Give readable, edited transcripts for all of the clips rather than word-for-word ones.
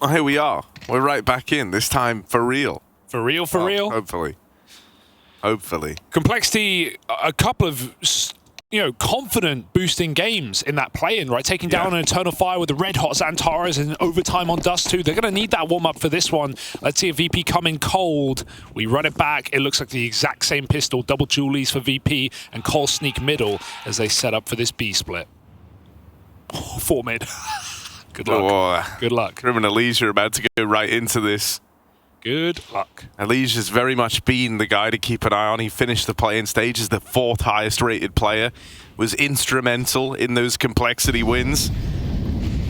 Well, here we are. We're right back in, this time for real. For real, for real? Hopefully. Hopefully. Complexity, a couple of, confident boosting games in that play-in, right? Taking down an Eternal Fire with the red-hot Xantaras and overtime on Dust2. They're going to need that warm-up for this one. Let's see if VP come in cold. We run it back. It looks like the exact same pistol. Double Julies for VP and Cole sneak middle as they set up for this B split. Oh, 4 mid. Good luck. Oh, good luck. Grim and Elise are about to go right into this. Good luck. Elise has very much been the guy to keep an eye on. He finished the play-in stage as the 4th highest rated player, was instrumental in those complexity wins.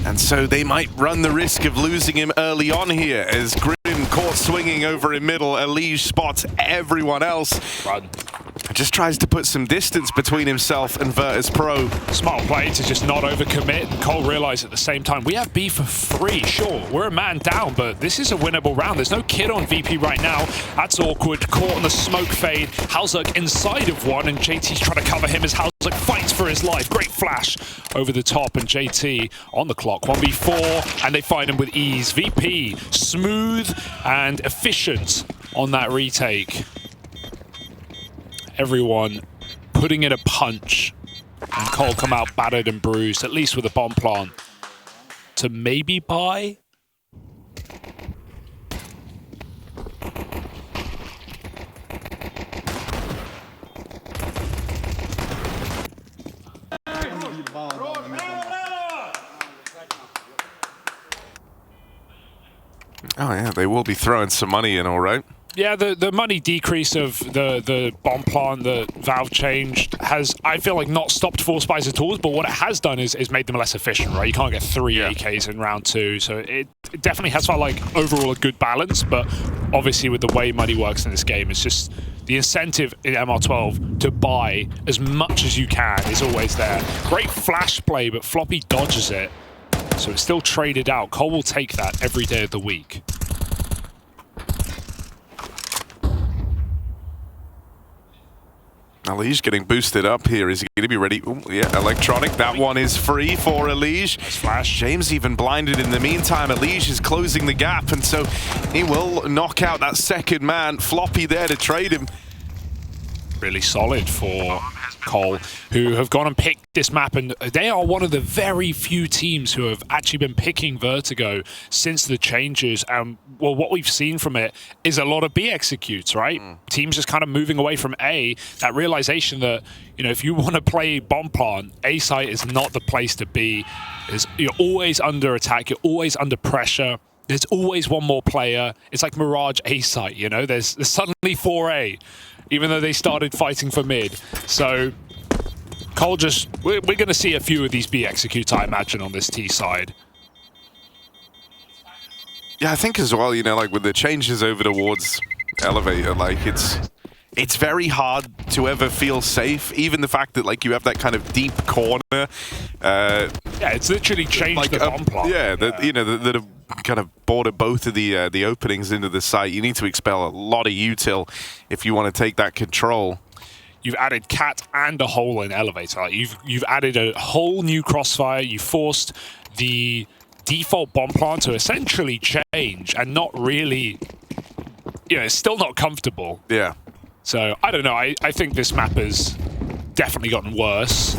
And so they might run the risk of losing him early on here as Grim caught swinging over in middle. Elise spots everyone else. Run. Just tries to put some distance between himself and Virtus.pro. Smart play to just not overcommit. Cole realized at the same time, we have B for 3, sure. We're a man down, but this is a winnable round. There's no kid on VP right now. That's awkward. Caught on the smoke fade. Halzuk inside of one, and JT's trying to cover him as Halzuk fights for his life. Great flash over the top, and JT on the clock. 1v4, and they find him with ease. VP, smooth and efficient on that retake. Everyone putting in a punch, and Cole come out battered and bruised, at least with a bomb plant to maybe buy. Oh yeah, they will be throwing some money in, all right. Yeah, the money decrease of the bomb plant, the valve changed, has, I feel like, not stopped Force Spies at all, but what it has done is made them less efficient, right? You can't get 3 AKs in round 2, so it definitely has felt like overall a good balance, but obviously with the way money works in this game, it's just the incentive in MR12 to buy as much as you can is always there. Great flash play, but Floppy dodges it, so it's still traded out. Cole will take that every day of the week. Elige getting boosted up here. Is he going to be ready? Ooh, yeah, electronic. That one is free for Elige. Nice flash. James even blinded in the meantime. Elige is closing the gap, and so he will knock out that second man. Floppy there to trade him. Really solid for Cole, who have gone and picked this map, and they are one of the very few teams who have actually been picking Vertigo since the changes. Well, what we've seen from it is a lot of B executes, right? Teams just kind of moving away from A, that realization that, if you want to play bomb plant, A site is not the place to be. You're always under attack, you're always under pressure. There's always one more player. It's like Mirage A site, there's suddenly 4A. Even though they started fighting for mid. So Cole we're going to see a few of these B executes, I imagine, on this T side. Yeah, I think as well, like with the changes over towards Elevator, like it's very hard to ever feel safe. Even the fact that like you have that kind of deep corner. Yeah, it's literally changed like the bomb plot. Yeah, that have kind of border both of the openings into the site. You need to expel a lot of util if you want to take that control. You've added Cat and a hole in Elevator. Like you've added a whole new crossfire. You forced the default bomb plant to essentially change and not really, it's still not comfortable. Yeah. So I don't know. I think this map has definitely gotten worse.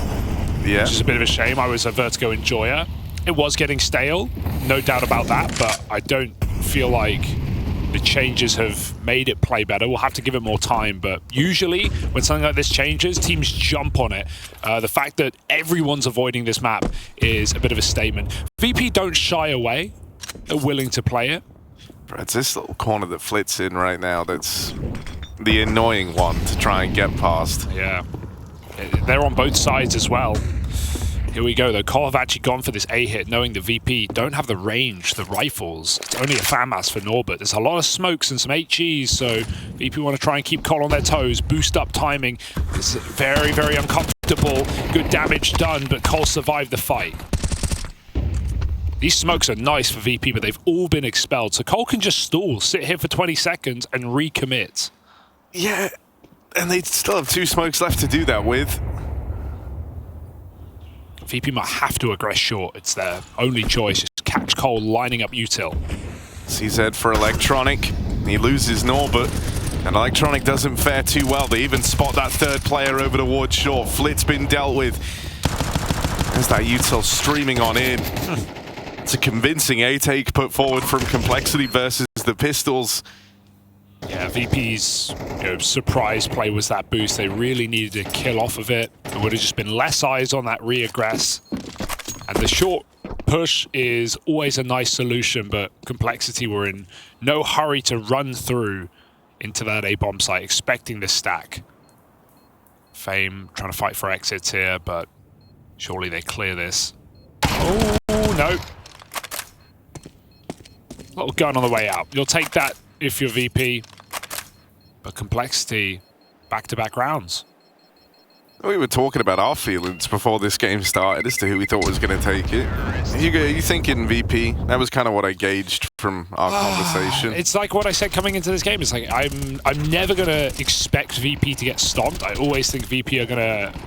Yeah. Which is a bit of a shame. I was a Vertigo enjoyer. It was getting stale, no doubt about that, but I don't feel like the changes have made it play better. We'll have to give it more time, but usually when something like this changes, teams jump on it. The fact that everyone's avoiding this map is a bit of a statement. VP don't shy away. They're willing to play it. It's this little corner that flits in right now that's the annoying one to try and get past. Yeah. They're on both sides as well. Here we go, though. Cole have actually gone for this A hit, knowing the VP don't have the range, the rifles. It's only a fan mass for Norbert. There's a lot of smokes and some HEs, so VP want to try and keep Cole on their toes, boost up timing. It's very, very uncomfortable. Good damage done, but Cole survived the fight. These smokes are nice for VP, but they've all been expelled, so Cole can just stall, sit here for 20 seconds, and recommit. Yeah, and they still have 2 smokes left to do that with. VP might have to aggress short. It's their only choice. Just catch Cole lining up util. CZ for Electronic. He loses Norbert, and Electronic doesn't fare too well. They even spot that third player over towards short. Flit's been dealt with. There's that util streaming on in. It's a convincing A-take put forward from Complexity versus the Pistols. Yeah, VP's surprise play was that boost. They really needed a kill off of it. It would have just been less eyes on that re-aggress. And the short push is always a nice solution, but Complexity were in no hurry to run through into that A-bomb site, expecting this stack. Fame trying to fight for exits here, but surely they clear this. Oh, no. Little gun on the way out. You'll take that if you're VP. But Complexity, back-to-back rounds. We were talking about our feelings before this game started as to who we thought was going to take it. You thinking VP? That was kind of what I gauged from our conversation. It's like what I said coming into this game. It's like I'm never going to expect VP to get stomped. I always think VP are going to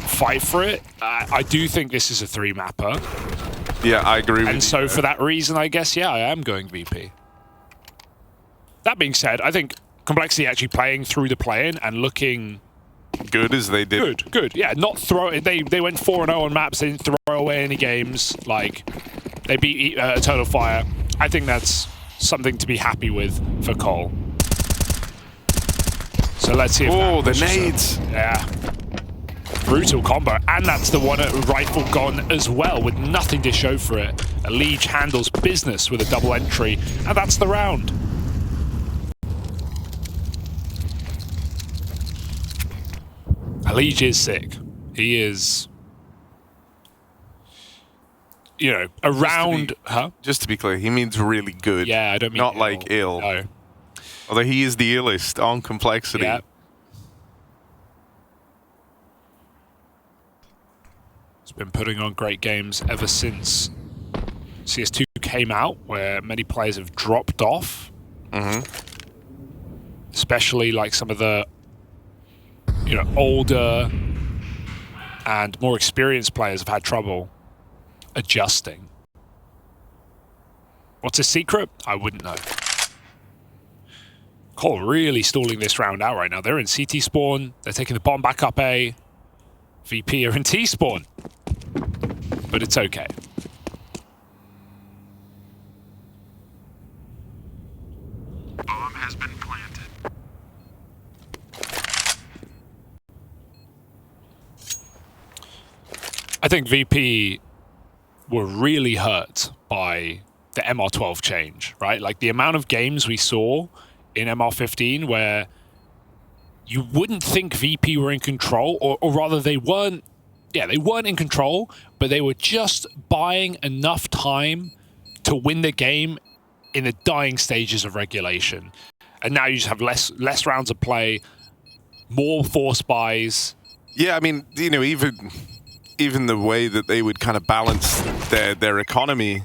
fight for it. I do think this is a 3-mapper. Yeah, I agree with you. And so for that reason, I guess, yeah, I am going VP. That being said, I think Complexity actually playing through the play-in and looking good as they did. Good. Yeah, not throw. They went 4-0 on maps. They didn't throw away any games. Like, they beat Eternal Fire. I think that's something to be happy with for Cole. So let's see if the nades. Yeah. Brutal combo. And that's the one at rifle gone as well, with nothing to show for it. A Liege handles business with a double entry, and that's the round. Liege is sick. He is, around... Just to be clear, he means really good. Yeah, I don't mean not like ill. No. Although he is the illest on Complexity. Yeah. He's been putting on great games ever since CS2 came out, where many players have dropped off. Especially like some of the older and more experienced players have had trouble adjusting. What's a secret? I wouldn't know. Cole really stalling this round out right now. They're in CT spawn. They're taking the bomb back up A. VP are in T spawn. But it's okay. Bomb has been planted. I think VP were really hurt by the MR12 change, right? Like the amount of games we saw in MR15 where you wouldn't think VP were in control, or rather they weren't in control, but they were just buying enough time to win the game in the dying stages of regulation. And now you just have less rounds of play, more force buys. Yeah, I mean, even the way that they would kind of balance their economy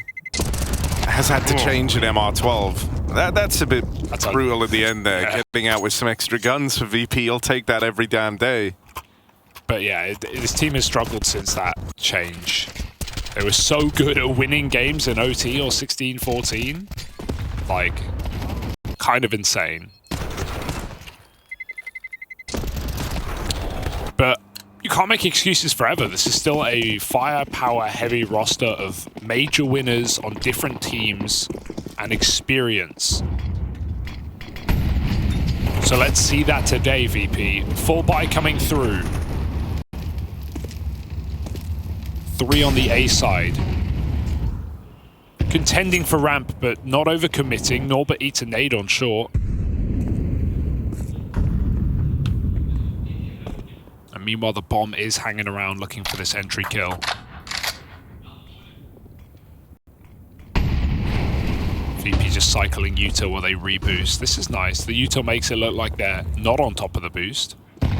has had to change at MR12. That's a bit brutal at the end there. Yeah. Getting out with some extra guns for VP, you'll take that every damn day. But yeah, this team has struggled since that change. They were so good at winning games in OT or 16-14. Like, kind of insane. But you can't make excuses forever. This is still a firepower-heavy roster of major winners on different teams and experience. So let's see that today, VP. Full buy coming through. 3 on the A side. Contending for ramp, but not overcommitting. Norbert eats a nade on short. And meanwhile, the bomb is hanging around looking for this entry kill. VP just cycling util while they reboost. This is nice. The util makes it look like they're not on top of the boost. And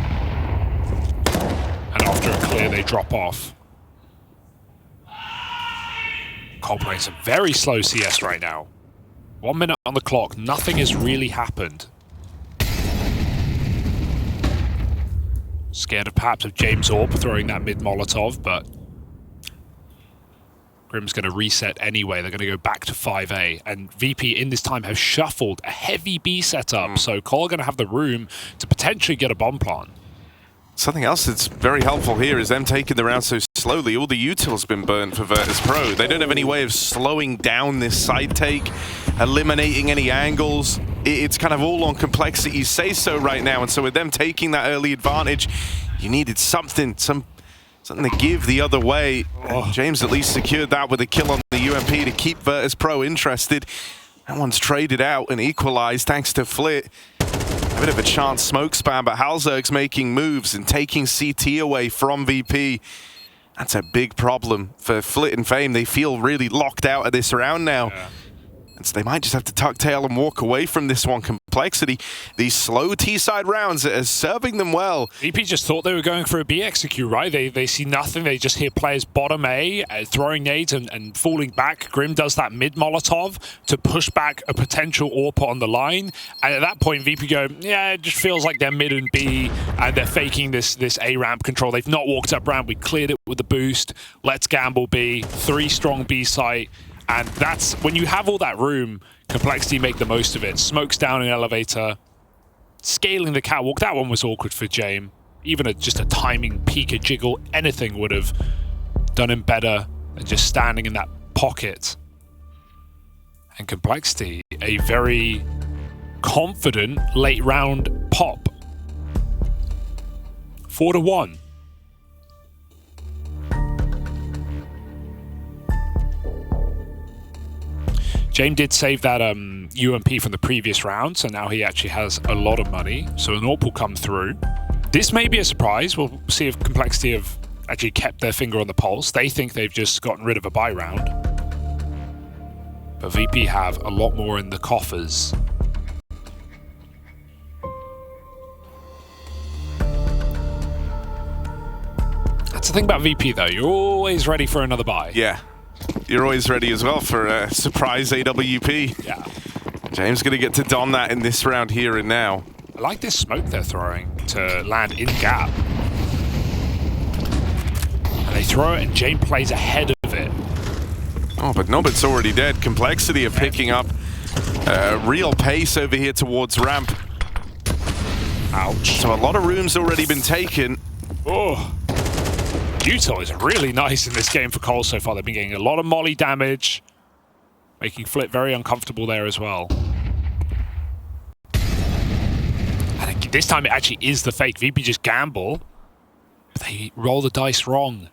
after a clear, they drop off. Cole playing some very slow CS right now. 1 minute on the clock. Nothing has really happened. Scared of perhaps of James Orb throwing that mid Molotov, but Grim's going to reset anyway. They're going to go back to 5A. And VP in this time have shuffled a heavy B setup. So Cole are going to have the room to potentially get a bomb plant. Something else that's very helpful here is them taking the round so slowly. All the util's been burnt for Virtus.pro. They don't have any way of slowing down this side take, eliminating any angles. It's kind of all on complexity, say so right now. And so with them taking that early advantage, you needed something to give the other way. James at least secured that with a kill on the UMP to keep Virtus.pro interested. That one's traded out and equalized thanks to Flit. A bit of a chance smoke spam, but Halzerg's making moves and taking CT away from VP. That's a big problem for Flit and Fame. They feel really locked out of this round now. Yeah. And so they might just have to tuck tail and walk away from this one. Complexity, these slow T-side rounds are serving them well. VP just thought they were going for a B execute, right? They see nothing. They just hear players bottom A, throwing nades and falling back. Grim does that mid Molotov to push back a potential AWP on the line. And at that point, VP go, yeah, it just feels like they're mid and B, and they're faking this A ramp control. They've not walked up ramp. We cleared it with the boost. Let's gamble B. 3 strong B site. And that's when you have all that room, Complexity make the most of it. Smokes down an elevator, scaling the catwalk. That one was awkward for James. Even just a timing peek, a jiggle, anything would have done him better than just standing in that pocket. And Complexity, a very confident late round pop. 4-1. James did save that UMP from the previous round, so now he actually has a lot of money. So an AWP will come through. This may be a surprise. We'll see if Complexity have actually kept their finger on the pulse. They think they've just gotten rid of a buy round. But VP have a lot more in the coffers. That's the thing about VP though, you're always ready for another buy. Yeah. You're always ready as well for a surprise AWP. Yeah. James going to get to don that in this round here and now. I like this smoke they're throwing to land in gap. And they throw it and James plays ahead of it. Oh, but Nobit's already dead. Complexity are picking up real pace over here towards ramp. Ouch. So a lot of room's already been taken. Oh. Utah is really nice in this game for Cole so far. They've been getting a lot of molly damage, making Flit very uncomfortable there as well. And this time it actually is the fake. VP just gamble, but they roll the dice wrong.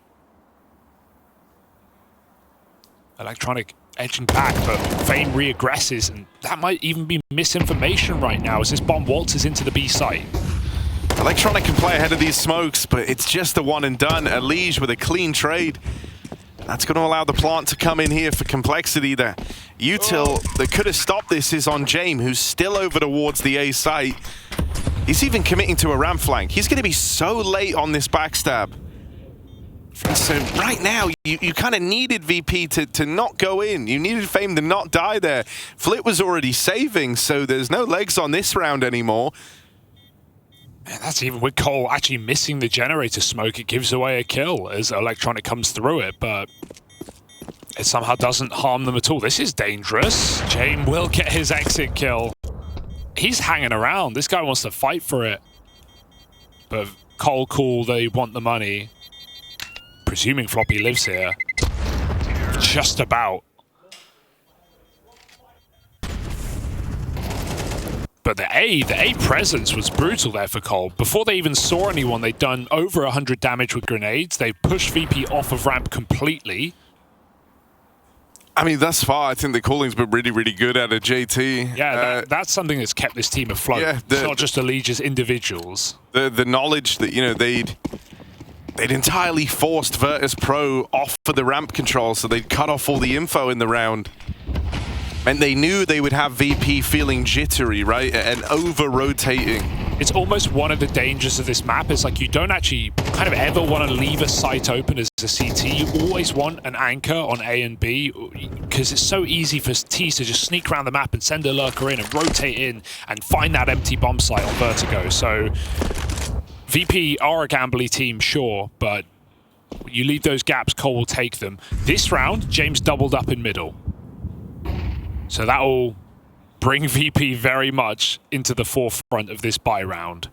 Electronic edging back, but Fame re-aggresses, and that might even be misinformation right now as this bomb waltzes into the B site. Electronic can play ahead of these smokes, but it's just a one and done. Elige with a clean trade. That's going to allow the plant to come in here for Complexity. The util that could have stopped this is on James, who's still over towards the A site. He's even committing to a ramp flank. He's going to be so late on this backstab. So right now, you kind of needed VP to not go in. You needed Fame to not die there. Flit was already saving, so there's no legs on this round anymore. And that's even with Cole actually missing the generator smoke. It gives away a kill as Electronic comes through it, but it somehow doesn't harm them at all. This is dangerous. James will get his exit kill. He's hanging around. This guy wants to fight for it. But Cole cool, they want the money. Presuming Floppy lives here. Just about. But the A presence was brutal there for Cole. Before they even saw anyone, they'd done over 100 damage with grenades. They pushed VP off of ramp completely. I mean, thus far, I think the calling's been really, really good out of JT. Yeah, that's something that's kept this team afloat. Yeah, it's not just Elige's individuals. The knowledge that, you know, they'd entirely forced Virtus.pro off for the ramp control, so they'd cut off all the info in the round. And they knew they would have VP feeling jittery, right? And over-rotating. It's almost one of the dangers of this map is like you don't actually kind of ever want to leave a site open as a CT. You always want an anchor on A and B because it's so easy for T's to just sneak around the map and send a lurker in and rotate in and find that empty bomb site on Vertigo. So VP are a gambly team, sure, but You leave those gaps, Cole will take them. This round, James doubled up in middle. So that will bring VP very much into the forefront of this buy round.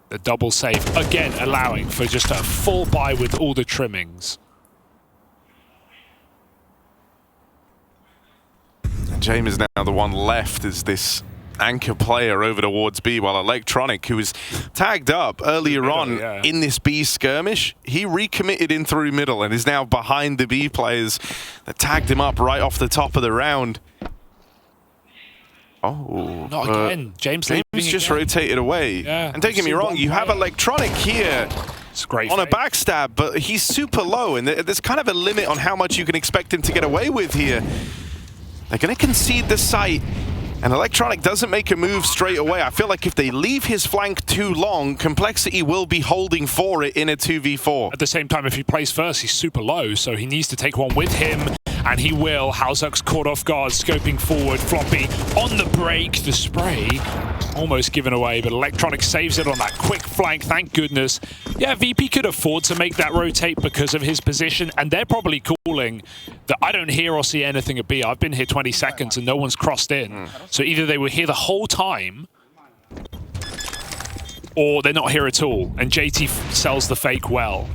The double save, again, allowing for just a full buy with all the trimmings. And James is now the one left as this anchor player over towards B, while Electronic, who was tagged up earlier on in this B skirmish, he recommitted in through middle and is now behind the B players that tagged him up right off the top of the round. Oh, not again. James just rotated away. Yeah, and don't get me wrong, you have Electronic here it's great on a backstab, but he's super low, and there's kind of a limit on how much you can expect him to get away with here. They're going to concede the site, and Electronic doesn't make a move straight away. I feel like if they leave his flank too long, Complexity will be holding for it in a 2v4. At the same time, if he plays first, he's super low, so he needs to take one with him, and he will. Halzuk's caught off guard, scoping forward. Floppy on the break. The spray almost given away, but Electronic saves it on that quick flank, thank goodness. Yeah, VP could afford to make that rotate because of his position, and they're probably calling that I don't hear or see anything at B. I've been here 20 seconds and no one's crossed in. So either they were here the whole time, or they're not here at all, and JT sells the fake well.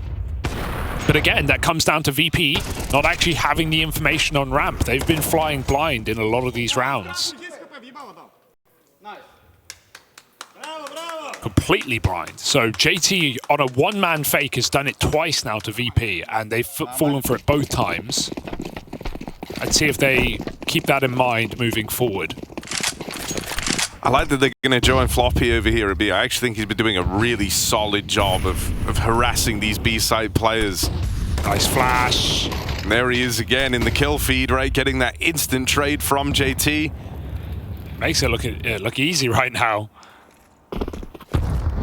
But again, that comes down to VP not actually having the information on ramp. They've been flying blind in a lot of these rounds. Completely blind. So JT on a one-man fake has done it twice now to VP, and they've fallen for it both times. I'd see if they keep that in mind moving forward. I like that they're going to join Floppy over here at B. I actually think he's been doing a really solid job of harassing these B-side players. Nice flash. And there he is again in the kill feed, right? Getting that instant trade from JT. Makes it look easy right now.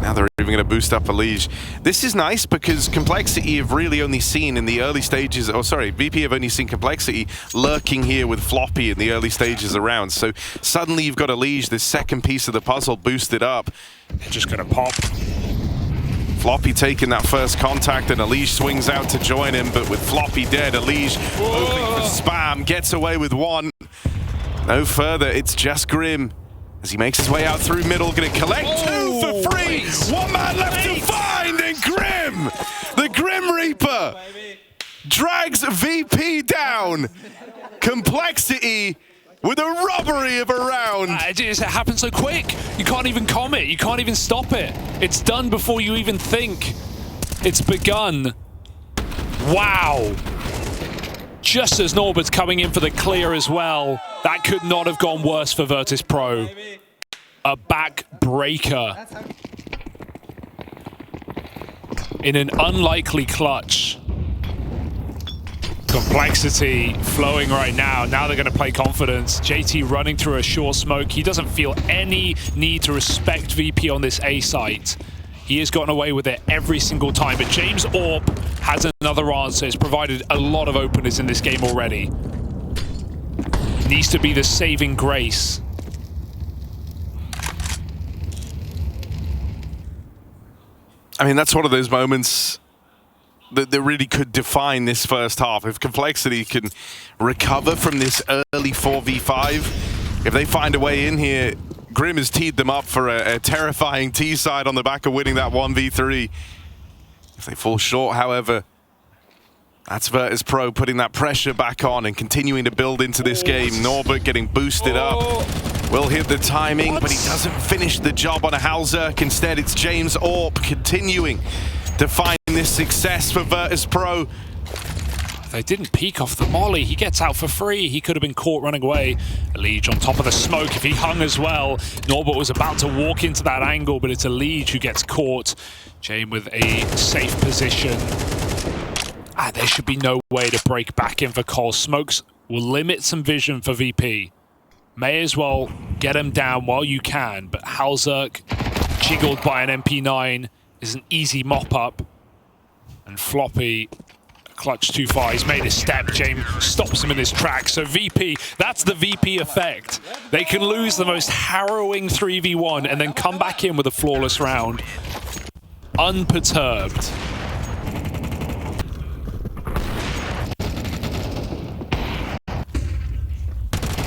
Now they're even going to boost up a Liege. This is nice because Complexity have really only seen in the early stages, VP have only seen Complexity lurking here with Floppy in the early stages around. So suddenly you've got a Liege, this second piece of the puzzle boosted up. They're just going to pop. Floppy taking that first contact, and Elige swings out to join him, but with Floppy dead, Elige hoping for spam, gets away with one. No further, it's just Grim. As he makes his way out through middle, going to collect two for free. One man left to find, and Grim, the Grim Reaper, drags VP down. Complexity with a robbery of a round. It happens so quick. You can't even comment. You can't even stop it. It's done before you even think. It's begun. Wow. Just as Norbert's coming in for the clear as well. That could not have gone worse for Virtus.pro. A backbreaker. In an unlikely clutch. Complexity flowing right now. Now they're going to play confidence. JT running through a short smoke. He doesn't feel any need to respect VP on this A site. He has gotten away with it every single time. But James Orp has another answer. He's provided a lot of openers in this game already. Needs to be the saving grace. I mean, that's one of those moments that really could define this first half. If Complexity can recover from this early 4v5, if they find a way in here, Grim has teed them up for a terrifying T-side on the back of winning that 1v3. If they fall short, however, that's Virtus.pro putting that pressure back on and continuing to build into this game. Norbert getting boosted up. Will hit the timing, but he doesn't finish the job on a Halzuk. Instead, it's James Orp continuing to find this success for Virtus.pro. They didn't peek off the molly. He gets out for free. He could have been caught running away. Elige on top of the smoke if he hung as well. Norbert was about to walk into that angle, but it's Elige who gets caught. Jame with a safe position. There should be no way to break back in for Cole. Smokes will limit some vision for VP. May as well get him down while you can, but Halzuk, jiggled by an MP9, is an easy mop-up. And Floppy, clutch too far. He's made a step. James stops him in his tracks. So VP, that's the VP effect. They can lose the most harrowing 3v1 and then come back in with a flawless round. unperturbed.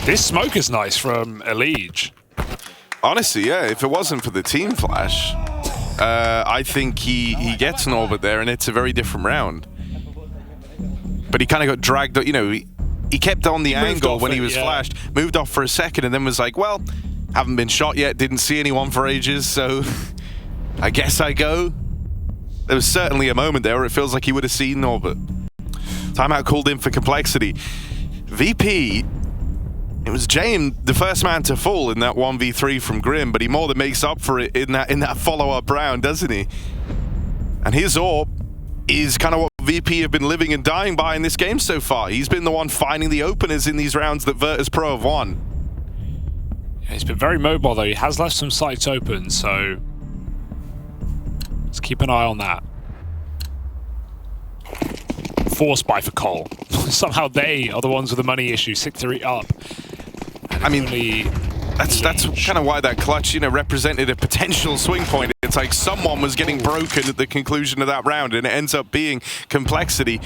This smoke is nice from Elige. Honestly, yeah, if it wasn't for the team flash, I think he gets an orbit there and it's a very different round. But he kind of got dragged, you know, he kept on the angle when he was flashed, moved off for a second and then was like, well, haven't been shot yet, didn't see anyone for ages, so I guess I go. There was certainly a moment there where it feels like he would have seen an orbit. Timeout called in for Complexity. VP, it was James, the first man to fall in that 1v3 from Grim, but he more than makes up for it in that follow-up round, doesn't he? And his AWP is kind of what VP have been living and dying by in this game so far. He's been the one finding the openers in these rounds that Virtus.pro have won. Yeah, he's been very mobile, though. He has left some sights open, so let's keep an eye on that. Force buy for Cole. Somehow they are the ones with the money issue. 6-3 up. I mean, that's kind of why that clutch, you know, represented a potential swing point. It's like someone was getting broken at the conclusion of that round, and it ends up being Complexity.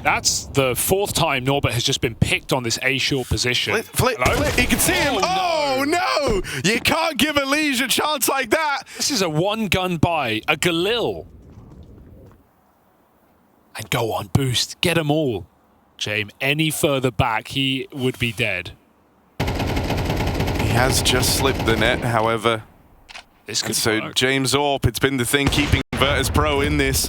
That's the fourth time Norbert has just been picked on this A-short position. Flip. You can see him. Oh, no! You can't give Elige a chance like that. This is a one-gun buy, a Galil. And go on, boost. Get them all. James, any further back, he would be dead. He has just slipped the net, however. This could so work. James AWP, it's been the thing keeping Virtus.pro in this.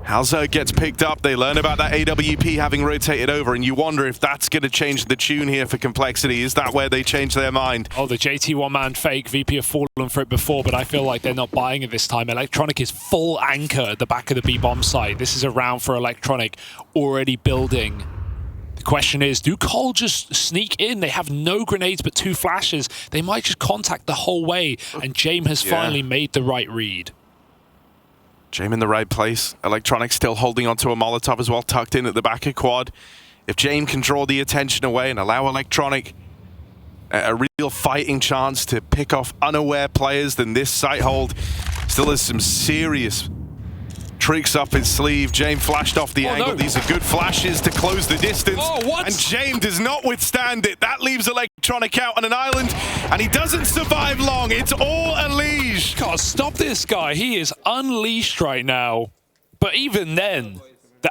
Halzer gets picked up. They learn about that AWP having rotated over, and you wonder if that's going to change the tune here for Complexity. Is that where they change their mind? Oh, the JT one-man fake. VP have fallen for it before, but I feel like they're not buying it this time. Electronic is full anchor at the back of the B-bomb site. This is a round for Electronic, already building. The question is, do Cole just sneak in? They have no grenades but 2 flashes. They might just contact the whole way, and James has finally made the right read. James in the right place. Electronic still holding onto a Molotov as well, tucked in at the back of quad. If James can draw the attention away and allow Electronic a real fighting chance to pick off unaware players, then this site hold still has some serious tricks up his sleeve. James flashed off the angle. These are good flashes to close the distance. And James does not withstand it. That leaves Electronic out on an island, and he doesn't survive long. It's all Elige. God, stop this guy. He is unleashed right now. But even then,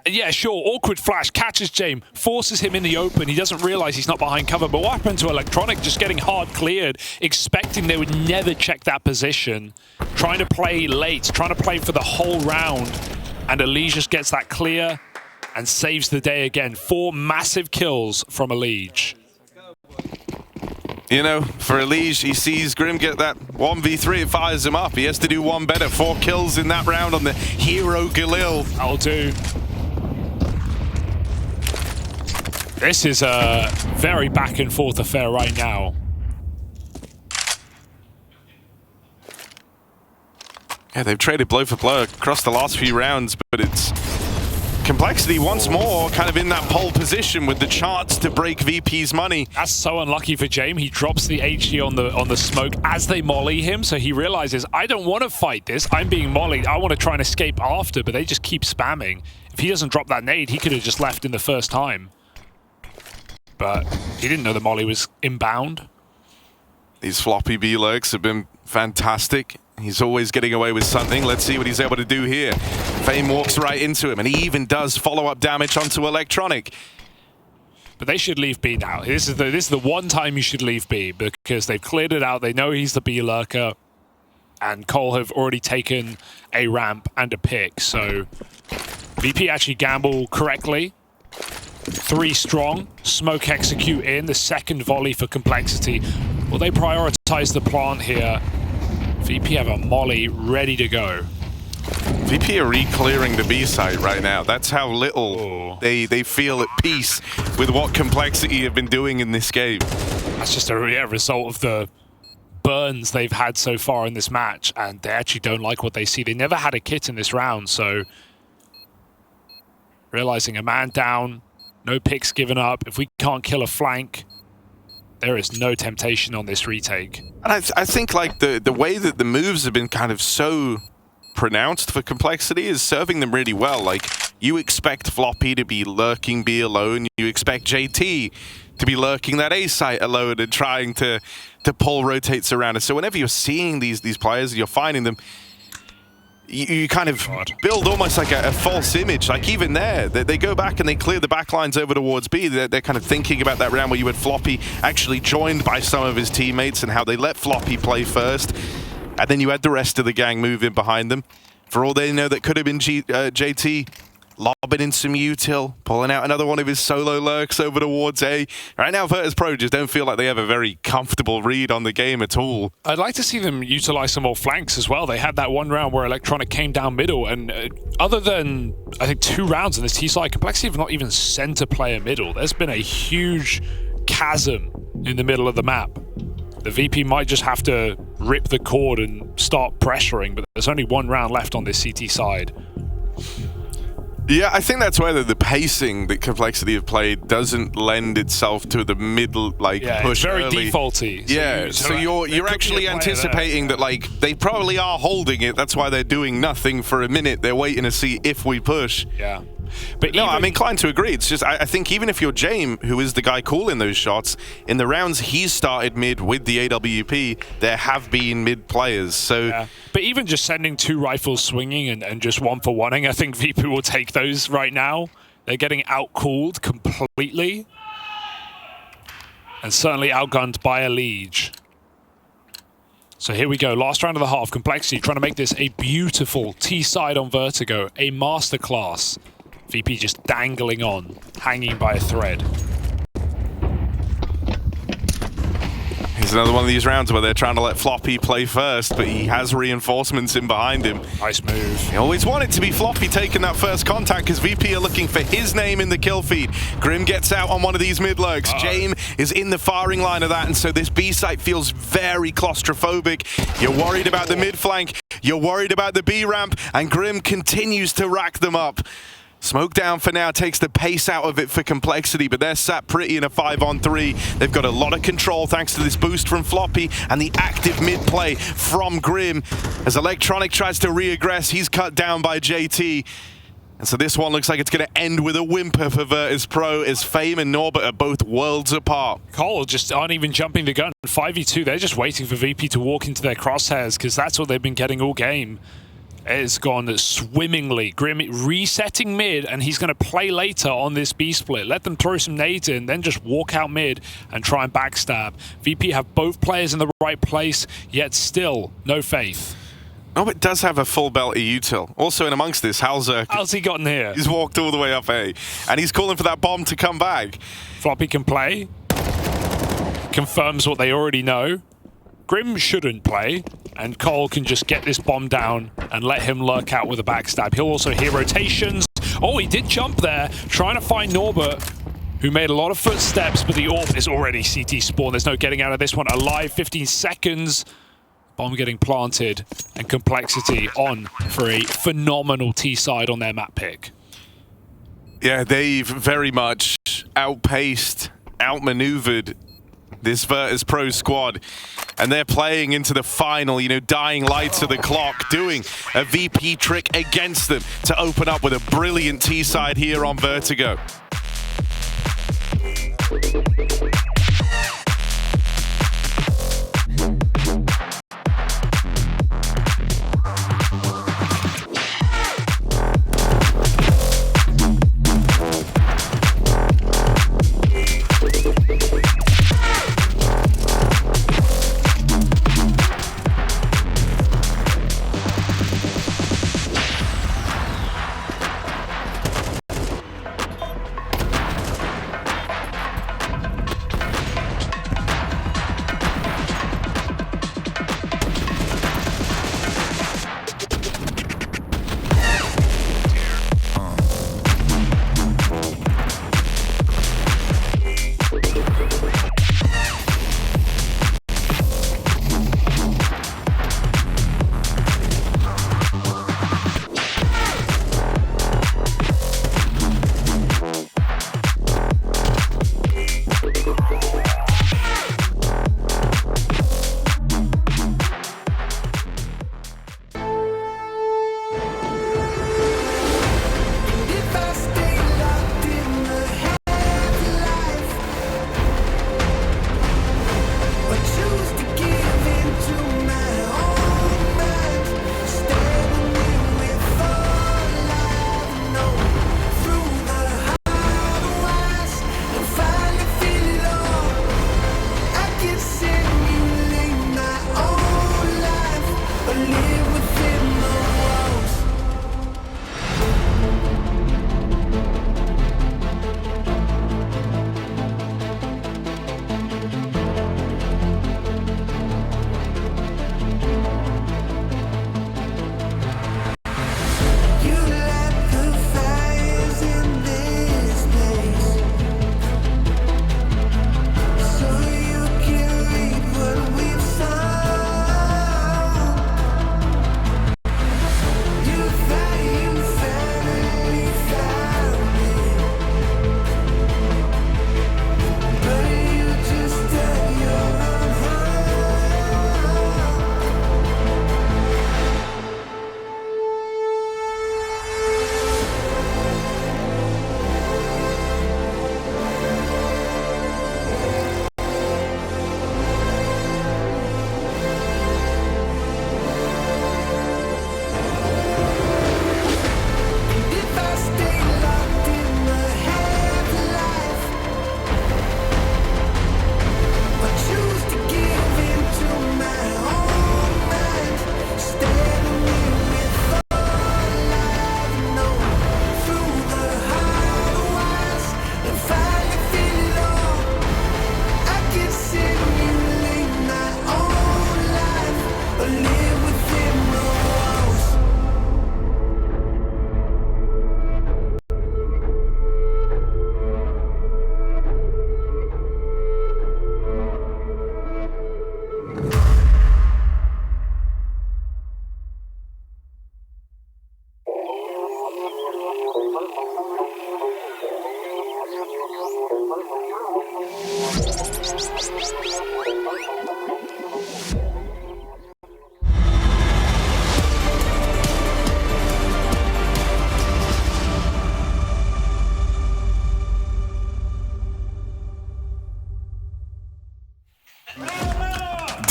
yeah, sure, awkward flash, catches James, forces him in the open. He doesn't realize he's not behind cover. But what happened to Electronic? Just getting hard cleared, expecting they would never check that position, trying to play late, trying to play for the whole round. And Elige just gets that clear and saves the day again. 4 massive kills from Elige. You know, for Elige, he sees Grim get that 1v3, it fires him up. He has to do one better. 4 kills in that round on the hero Galil. That'll do. This is a very back and forth affair right now. Yeah, they've traded blow for blow across the last few rounds, but it's Complexity once more kind of in that pole position with the chance to break VP's money. That's so unlucky for James. He drops the HG on the smoke as they molly him, so he realizes, I don't want to fight this. I'm being mollied. I want to try and escape after, but they just keep spamming. If he doesn't drop that nade, he could have just left in the first time. But he didn't know the molly was inbound. These floppy B-lurks have been fantastic. He's always getting away with something. Let's see what he's able to do here. Fame walks right into him, and he even does follow-up damage onto Electronic. But they should leave B now. This is the one time you should leave B, because they've cleared it out. They know he's the B lurker, and Cole have already taken a ramp and a pick. So VP actually gamble correctly. 3 strong. Smoke execute in. The second volley for Complexity. Well, they prioritize the plant here. VP have a molly ready to go. VP are re-clearing the B side right now. That's how little they feel at peace with what Complexity have been doing in this game. That's just a result of the burns they've had so far in this match, and they actually don't like what they see. They never had a kit in this round, so realizing a man down, no picks given up. If we can't kill a flank, there is no temptation on this retake. And I think like the way that the moves have been kind of so pronounced for Complexity is serving them really well. Like, you expect Floppy to be lurking B alone. You expect JT to be lurking that A site alone and trying to pull rotates around. And so whenever you're seeing these players, you're finding them, you kind of build almost like a false image. Like even there, they go back and they clear the back lines over towards B. They're kind of thinking about that round where you had Floppy actually joined by some of his teammates and how they let Floppy play first. And then you had the rest of the gang move in behind them. For all they know, that could have been JT lobbing in some util, pulling out another one of his solo lurks over towards A. Right now, Virtus.pro just don't feel like they have a very comfortable read on the game at all. I'd like to see them utilize some more flanks as well. They had that one round where Electronic came down middle, and other than, I think, 2 rounds in this T-side, Complexity have not even sent a player middle. There's been a huge chasm in the middle of the map. The VP might just have to rip the cord and start pressuring, but there's only 1 round left on this CT side. Yeah, I think that's where the pacing that Complexity have played doesn't lend itself to the middle, like, push it's very early. defaulty. So you're actually anticipating that, like, they probably are holding it. That's why they're doing nothing for a minute. They're waiting to see if we push. Yeah. But no, I'm inclined to agree. It's just, I think even if you're Jame, who is the guy calling those shots, in the rounds he's started mid with the AWP, there have been mid players. So, yeah. But even just sending 2 rifles swinging and just 1-for-1ing, I think VP will take those right now. They're getting out-cooled completely. And certainly outgunned by a Liege. So here we go, last round of the half. Complexity trying to make this a beautiful T-side on Vertigo, a masterclass. VP just dangling on, hanging by a thread. Here's another one of these rounds where they're trying to let Floppy play first, but he has reinforcements in behind him. Nice move. He always wanted to be Floppy taking that first contact because VP are looking for his name in the kill feed. Grim gets out on one of these mid lurks. Jame is in the firing line of that, and so this B site feels very claustrophobic. You're worried about the mid flank, you're worried about the B ramp, and Grim continues to rack them up. Smoke down for now takes the pace out of it for Complexity, but they're sat pretty in a 5-on-3. They've got a lot of control thanks to this boost from Floppy and the active mid play from Grim. As Electronic tries to re-aggress, he's cut down by JT. And so this one looks like it's going to end with a whimper for Virtus.pro as Fame and Norbert are both worlds apart. Cole just aren't even jumping the gun. 5v2, they're just waiting for VP to walk into their crosshairs because that's what they've been getting all game. It's gone swimmingly. Grim resetting mid, and he's going to play later on this B split. Let them throw some nades in, then just walk out mid and try and backstab. VP have both players in the right place, yet still no faith. Norbert does have a full belt of util. Also in amongst this, how's he gotten here? He's walked all the way up A, and he's calling for that bomb to come back. Floppy can play. Confirms what they already know. Grim shouldn't play, and Cole can just get this bomb down and let him lurk out with a backstab. He'll also hear rotations. Oh, he did jump there, trying to find Norbert, who made a lot of footsteps, but the AWP is already CT spawn. There's no getting out of this one alive. 15 seconds. Bomb getting planted, and Complexity on for a phenomenal T-side on their map pick. Yeah, they've very much outpaced, outmaneuvered this Virtus.pro squad, and they're playing into the final, dying lights of the clock, doing a VP trick against them to open up with a brilliant T-side here on Vertigo.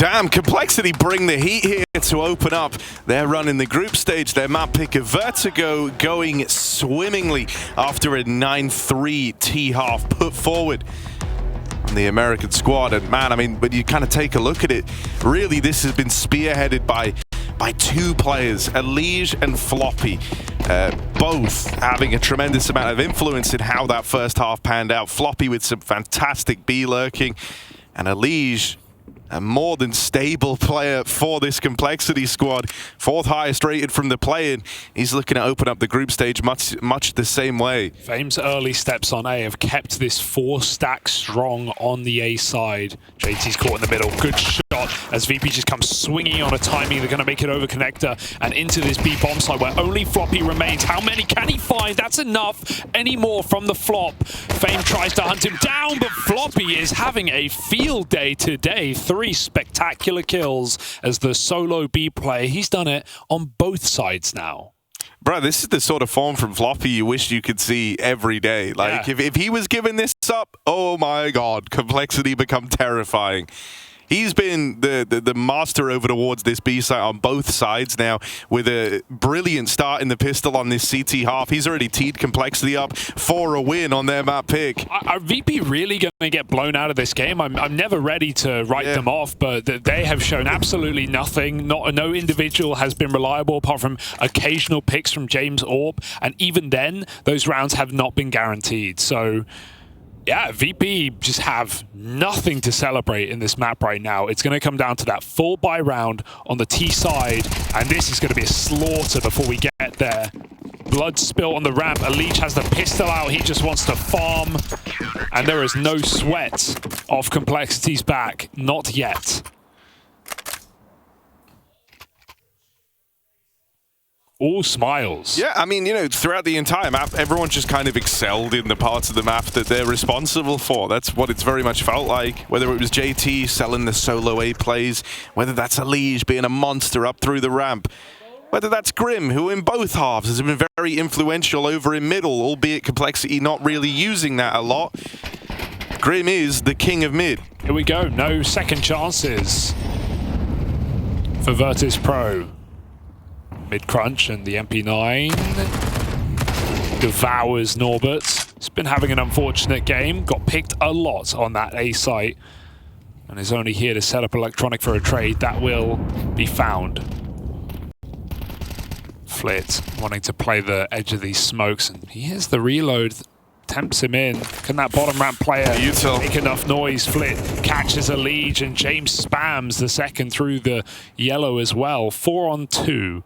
Damn, Complexity bring the heat here to open up their run in the group stage. Their map picker Vertigo going swimmingly after a 9-3 T-half put forward on the American squad. And man, I mean, when you kind of take a look at it, really this has been spearheaded by two players, Elige and Floppy, both having a tremendous amount of influence in how that first half panned out. Floppy with some fantastic B lurking, and Elige, a more than stable player for this Complexity squad. 4th highest rated from the play-in. He's looking to open up the group stage much the same way. Fame's early steps on A have kept this 4-stack strong on the A side. JT's caught in the middle. Good shot as VP just comes swinging on a timing. They're going to make it over connector and into this B bomb site where only Floppy remains. How many can he find? That's enough. Any more from the flop. Fame tries to hunt him down, but Floppy is having a field day today. 3 spectacular kills as the solo B player. He's done it on both sides now. Bro, this is the sort of form from Floppy you wish you could see every day. Like, yeah. if he was giving this up, oh my god, Complexity become terrifying. He's been the master over towards this B site on both sides now with a brilliant start in the pistol on this CT half. He's already teed Complexity up for a win on their map pick. Are VP really going to get blown out of this game? I'm never ready to write them off, but they have shown absolutely nothing. No individual has been reliable apart from occasional picks from James Orb, and even then, those rounds have not been guaranteed. So yeah, VP just have nothing to celebrate in this map right now. It's going to come down to that full buy round on the T side, and this is going to be a slaughter before we get there. Blood spill on the ramp. Elige has the pistol out. He just wants to farm, and there is no sweat off Complexity's back. Not yet. All smiles. Yeah, I mean, you know, throughout the entire map, everyone's just kind of excelled in the parts of the map that they're responsible for. That's what it's very much felt like. Whether it was JT selling the solo A plays, whether that's Elige being a monster up through the ramp, whether that's Grim, who in both halves has been very influential over in middle, albeit Complexity not really using that a lot. Grim is the king of mid. Here we go. No second chances for Virtus.pro. Mid-crunch, and the MP9 devours Norbert. He's been having an unfortunate game. Got picked a lot on that A site, and is only here to set up Electronic for a trade that will be found. Flit wanting to play the edge of these smokes, and here's the reload. Tempts him in. Can that bottom ramp player make enough noise? Flit catches Elige, and James spams the second through the yellow as well. 4 on 2.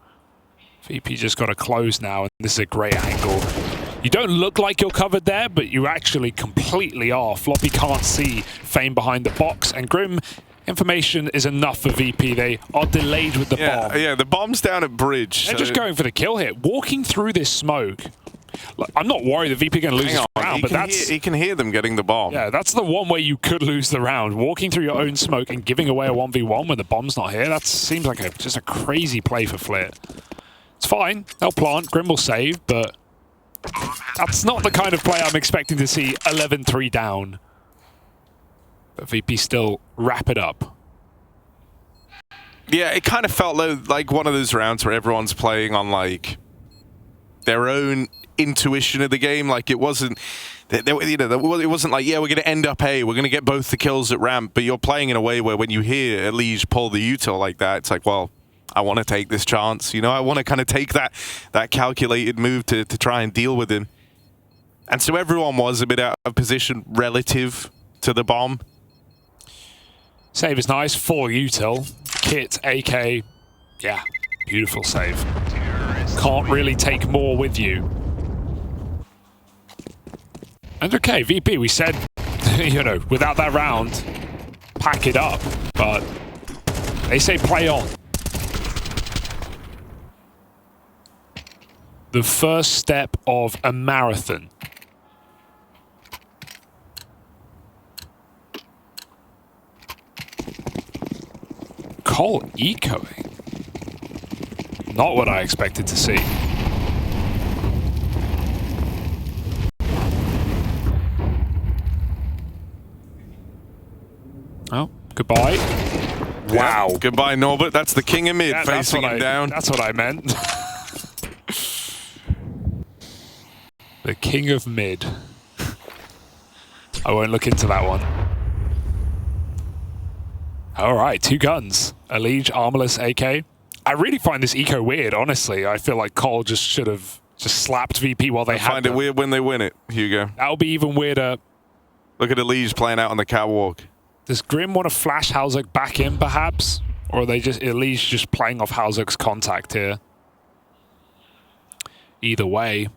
VP just got to close now, and this is a great angle. You don't look like you're covered there, but you actually completely are. Floppy can't see Fame behind the box, and Grim, information is enough for VP. They are delayed with the bomb. Yeah, the bomb's down at bridge. They're just going for the kill hit. Walking through this smoke. Look, I'm not worried that VP going to lose this round, but he can hear them getting the bomb. Yeah, that's the one way you could lose the round. Walking through your own smoke and giving away a 1v1 when the bomb's not here. That seems like just a crazy play for Flit. It's fine. They'll plant. Grim will save, but that's not the kind of play I'm expecting to see 11-3 down. But VP still wrap it up. Yeah, it kind of felt like one of those rounds where everyone's playing on like their own intuition of the game. Like it wasn't, it wasn't like, yeah, we're going to end up A, we're going to get both the kills at ramp, but you're playing in a way where when you hear Elige pull the util like that, it's like, well, I want to take this chance, you know, I want to kind of take that calculated move to try and deal with him. And so everyone was a bit out of position relative to the bomb. Save is nice, 4 util. Kit, AK, yeah, beautiful save. Can't really take more with you. And okay, VP, we said, you know, without that round, pack it up. But they say play on. The first step of a marathon. Cole ecoing. Not what I expected to see. Oh, goodbye. Wow. Yeah. Goodbye, Norbert. That's the king of mid Yeah, facing him down. That's what I meant. The king of mid. I won't look into that one. All right, 2 guns. A Liege, Armorless, AK. I really find this eco weird, honestly. I feel like Cole just should have just slapped VP while they had Find it weird when they win it, Hugo. That would be even weirder. Look at the Liege playing out on the catwalk. Does Grim want to flash Halzuk back in, perhaps? Or are they just at least just playing off Halzuk's contact here? Either way.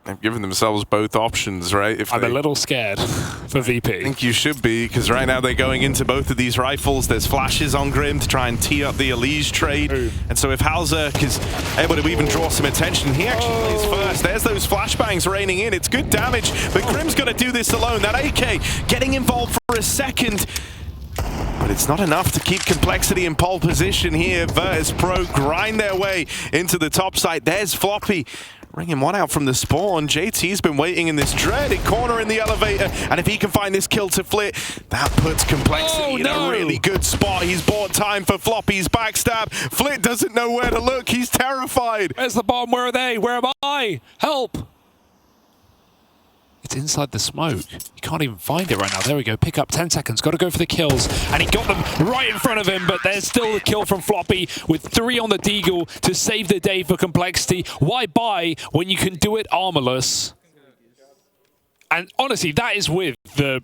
They've given themselves both options, right? I'm a little scared for VP. I think you should be, because right now they're going into both of these rifles. There's flashes on Grim to try and tee up the Elige trade. Ooh. And so if Halzuk is able to even draw some attention, he actually plays first. There's those flashbangs raining in. It's good damage, but Grim's going to do this alone. That AK getting involved for a second. But it's not enough to keep Complexity in pole position here. Virtus.pro grind their way into the top side. There's Floppy. Ringing one out from the spawn. JT's been waiting in this dreaded corner in the elevator, and if he can find this kill to Flit, that puts Complexity in a really good spot. He's bought time for Floppy's backstab. Flit doesn't know where to look. He's terrified. Where's the bomb? Where are they? Where am I? Help! It's inside the smoke. You can't even find it right now. There we go. Pick up 10 seconds. Got to go for the kills. And he got them right in front of him, but there's still the kill from Floppy with 3 on the Deagle to save the day for Complexity. Why buy when you can do it armorless? And honestly, that is with the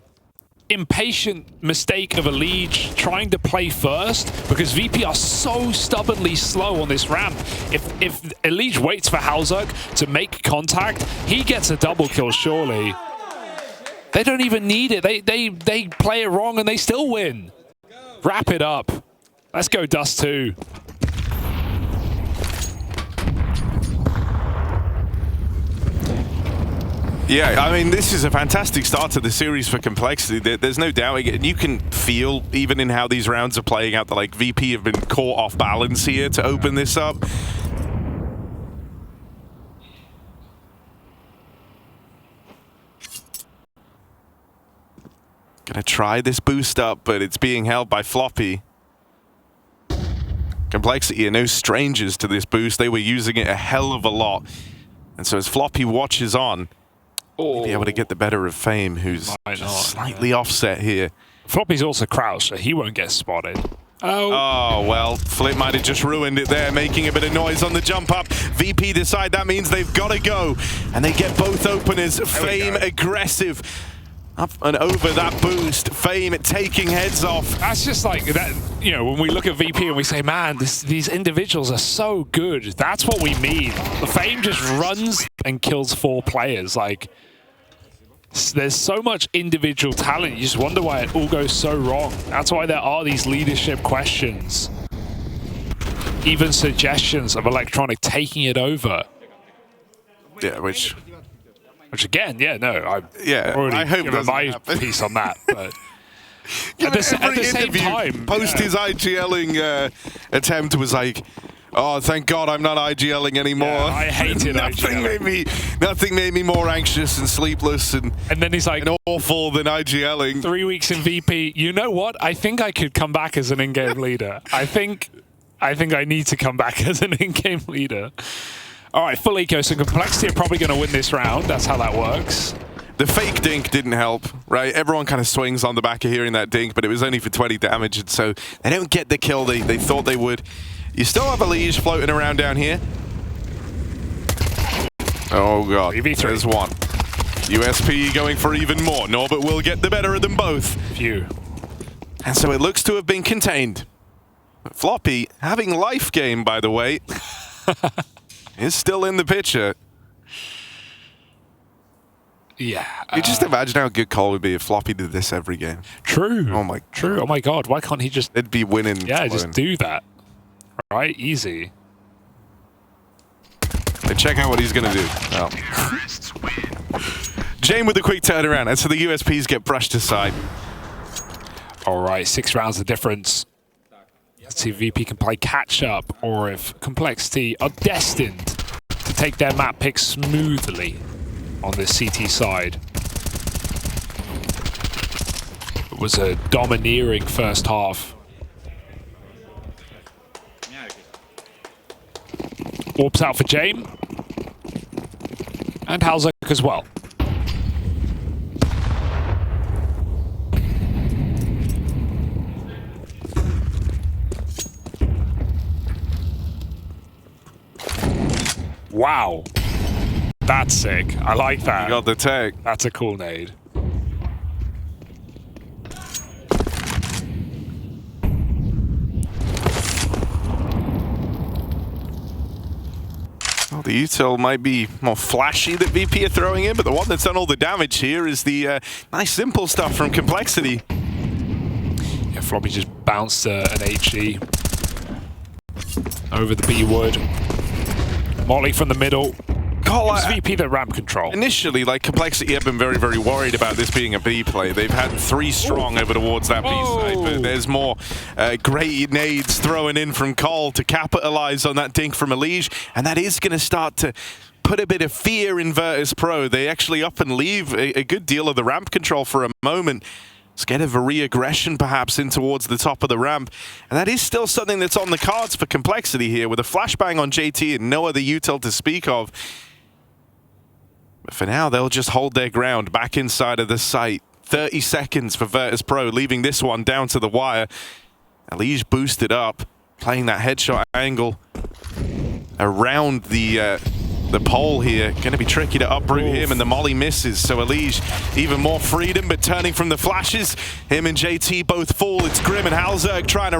impatient mistake of a Liege trying to play first, because VP are so stubbornly slow on this ramp. If a Liege waits for Halzuk to make contact, he gets a double kill surely. They don't even need it. They play it wrong and they still win. Wrap it up. Let's go Dust2. Yeah, I mean, this is a fantastic start to the series for Complexity. There's no doubt. And you can feel, even in how these rounds are playing out, that like VP have been caught off balance here to open this up. Gonna try this boost up, but it's being held by Floppy. Complexity are no strangers to this boost. They were using it a hell of a lot. And so as Floppy watches on, be able to get the better of Fame, who's slightly offset here. Floppy's also crouched, so he won't get spotted. Oh, well, Flit might have just ruined it there, making a bit of noise on the jump up. VP decide that means they've got to go. And they get both openers. Fame aggressive. Up and over that boost. Fame taking heads off. That's just like that, you know, when we look at VP and we say, man, these individuals are so good. That's what we mean. The Fame just runs and kills 4 players. Like, there's so much individual talent. You just wonder why it all goes so wrong. That's why there are these leadership questions. Even suggestions of Electronic taking it over. Yeah, which again, yeah, no, I hope given my piece on that. But at the same time, post his IGLing attempt was like, oh, thank God I'm not IGLing anymore. Yeah, I hated IGLing. Nothing made me more anxious and sleepless and then he's like, awful than IGLing. 3 weeks in VP. You know what? I think I could come back as an in-game leader. I think I need to come back as an in-game leader. All right, full eco, so Complexity are probably going to win this round. That's how that works. The fake dink didn't help, right? Everyone kind of swings on the back of hearing that dink, but it was only for 20 damage, and so they don't get the kill they thought they would. You still have a Liege floating around down here. Oh, God. 3v3. There's one. USP going for even more. Norbert will get the better of them both. Phew. And so it looks to have been contained. But Floppy, having life game, by the way, is still in the picture. Yeah. You just imagine how good Cole would be if Floppy did this every game. True. Oh, my God. True. Oh, my God. Why can't he just... They'd be winning. Yeah, just do that. Right? Easy. And check out what he's going to do. Oh. Jane with a quick turnaround, and so the USPs get brushed aside. All right, 6 rounds of difference. Let's see if VP can play catch-up, or if Complexity are destined to take their map pick smoothly on this CT side. It was a domineering first half Warps out for Jame. And Halzak as well. Wow. That's sick. I like that. You got the tech. That's a cool nade. Well, the util might be more flashy that VP are throwing in, but the one that's done all the damage here is the nice simple stuff from Complexity. Yeah, Floppy just bounced an HE over the B wood. Molly from the middle. It's VP the ramp control. Initially, like, Complexity have been very, very worried about this being a B play. They've had 3 strong over towards that B side, but there's more great nades throwing in from Cole to capitalize on that dink from Elige, and that is going to start to put a bit of fear in Virtus.pro. They actually up and leave a good deal of the ramp control for a moment. Scared of a re-aggression perhaps in towards the top of the ramp. And that is still something that's on the cards for Complexity here with a flashbang on JT and no other util to speak of. But for now, they'll just hold their ground back inside of the site. 30 seconds for Virtus.pro, leaving this one down to the wire. Elige boosted up, playing that headshot angle around the pole here. Going to be tricky to uproot him, and the molly misses. So Elige, even more freedom, but turning from the flashes. Him and JT both fall. It's Grim and Halzak trying to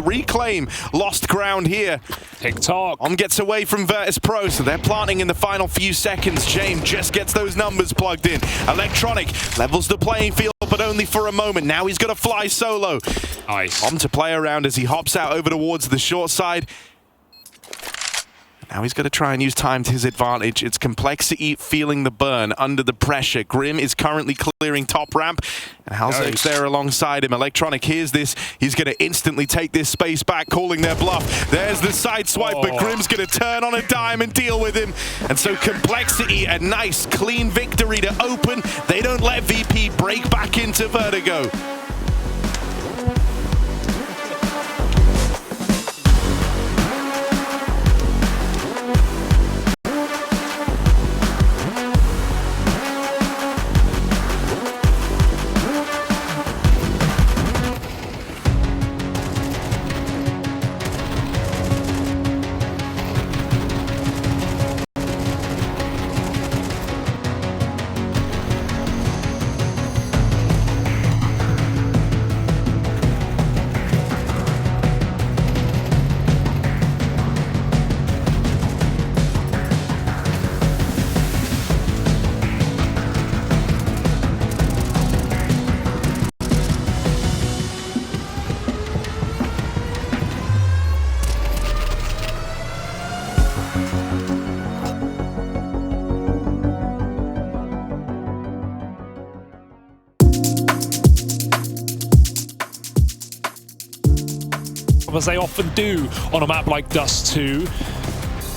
reclaim lost ground here. TikTok. Gets away from Virtus.pro, so they're planting in the final few seconds. James just gets those numbers plugged in. Electronic levels the playing field, but only for a moment. Now he's going to fly solo. Nice. To play around as he hops out over towards the short side. Now he's got to try and use time to his advantage. It's Complexity feeling the burn under the pressure. Grim is currently clearing top ramp, and Halzak's there alongside him. Electronic hears this. He's going to instantly take this space back, calling their bluff. There's the side swipe, but Grim's going to turn on a dime and deal with him. And so Complexity, a nice, clean victory to open. They don't let VP break back into Vertigo. As they often do on a map like Dust2.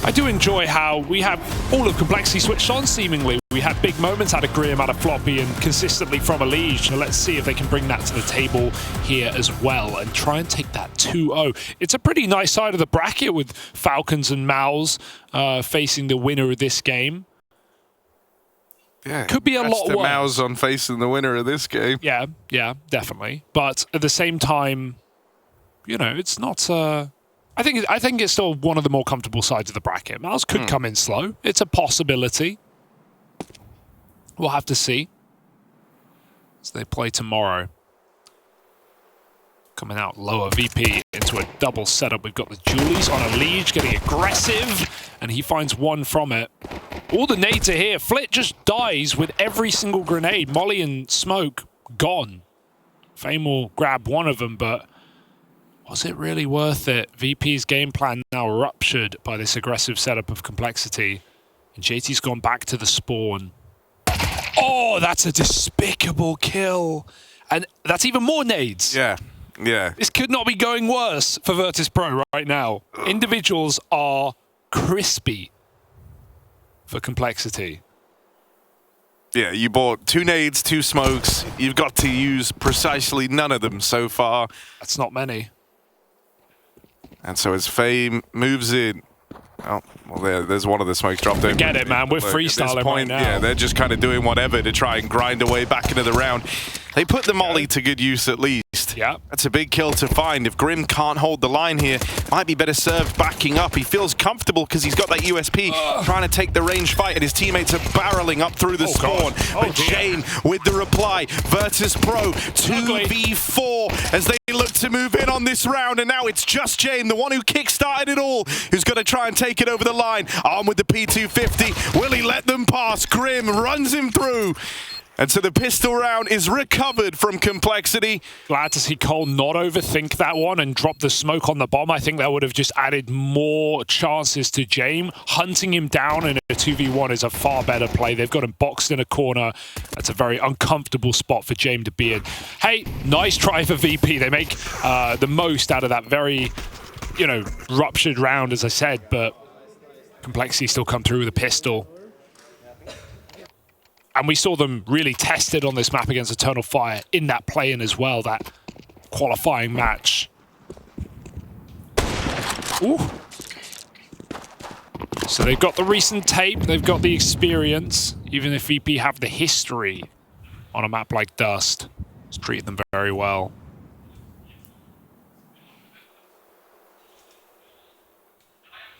I do enjoy how we have all of Complexity switched on, seemingly. We had big moments out of Grim, out of Floppy, and consistently from Elige. So let's see if they can bring that to the table here as well and try and take that 2-0. It's a pretty nice side of the bracket with Falcons and Mouse facing the winner of this game. Yeah, could be a lot worse. Mouse on facing the winner of this game. Yeah, definitely. But at the same time, you know, it's not. I think it's still one of the more comfortable sides of the bracket. Mouse could come in slow. It's a possibility. We'll have to see as they play tomorrow. Coming out lower, VP into a double setup. We've got the Julies on Elige getting aggressive, and he finds one from it. All the nades are here. Flit just dies with every single grenade. Molly and Smoke gone. Fame will grab one of them, but was it really worth it? VP's game plan now ruptured by this aggressive setup of Complexity. And JT's gone back to the spawn. Oh, that's a despicable kill. And that's even more nades. Yeah. This could not be going worse for Virtus.pro right now. Individuals are crispy for Complexity. Yeah, you bought 2 nades, 2 smokes. You've got to use precisely none of them so far. That's not many. And so as Fame moves in, Oh, well, there's one of the smokes dropped in. Get it, man. We're freestyling right now. Yeah, they're just kind of doing whatever to try and grind away back into the round. They put the molly to good use at least. Yeah. That's a big kill to find. If Grim can't hold the line here, might be better served backing up. He feels comfortable because he's got that USP, trying to take the range fight, and his teammates are barreling up through the spawn. But Jane with the reply. Virtus.pro 2v4 as they look to move in on this round, and now it's just Jane, the one who kick-started it all, who's going to try and take it over the line. Armed with the P250. Will he let them pass? Grim runs him through. And so the pistol round is recovered from Complexity. Glad to see Cole not overthink that one and drop the smoke on the bomb. I think that would have just added more chances to Jame. Hunting him down in a 2v1 is a far better play. They've got him boxed in a corner. That's a very uncomfortable spot for Jame to be in. Hey, nice try for VP. They make the most out of that very, ruptured round, as I said, but Complexity still come through with a pistol. And we saw them really tested on this map against Eternal Fire in that play-in as well, that qualifying match. Ooh. So they've got the recent tape, they've got the experience, even if VP have the history on a map like Dust. It's treated them very well.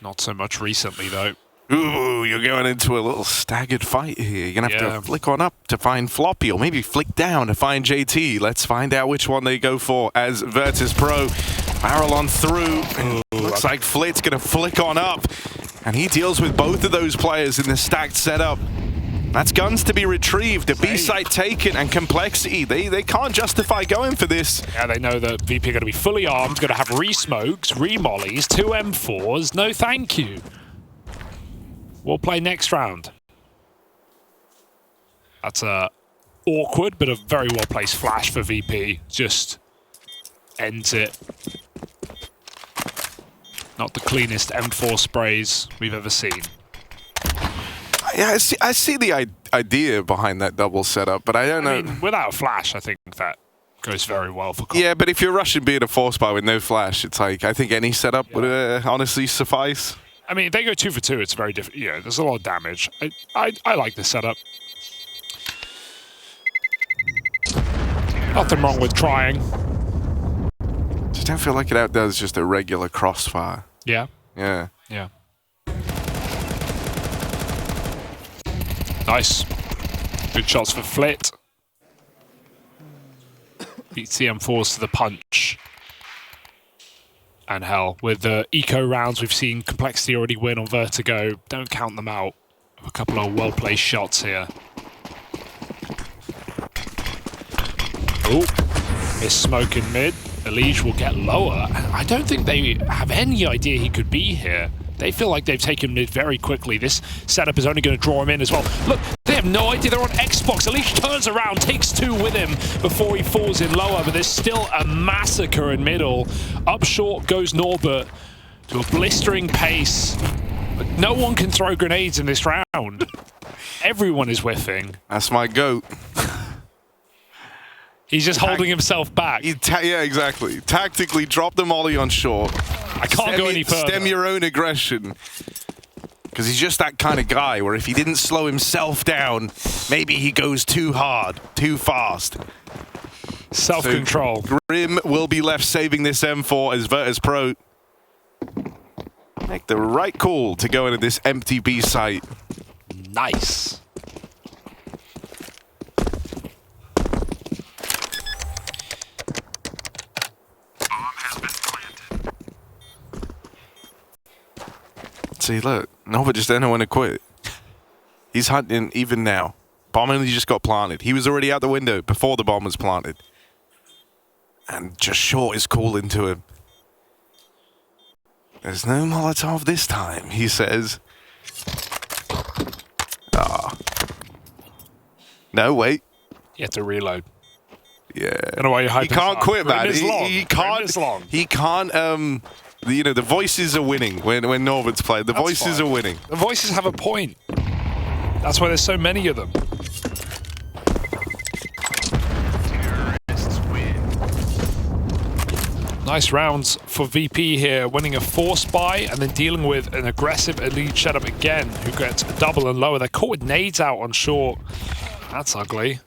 Not so much recently, though. Ooh, you're going into a little staggered fight here. You're going to have to flick on up to find Floppy, or maybe flick down to find JT. Let's find out which one they go for as Virtus.pro barrel on through. Looks like Flit's going to flick on up, and he deals with both of those players in the stacked setup. That's guns to be retrieved, a B site taken, and Complexity. They can't justify going for this. Yeah, they know that VP are going to be fully armed, going to have re-smokes, re-mollies, 2 M4s. No thank you. We'll play next round. That's a awkward, but a very well-placed flash for VP. Just ends it. Not the cleanest M4 sprays we've ever seen. Yeah, I see the idea behind that double setup, but I don't know. Mean, without a flash, I think that goes very well for Cole. Yeah, but if you're rushing being a force buy with no flash, it's like, I think any setup would honestly suffice. I mean, if they go 2 for 2, it's very different. Yeah, there's a lot of damage. I like this setup. Nothing wrong with trying. Just don't feel like it outdoes just a regular crossfire. Yeah. Yeah. Yeah. Nice. Good shots for Flit. Beats the M4s to the punch. And hell, with the eco rounds we've seen Complexity already win on Vertigo, don't count them out. A couple of well-placed shots here. Oh, missed smoke in mid. Elige will get lower. I don't think they have any idea he could be here. They feel like they've taken mid very quickly. This setup is only going to draw him in as well. Look, they have no idea they're on Xbox. Elige turns around, takes 2 with him before he falls in lower, but there's still a massacre in middle. Up short goes Norbert to a blistering pace. But no one can throw grenades in this round. Everyone is whiffing. That's my goat. He's just holding himself back. Yeah, exactly. Tactically drop the molly on short. I can't go any further. Stem your own aggression. Because he's just that kind of guy where if he didn't slow himself down, maybe he goes too hard, too fast. Self-control. So Grim will be left saving this M4 as Virtus.pro make the right call to go into this empty B site. Nice. See, look, Nova just didn't know when to quit. He's hunting even now. Bomb only just got planted. He was already out the window before the bomb was planted. And just short is calling to him. There's no Molotov this time, he says. Ah. No, wait. You have to reload. Yeah. I don't know why you're hyping. He can't quit, man. He can't, the voices are winning when Norbert's played. The voices are winning. The voices have a point. That's why there's so many of them. Terrorists win. Nice rounds for VP here, winning a force buy and then dealing with an aggressive elite setup again, who gets a double and lower. They're caught with nades out on short. That's ugly.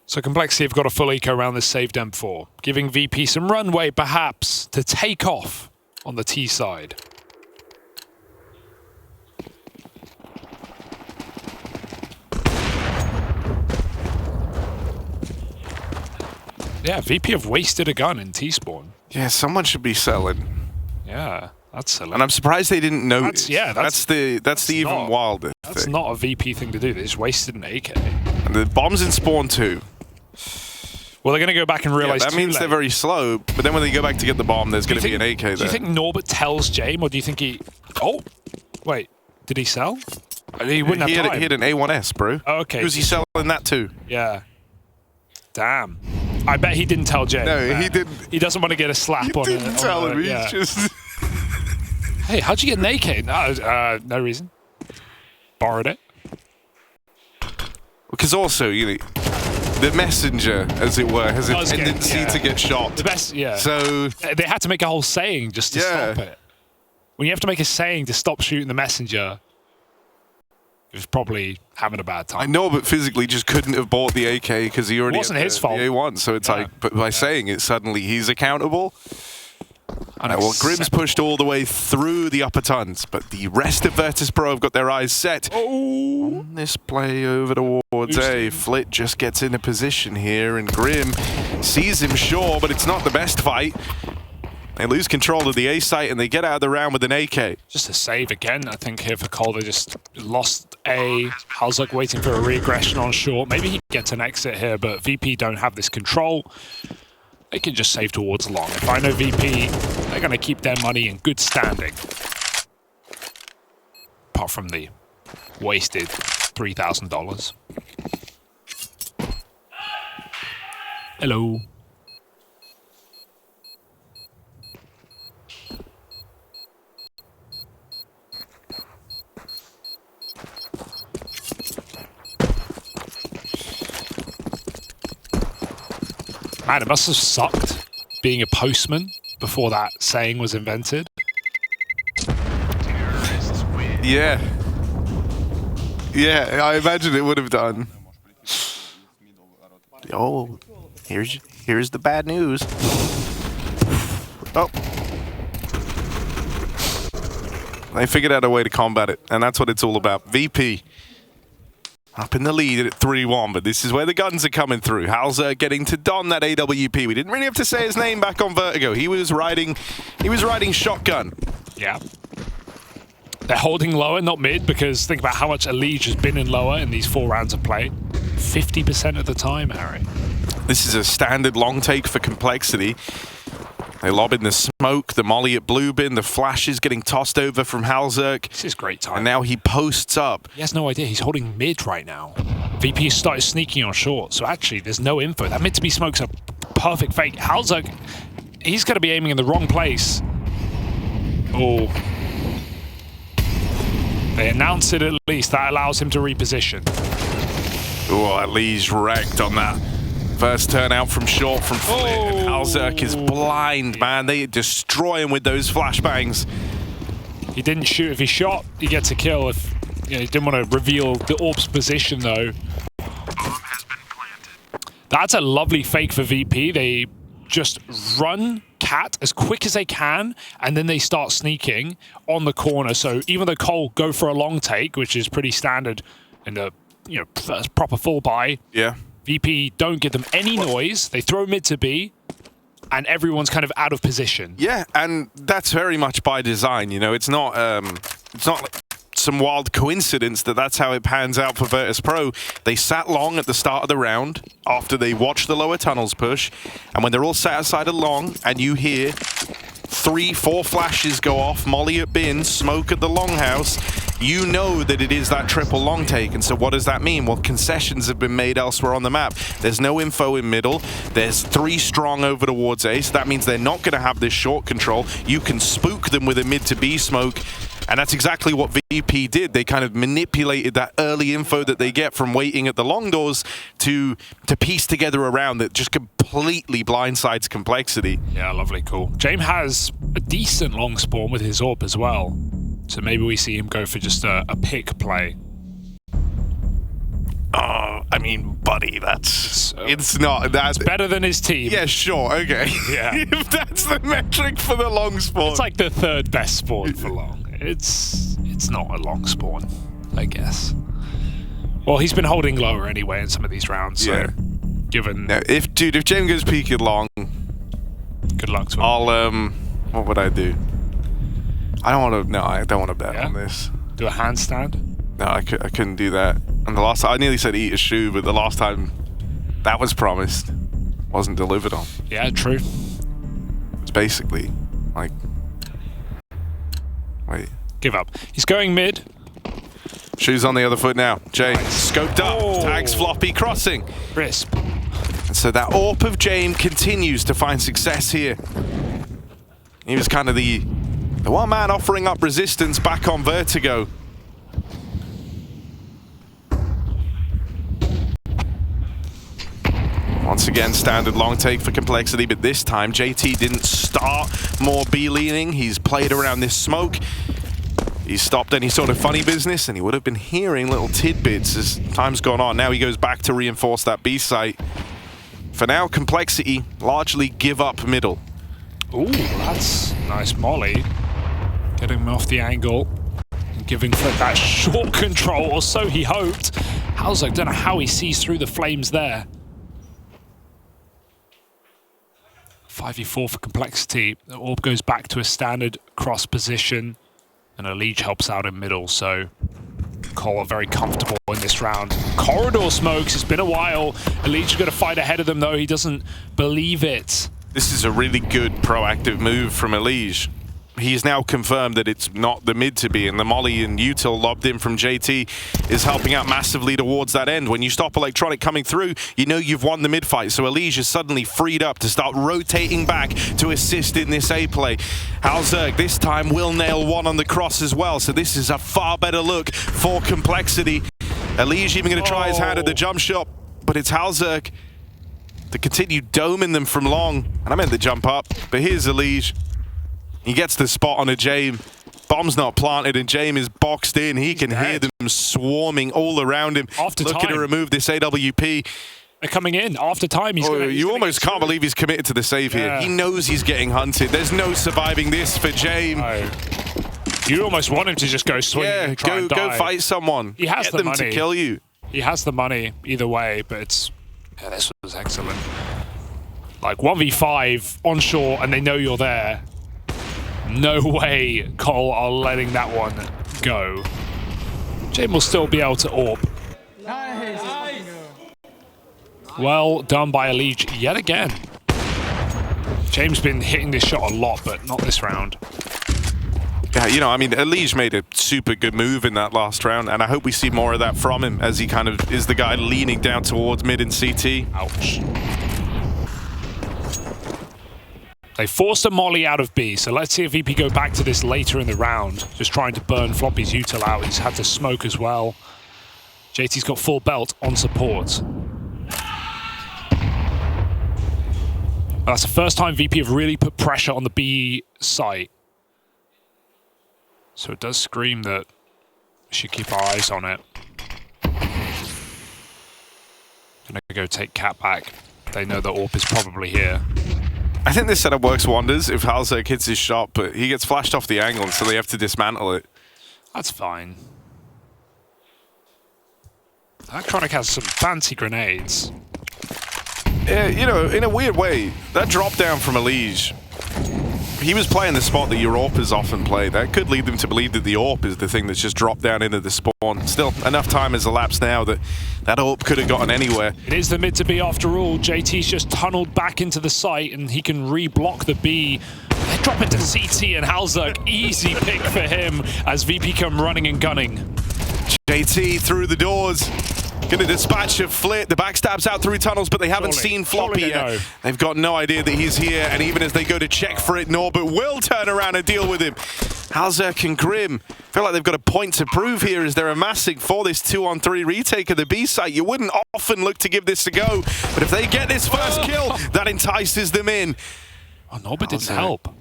So Complexity have got a full eco around this saved M4, giving VP some runway perhaps to take off on the T side. Yeah, VP have wasted a gun in T-spawn. Yeah, someone should be selling. Yeah, that's silly. And I'm surprised they didn't notice. That's the even wilder That's thing. not a VP thing to do. They just wasted an AK. And the bombs in spawn too. Well, they're going to go back and realize that means they're very slow, but then when they go back to get the bomb, there's going to be an AK there. Do you think Norbert tells Jame, or do you think he... Oh, wait. Did he sell? He wouldn't have time. He had an A1S, bro. Oh, okay. Who's he selling that to? Yeah. Damn. I bet he didn't tell Jay. No, he didn't. He doesn't want to get a slap on it. He didn't tell him. He's just... Hey, how'd you get an AK? No reason. Borrowed it. Because also, you know, the messenger, as it were, has a tendency to get shot. The best, yeah. So... They had to make a whole saying just to stop it. When you have to make a saying to stop shooting the messenger, he was probably having a bad time. I know, but physically just couldn't have bought the AK because he already wasn't had his fault. The A1, so it's like, but by saying it, suddenly he's accountable. Well, Grim's pushed all the way through the upper tons, but the rest of Virtus.pro have got their eyes set on this play over towards A. Flit just gets in a position here, and Grim sees him, sure, but it's not the best fight. They lose control of the A site and they get out of the round with an AK. Just a save again, I think, here for Cole. They just lost A. Halzuk waiting for a regression on short. Maybe he gets an exit here, but VP don't have this control. They can just save towards long. If I know VP, they're going to keep their money in good standing. Apart from the wasted $3,000. Hello. Man, it must have sucked being a postman before that saying was invented. Yeah. Yeah, I imagine it would have done. Oh, here's the bad news. Oh. They figured out a way to combat it, and that's what it's all about. VP up in the lead at 3-1, but this is where the guns are coming through. Halzer getting to don that AWP. We didn't really have to say his name back on Vertigo. He was riding shotgun. Yeah. They're holding lower, not mid, because think about how much Elige has been in lower in these 4 rounds of play. 50% of the time, Harry. This is a standard long take for Complexity. They lob in the smoke, the molly at blue bin, the flash is getting tossed over from Halzuk. This is great time. And now he posts up. He has no idea. He's holding mid right now. VP started sneaking on short, so actually there's no info. That mid to be smoke's a perfect fake. Halzuk, he's going to be aiming in the wrong place. Oh. They announce it at least. That allows him to reposition. Oh, Lee's wrecked on that. First turn out from short from Flit, and Halzuk is blind, man. They destroy him with those flashbangs. He didn't shoot. If he shot, he gets a kill. If he didn't want to reveal the AWP's position, though. That's a lovely fake for VP. They just run cat as quick as they can, and then they start sneaking on the corner. So even though Cole go for a long take, which is pretty standard in the first proper full buy. Yeah. VP don't give them any noise. They throw mid to B, and everyone's kind of out of position. Yeah, and that's very much by design. You know, it's not like some wild coincidence that that's how it pans out for Virtus.pro. They sat long at the start of the round after they watched the lower tunnels push, and when they're all sat aside along, and you hear 3-4 flashes go off, molly at bin, smoke at the longhouse, you know that it is that triple long take. And so what does that mean? Well, concessions have been made elsewhere on the map. There's no info in middle. There's 3 strong over towards A, so that means they're not going to have this short control. You can spook them with a mid to B smoke, And that's exactly what VP did. They kind of manipulated that early info that they get from waiting at the long doors to piece together a round that just completely blindsides Complexity. Yeah, lovely, cool. James has a decent long spawn with his AWP as well. So maybe we see him go for just a pick play. I mean, buddy, it's not that. It's better than his team. Yeah, sure, okay. Yeah. If that's the metric for the long spawn. It's like the third best spawn for long. It's not a long spawn, I guess. Well, he's been holding lower anyway in some of these rounds, so given... Now, if James goes peeking long... Good luck to him. I'll, what would I do? I don't want to bet on this. Do a handstand? No, I couldn't do that. And the last time, I nearly said eat a shoe, but the last time that was promised wasn't delivered on. Yeah, true. It's basically like... Wait. Give up. He's going mid. Shoes on the other foot now. James scoped up, tags floppy, crossing. Crisp. And so that AWP of James continues to find success here. He was kind of the one man offering up resistance back on Vertigo. Once again, standard long take for Complexity, but this time JT didn't start more B-leaning. He's played around this smoke. He's stopped any sort of funny business, and he would have been hearing little tidbits as time's gone on. Now he goes back to reinforce that B site. For now, Complexity largely give up middle. Ooh, that's nice molly. Getting him off the angle and giving Flip that short control, or so he hoped. Halzak, don't know how he sees through the flames there. 5v4 for Complexity. The AWP goes back to a standard cross position, and Elige helps out in middle, so Cole are very comfortable in this round. Corridor smokes, it's been a while. Elige is going to fight ahead of them, though. He doesn't believe it. This is a really good proactive move from Elige. He's now confirmed that it's not the mid to be, and the molly and util lobbed in from JT is helping out massively towards that end. When you stop Electronic coming through, you know you've won the mid fight, so Elige is suddenly freed up to start rotating back to assist in this A play. Halzak this time will nail one on the cross as well, so this is a far better look for Complexity. Elige even going to try his hand at the jump shot, but it's Halzak to continue doming them from long. And I meant the jump up, but here's Elige. He gets the spot on a James. Bomb's not planted and James is boxed in. He can hear them swarming all around him. Looking to remove this AWP. They're coming in. After time, you almost can't believe he's committed to the save here. He knows he's getting hunted. There's no surviving this for James. No. You almost want him to just go swing and try and die. Go fight someone. He has Get the them money to kill you. He has the money either way, but it's... Yeah, this was excellent. Like 1v5 onshore and they know you're there. No way Cole are letting that one go. James will still be able to AWP. Nice. Well done by Elige yet again. James been hitting this shot a lot, but not this round. Yeah, you know, I mean, Elige made a super good move in that last round, and I hope we see more of that from him as he kind of is the guy leaning down towards mid and CT. Ouch. They forced a molly out of B, so let's see if VP go back to this later in the round. Just trying to burn Floppy's util out. He's had to smoke as well. JT's got full belt on support. That's the first time VP have really put pressure on the B site. So it does scream that we should keep our eyes on it. Gonna go take Cat back. They know that AWP is probably here. I think this setup works wonders if Halzak hits his shot, but he gets flashed off the angle, so they have to dismantle it. That's fine. Electronic has some fancy grenades. Yeah, you know, in a weird way, that drop down from Elige, he was playing the spot that your AWP is often played. That could lead them to believe that the AWP is the thing that's just dropped down into the spawn. Still, enough time has elapsed now that that AWP could have gotten anywhere. It is the mid to B after all. JT's just tunneled back into the site and he can re-block the B. They drop it to CT and Halzak, easy pick for him as VP come running and gunning. JT through the doors. Gonna dispatch a Flit. The backstab's out through tunnels, but they haven't seen Floppy yet. They've got no idea that he's here, and even as they go to check for it, Norbert will turn around and deal with him. Halzerk and Grim feel like they've got a point to prove here as they're amassing for this 2-on-3 retake of the B site. You wouldn't often look to give this a go, but if they get this first kill, that entices them in. Oh, Norbert didn't help.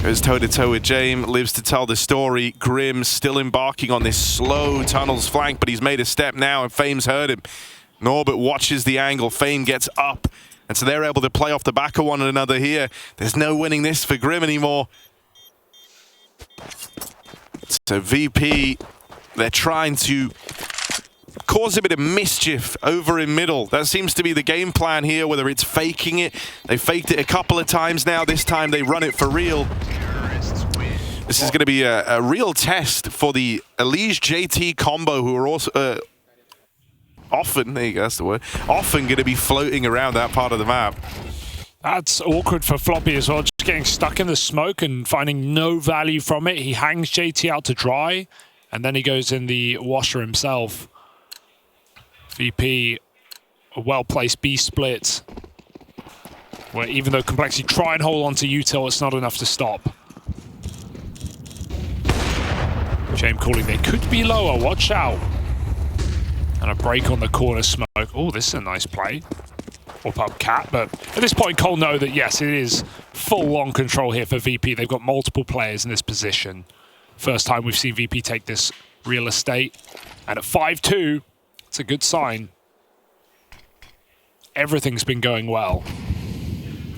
Goes toe-to-toe with James, lives to tell the story. Grim still embarking on this slow tunnels flank, but he's made a step now, and Fame's heard him. Norbert watches the angle. Fame gets up, and so they're able to play off the back of one another here. There's no winning this for Grim anymore. So VP, they're trying to cause a bit of mischief over in middle. That seems to be the game plan here, whether it's faking it. They faked it a couple of times now. This time they run it for real. This is going to be a real test for the Elige JT combo, who are also often, there you go, that's the word, often going to be floating around that part of the map. That's awkward for Floppy as well, just getting stuck in the smoke and finding no value from it. He hangs JT out to dry, and then he goes in the washer himself. VP, a well-placed B split, where even though Complexity try and hold on to util, it's not enough to stop. James calling, they could be lower, watch out. And a break on the corner smoke. Oh, this is a nice play. Up Cat, but at this point, Cole know that yes, it is full-on control here for VP. They've got multiple players in this position. First time we've seen VP take this real estate. And at 5-2, it's a good sign. Everything's been going well.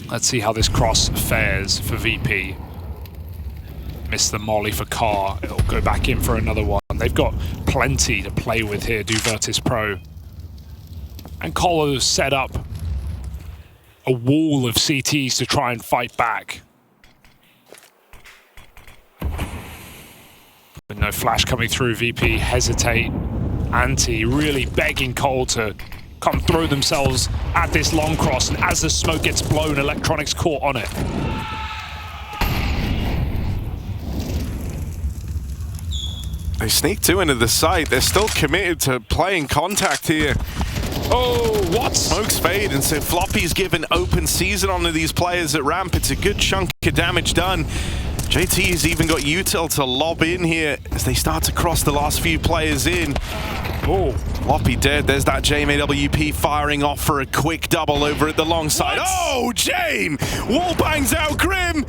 Let's see how this cross fares for VP. Missed the molly for Carr. It'll go back in for another one. They've got plenty to play with here, do Virtus.pro. And Cole has set up a wall of CTs to try and fight back. But no flash coming through. VP hesitate. Anti really begging Cole to come throw themselves at this long cross, and as the smoke gets blown, Electronics caught on it. They sneak two into the site. They're still committed to playing contact here. Oh, what? Smokes fade, and so Floppy's given open season onto these players at ramp. It's a good chunk of damage done. JT's even got util to lob in here as they start to cross the last few players in. Oh, Floppy dead. There's that JMAWP firing off for a quick double over at the long side. What? Oh, Jame! Wall bangs out Grim.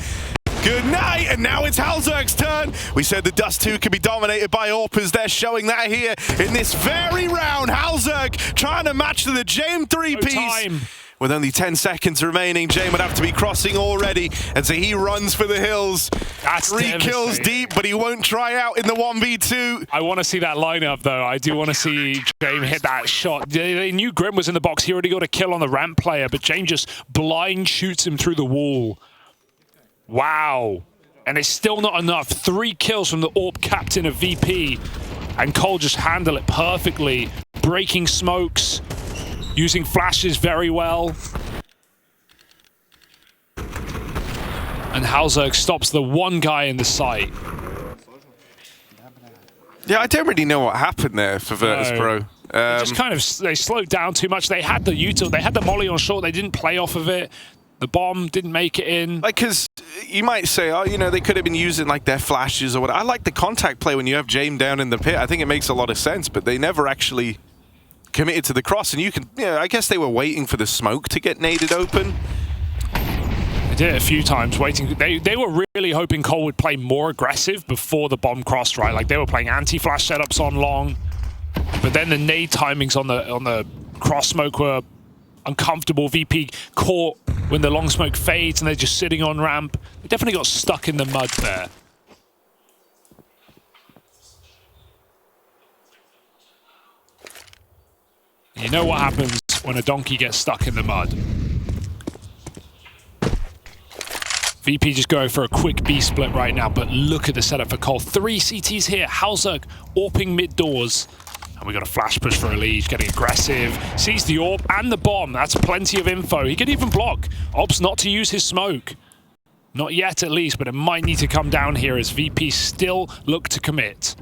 Good night, and now it's Halzerk's turn. We said the Dust2 could be dominated by AWPers. They're showing that here in this very round. Halzerk trying to match the Jame three-piece. With only 10 seconds remaining, Jame would have to be crossing already, and so he runs for the hills. That's 3 kills deep, but he won't try out in the 1v2. I want to see that lineup, though. I do want to see Jame hit that shot. They knew Grim was in the box. He already got a kill on the ramp player, but Jame just blind shoots him through the wall. Wow. And it's still not enough. 3 kills from the AWP captain of VP. And Cole just handled it perfectly. Breaking smokes. Using flashes very well. And Halzerk stops the one guy in the site. Yeah, I don't really know what happened there for Virtus.pro. They just kind of, they slowed down too much. They had the util, they had the molly on short. They didn't play off of it. The bomb didn't make it in. Like, because you might say, oh, you know, they could have been using, like, their flashes or whatever. I like the contact play when you have Jame down in the pit. I think it makes a lot of sense, but they never actually committed to the cross. And you can, you know, I guess they were waiting for the smoke to get naded open. They did it a few times, waiting. They were really hoping Cole would play more aggressive before the bomb crossed, right? Like, they were playing anti-flash setups on long. But then the nade timings on the cross smoke were uncomfortable. VP caught when the long smoke fades and they're just sitting on ramp. They definitely got stuck in the mud there. You know what happens when a donkey gets stuck in the mud. VP just going for a quick B split right now, but look at the setup for Cole. 3 CTs here. Halzerk AWPing mid doors. And we got a flash push for Elige, getting aggressive. Sees the AWP and the bomb. That's plenty of info. He can even block. Opts not to use his smoke. Not yet, at least, but it might need to come down here as VP still look to commit.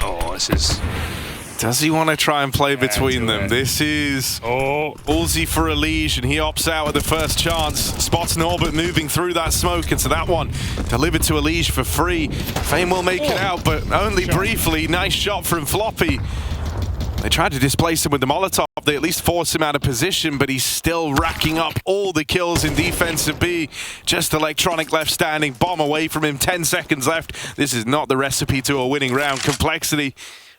Oh, this is... Does he want to try and play between them? This is ballsy for Elige, and he opts out at the first chance. Spots Norbert moving through that smoke, and so that one delivered to Elige for free. Fame will make it out, but only briefly. Nice shot from Floppy. They tried to displace him with the Molotov. They at least forced him out of position, but he's still racking up all the kills in defensive B. Just Electronic left standing, bomb away from him, 10 seconds left. This is not the recipe to a winning round. Complexity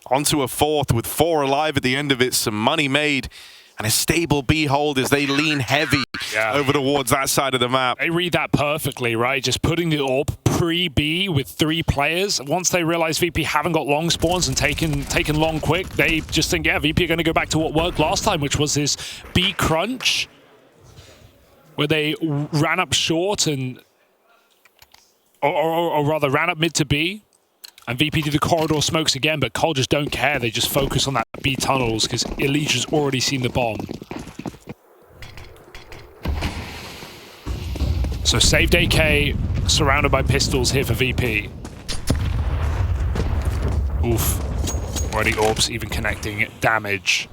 onto a fourth with 4 alive at the end of it. Some money made and a stable B hold as they lean heavy over towards that side of the map. They read that perfectly, right? Just putting the AWP pre-B with 3 players. Once they realize VP haven't got long spawns and taken long quick, they just think, yeah, VP are going to go back to what worked last time, which was this B crunch, where they ran up short and, or rather ran up mid to B. And VP do the corridor smokes again, but Cole just don't care. They just focus on that B tunnels because Elige has already seen the bomb. So saved AK, surrounded by pistols here for VP. Oof. Already orbs even connecting damage.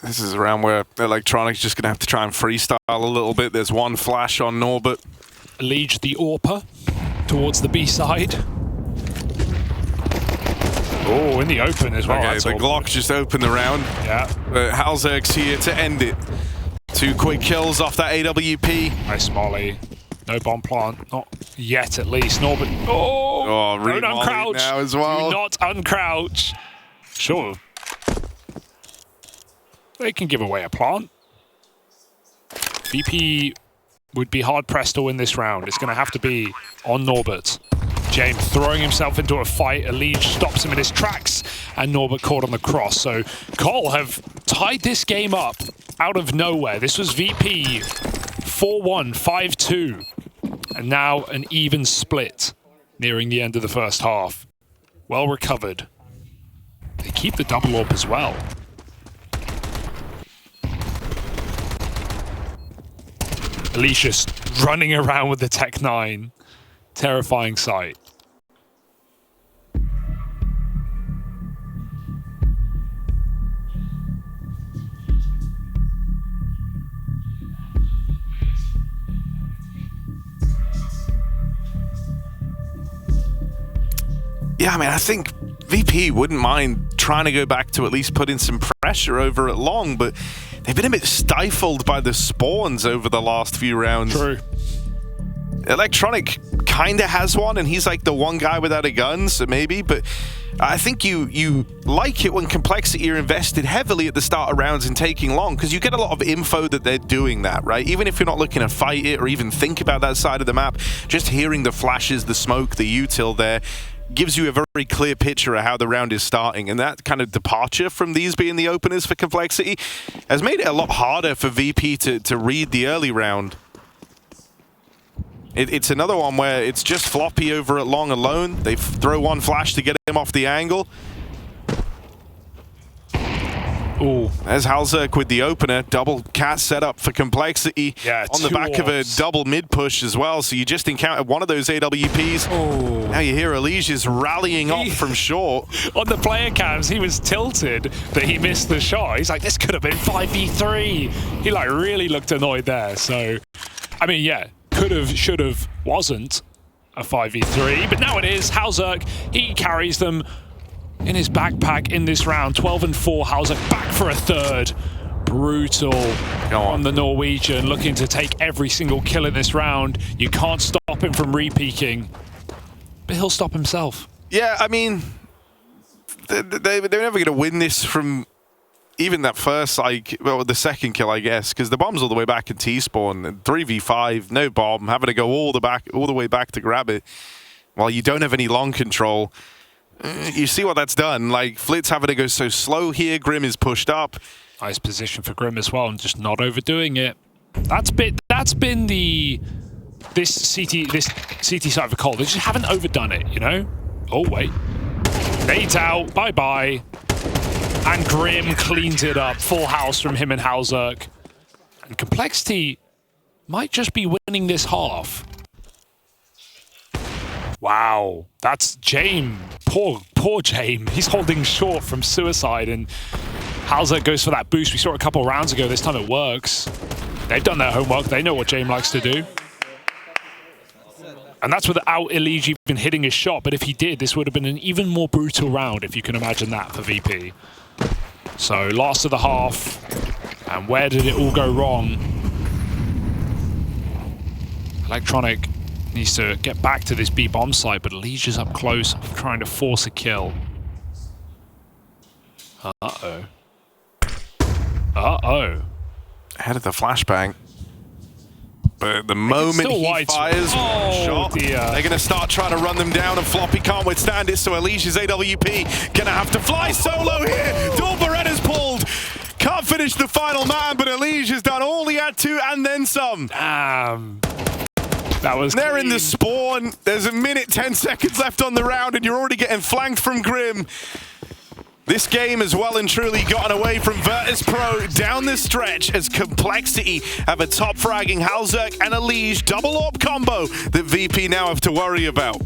This is a round where Electronic's just going to have to try and freestyle a little bit. There's one flash on Norbert. Elige the AWPer towards the B side. Oh, in the open as well. Okay, the Glock just opened the round. Yeah. Halzerg's here to end it. 2 quick kills off that AWP. Nice molly. No bomb plant. Not yet, at least. Norbert. Oh, don't uncrouch. Now as well. Do not uncrouch. Sure. They can give away a plant. VP would be hard-pressed to win this round. It's going to have to be on Norbert. James throwing himself into a fight. Elige stops him in his tracks, and Norbert caught on the cross. So Cole have tied this game up out of nowhere. This was VP 4-1, 5-2, and now an even split nearing the end of the first half. Well recovered. They keep the double AWP as well. Alicia's running around with the Tech 9. Terrifying sight. Yeah, I mean, I think VP wouldn't mind trying to go back to at least put in some pressure over at long, but they've been a bit stifled by the spawns over the last few rounds. True. Electronic kind of has one, and he's like the one guy without a gun, so maybe, but I think you like it when Complexity are invested heavily at the start of rounds in taking long, because you get a lot of info that they're doing that, right? Even if you're not looking to fight it or even think about that side of the map, just hearing the flashes, the smoke, the util there gives you a very clear picture of how the round is starting, and that kind of departure from these being the openers for Complexity has made it a lot harder for VP to read the early round. It's another one where it's just Floppy over at long alone. They throw one flash to get him off the angle. Ooh. There's Halzerg with the opener. Double cat setup for Complexity. Yeah, on the back of a double mid push as well. So you just encountered one of those AWPs. Oh. Now you hear Elige is rallying off from short. On the player cams, he was tilted that he missed the shot. He's like, this could have been 5v3. He like really looked annoyed there. So, I mean, yeah, could have, should have, wasn't a 5v3. But now it is. Halzerg, he carries them in his backpack in this round. 12-4, Halzerg back for a third. Brutal on the Norwegian, looking to take every single kill in this round. You can't stop him from re-peaking, but he'll stop himself. Yeah, I mean, they're never going to win this from even that first, like, well, the second kill, I guess, because the bomb's all the way back in T-spawn. 3v5, no bomb, having to go all the way back to grab it. While you don't have any long control. You see what that's done. Like, Flitz having to go so slow here. Grim is pushed up. Nice position for Grim as well, and just not overdoing it. That's been this CT side for Cole. They just haven't overdone it, you know? Oh wait. Nades out, bye-bye. And Grim cleans it up. Full house from him and Halzerg. And Complexity might just be winning this half. Wow, that's James. Poor James. He's holding short from suicide, and Halzer goes for that boost. We saw it a couple of rounds ago. This time it works. They've done their homework. They know what James likes to do. And that's without Eligi even hitting his shot. But if he did, this would have been an even more brutal round, if you can imagine that, for VP. So last of the half. And where did it all go wrong? Electronic needs to get back to this B bomb site, but Eligi's up close, trying to force a kill. Uh-oh. Uh-oh. Ahead of the flashbang. But the moment he fires shot, dear. They're going to start trying to run them down, and Floppy can't withstand it, so Eligi's AWP going to have to fly solo here. Dorberetta's pulled. Can't finish the final man, but Eligi's done all he had to, and then some. That was They're clean. in the spawn. There's a minute, 10 seconds left on the round, and you're already getting flanked from Grim. This game has well and truly gotten away from Virtus.pro down the stretch as Complexity have a top fragging Halzerk and Elige double AWP combo that VP now have to worry about.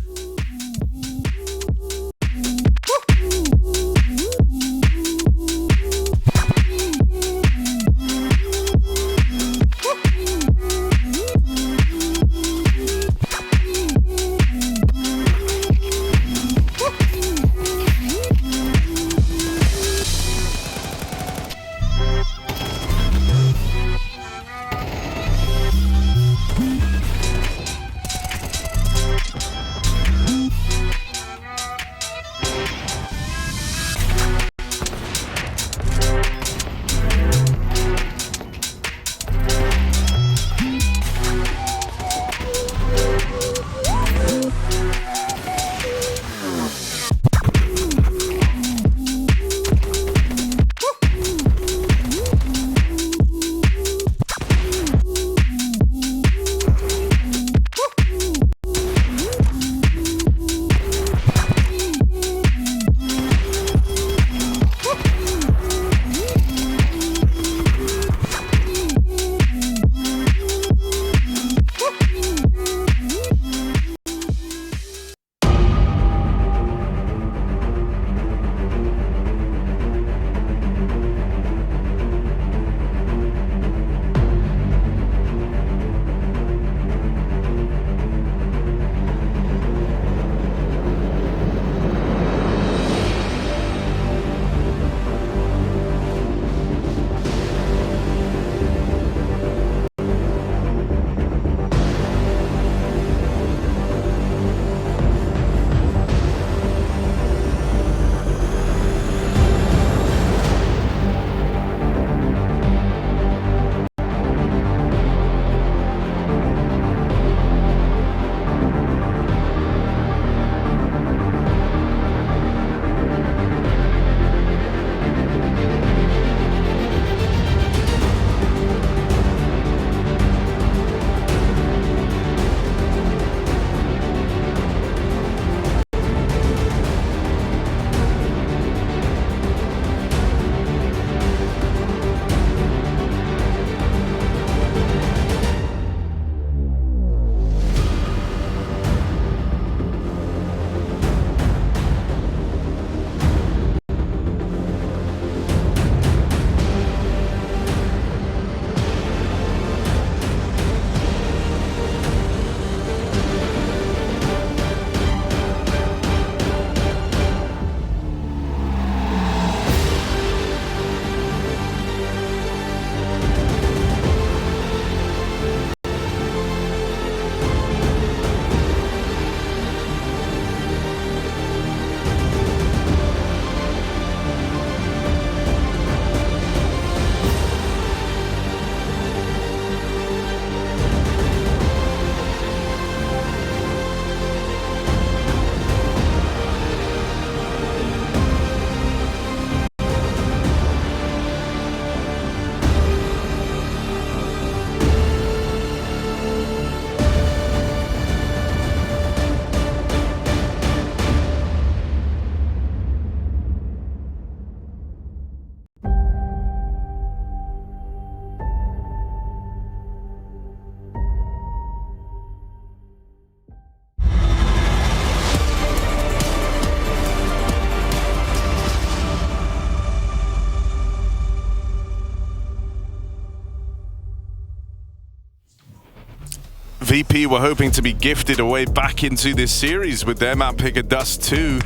VP were hoping to be gifted a way back into this series with their map picker Dust2.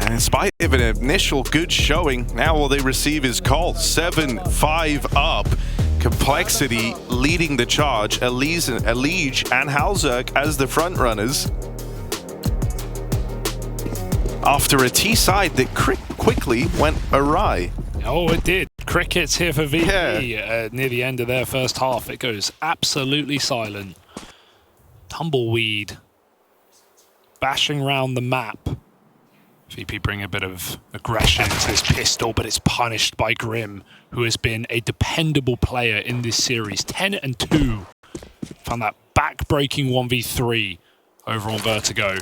And in spite of an initial good showing, now all they receive is Cole 7-5 up. Complexity leading the charge, Elige and Halzerk as the front runners. After a T-side that quickly went awry. Oh, it did. Crickets here for VP near the end of their first half. It goes absolutely silent. Tumbleweed bashing around the map. VP bring a bit of aggression into this pistol, but it's punished by Grim, who has been a dependable player in this series. 10-2. Found that back-breaking 1v3 over on Vertigo.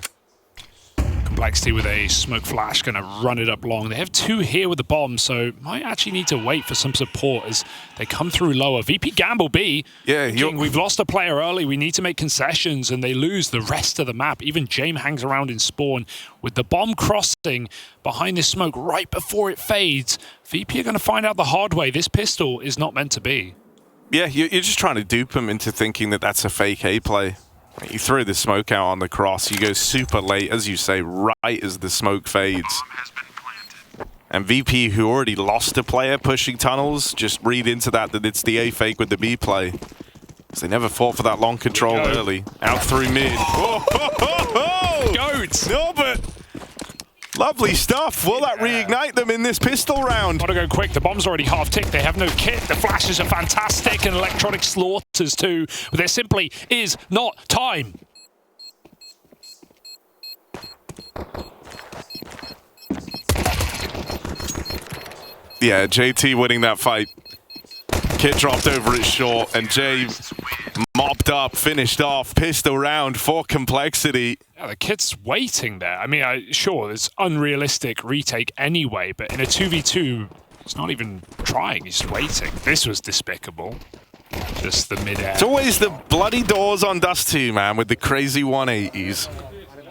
Complexity with a smoke flash, going to run it up long. They have two here with the bomb, so might actually need to wait for some support as they come through lower. VP gamble B. Yeah, we've lost a player early. We need to make concessions, and they lose the rest of the map. Even James hangs around in spawn with the bomb crossing behind this smoke right before it fades. VP are going to find out the hard way. This pistol is not meant to be. Yeah, you're just trying to dupe them into thinking that that's a fake A play. You throw the smoke out on the cross, you go super late, as you say, right as the smoke fades. And VP, who already lost a player pushing tunnels, just read into that it's the A fake with the B play. Because they never fought for that long control early. Out through mid. Goats! No, but lovely stuff. Will that reignite them in this pistol round? Gotta go quick. The bomb's already half ticked. They have no kit. The flashes are fantastic, and electronic slaughters too. But there simply is not time. Yeah, JT winning that fight. Kit dropped over it short, and Jay mopped up, finished off. Pistol round for Complexity. Yeah, the Kit's waiting there. I mean, sure, it's unrealistic retake anyway, but in a 2v2, he's not even trying, he's waiting. This was despicable. Just the mid-air. It's always the bloody doors on Dust2, man, with the crazy 180s.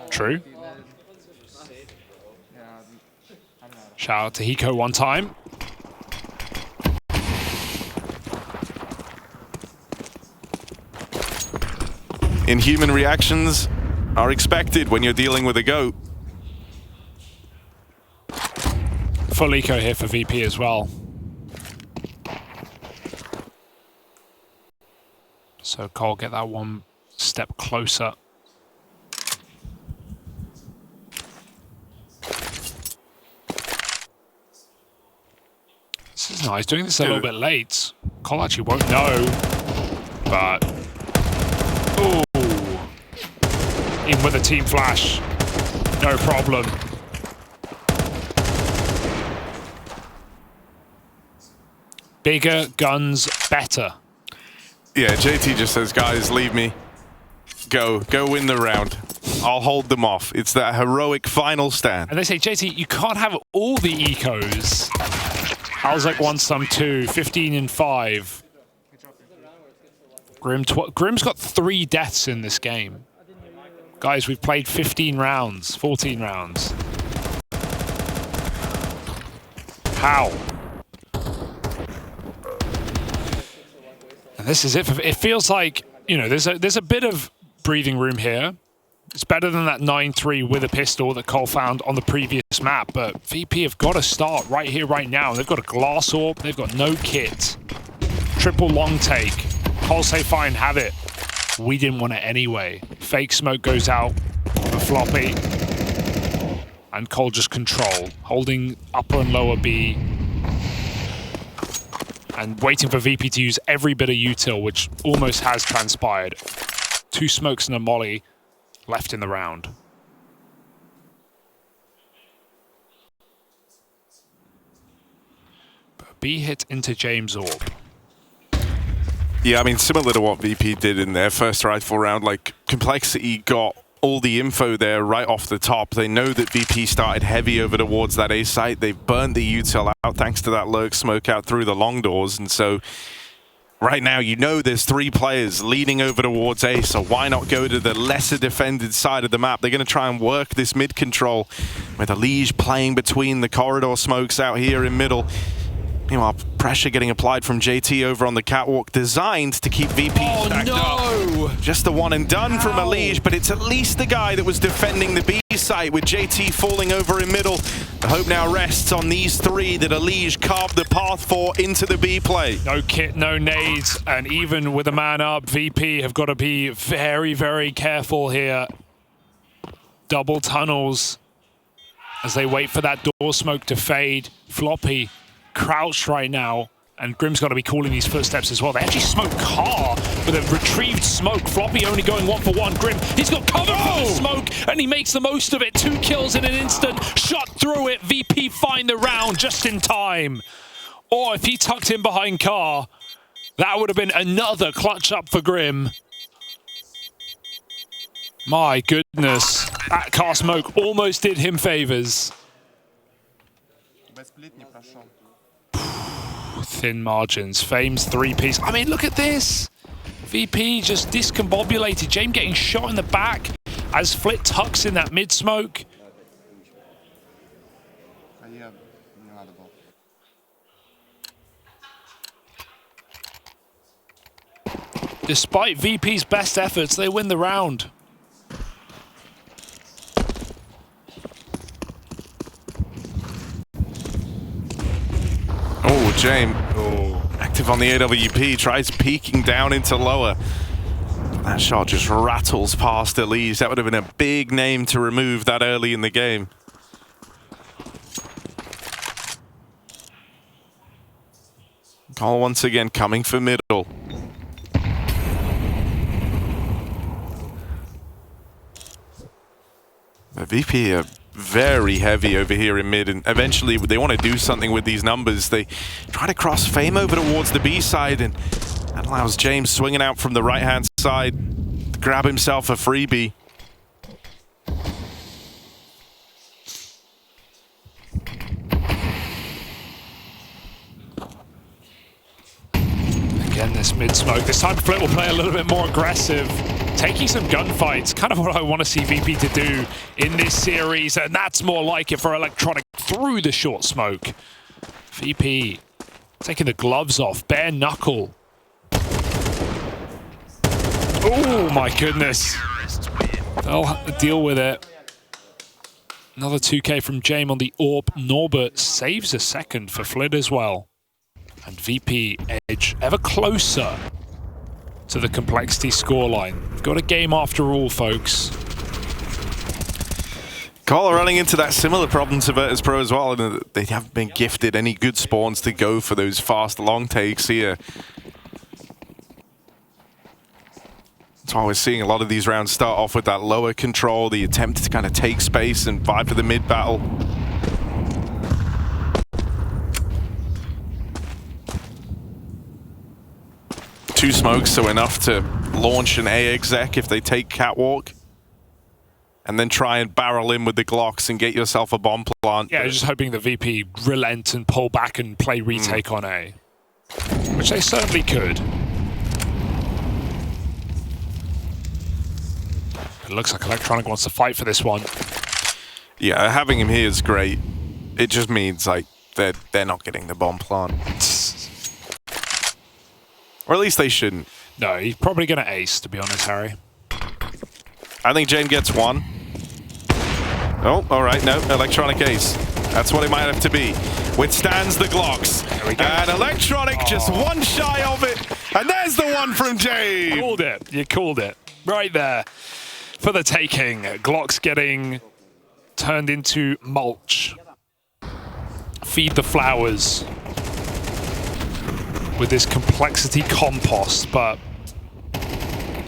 True. Shout out to Hiko one time. Inhuman reactions are expected when you're dealing with a GOAT. Full eco here for VP as well. So Cole get that one step closer. This is nice. Doing this a little bit late. Cole actually won't know, but ooh. In with a team flash. No problem. Bigger guns, better. Yeah, JT just says, guys, leave me. Go win the round. I'll hold them off. It's that heroic final stand. And they say, JT, you can't have all the ecos. Halzerk wants some too. 15-5. Grim's got 3 deaths in this game. Guys, we've played 15 rounds, 14 rounds. How? And this is it. It feels like, you know, there's a bit of breathing room here. It's better than that 9-3 with a pistol that Cole found on the previous map, but VP have got to start right here, right now. They've got a glass orb. They've got no kit. Triple long take. Cole say, fine, have it. We didn't want it anyway. Fake smoke goes out for floppy. And Cole just control. Holding upper and lower B. And waiting for VP to use every bit of util, which almost has transpired. 2 smokes and a molly left in the round. But B hit into James' orb. Yeah, I mean, similar to what VP did in their first rifle round, like, Complexity got all the info there right off the top. They know that VP started heavy over towards that A site. They've burned the util out thanks to that lurk smoke out through the long doors. And so right now, you know there's 3 players leading over towards A, so why not go to the lesser defended side of the map? They're going to try and work this mid control with Elige playing between the corridor smokes out here in middle. Meanwhile, pressure getting applied from JT over on the catwalk, designed to keep VP stacked up. Just the one and done from Elige, but it's at least the guy that was defending the B site with JT falling over in middle. The hope now rests on these three that Elige carved the path for into the B play. No kit, no nades, and even with a man up, VP have got to be very, very careful here. Double tunnels as they wait for that door smoke to fade. Floppy crouched right now, and Grim's got to be calling these footsteps as well. They actually smoke car with a retrieved smoke. Floppy only going 1-for-1. Grim, he's got cover from the smoke, and he makes the most of it. 2 kills in an instant. Shot through it. VP find the round just in time. Or if he tucked in behind car, that would have been another clutch up for Grim. My goodness. That car smoke almost did him favors. Thin margins. Fame's 3-piece. I mean, look at this. VP just discombobulated. James getting shot in the back as Flit tucks in that mid-smoke. Despite VP's best efforts, they win the round. Oh, James. Active on the AWP, tries peeking down into lower. That shot just rattles past Elise. That would have been a big name to remove that early in the game. Call once again coming for middle. The VP are very heavy over here in mid, and eventually they want to do something with these numbers. They try to cross Fame over towards the B side, and that allows James swinging out from the right-hand side to grab himself a freebie. Again, this mid-smoke. This time Flit will play a little bit more aggressive. Taking some gunfights, kind of what I want to see VP to do in this series, and that's more like it for Electronic through the short smoke. VP taking the gloves off, bare knuckle. Oh my goodness. They'll have to deal with it. Another 2K from James on the AWP. Norbert saves a second for Flit as well. And VP edge ever closer to the complexity scoreline. We've got a game after all, folks. Call running into that similar problem to Virtus.pro as well, and they haven't been gifted any good spawns to go for those fast long takes here. That's why we're seeing a lot of these rounds start off with that lower control, the attempt to kind of take space and vibe for the mid battle. Two smokes, so enough to launch an A exec if they take catwalk, and then try and barrel in with the Glocks and get yourself a bomb plant. Yeah, just hoping the VP relent and pull back and play retake on A, which they certainly could. It looks like Electronic wants to fight for this one. Yeah, having him here is great. It just means like they're not getting the bomb plant. Or at least they shouldn't. No, he's probably going to ace, to be honest, Harry. I think Jane gets one. Oh, all right, no, Electronic ace. That's what it might have to be. Withstands the Glocks. And Electronic just one shy of it. And there's the one from Jane. Called it. You called it. Right there. For the taking. Glocks getting turned into mulch. Feed the flowers with this complexity compost, but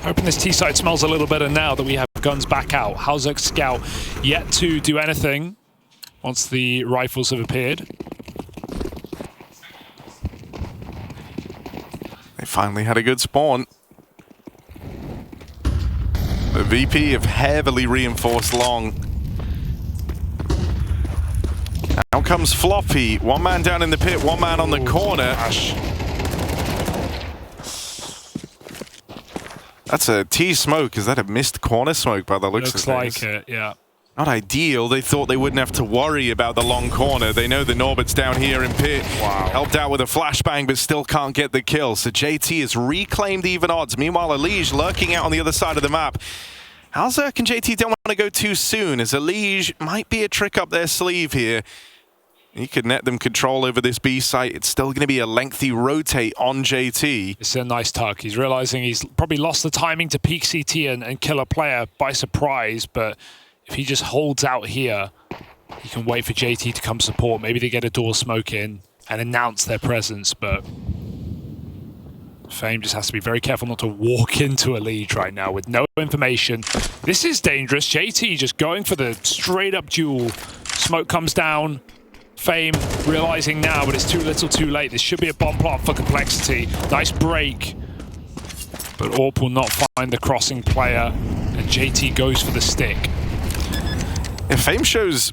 hoping this T-side smells a little better now that we have guns back out. Halzuk Scout yet to do anything once the rifles have appeared. They finally had a good spawn. The VP have heavily reinforced long. Now comes Floppy. One man down in the pit, one man on the corner. Gosh. That's a T smoke. Is that a missed corner smoke by the looks of things? Looks like it, yeah. Not ideal. They thought they wouldn't have to worry about the long corner. They know the Norbert's down here in pit. Wow. Helped out with a flashbang, but still can't get the kill. So JT has reclaimed even odds. Meanwhile, Elige lurking out on the other side of the map. Alzerk and JT don't want to go too soon, as Elige might be a trick up their sleeve here. He could net them control over this B site. It's still going to be a lengthy rotate on JT. It's a nice tuck. He's realizing he's probably lost the timing to peek CT and kill a player by surprise, but if he just holds out here, he can wait for JT to come support. Maybe they get a door smoke in and announce their presence, but Fame just has to be very careful not to walk into a lead right now with no information. This is dangerous. JT just going for the straight up duel. Smoke comes down. Fame realizing now, but it's too little too late. This should be a bomb plot for Complexity. Nice break. But Orp will not find the crossing player, and JT goes for the stick. Yeah, Fame shows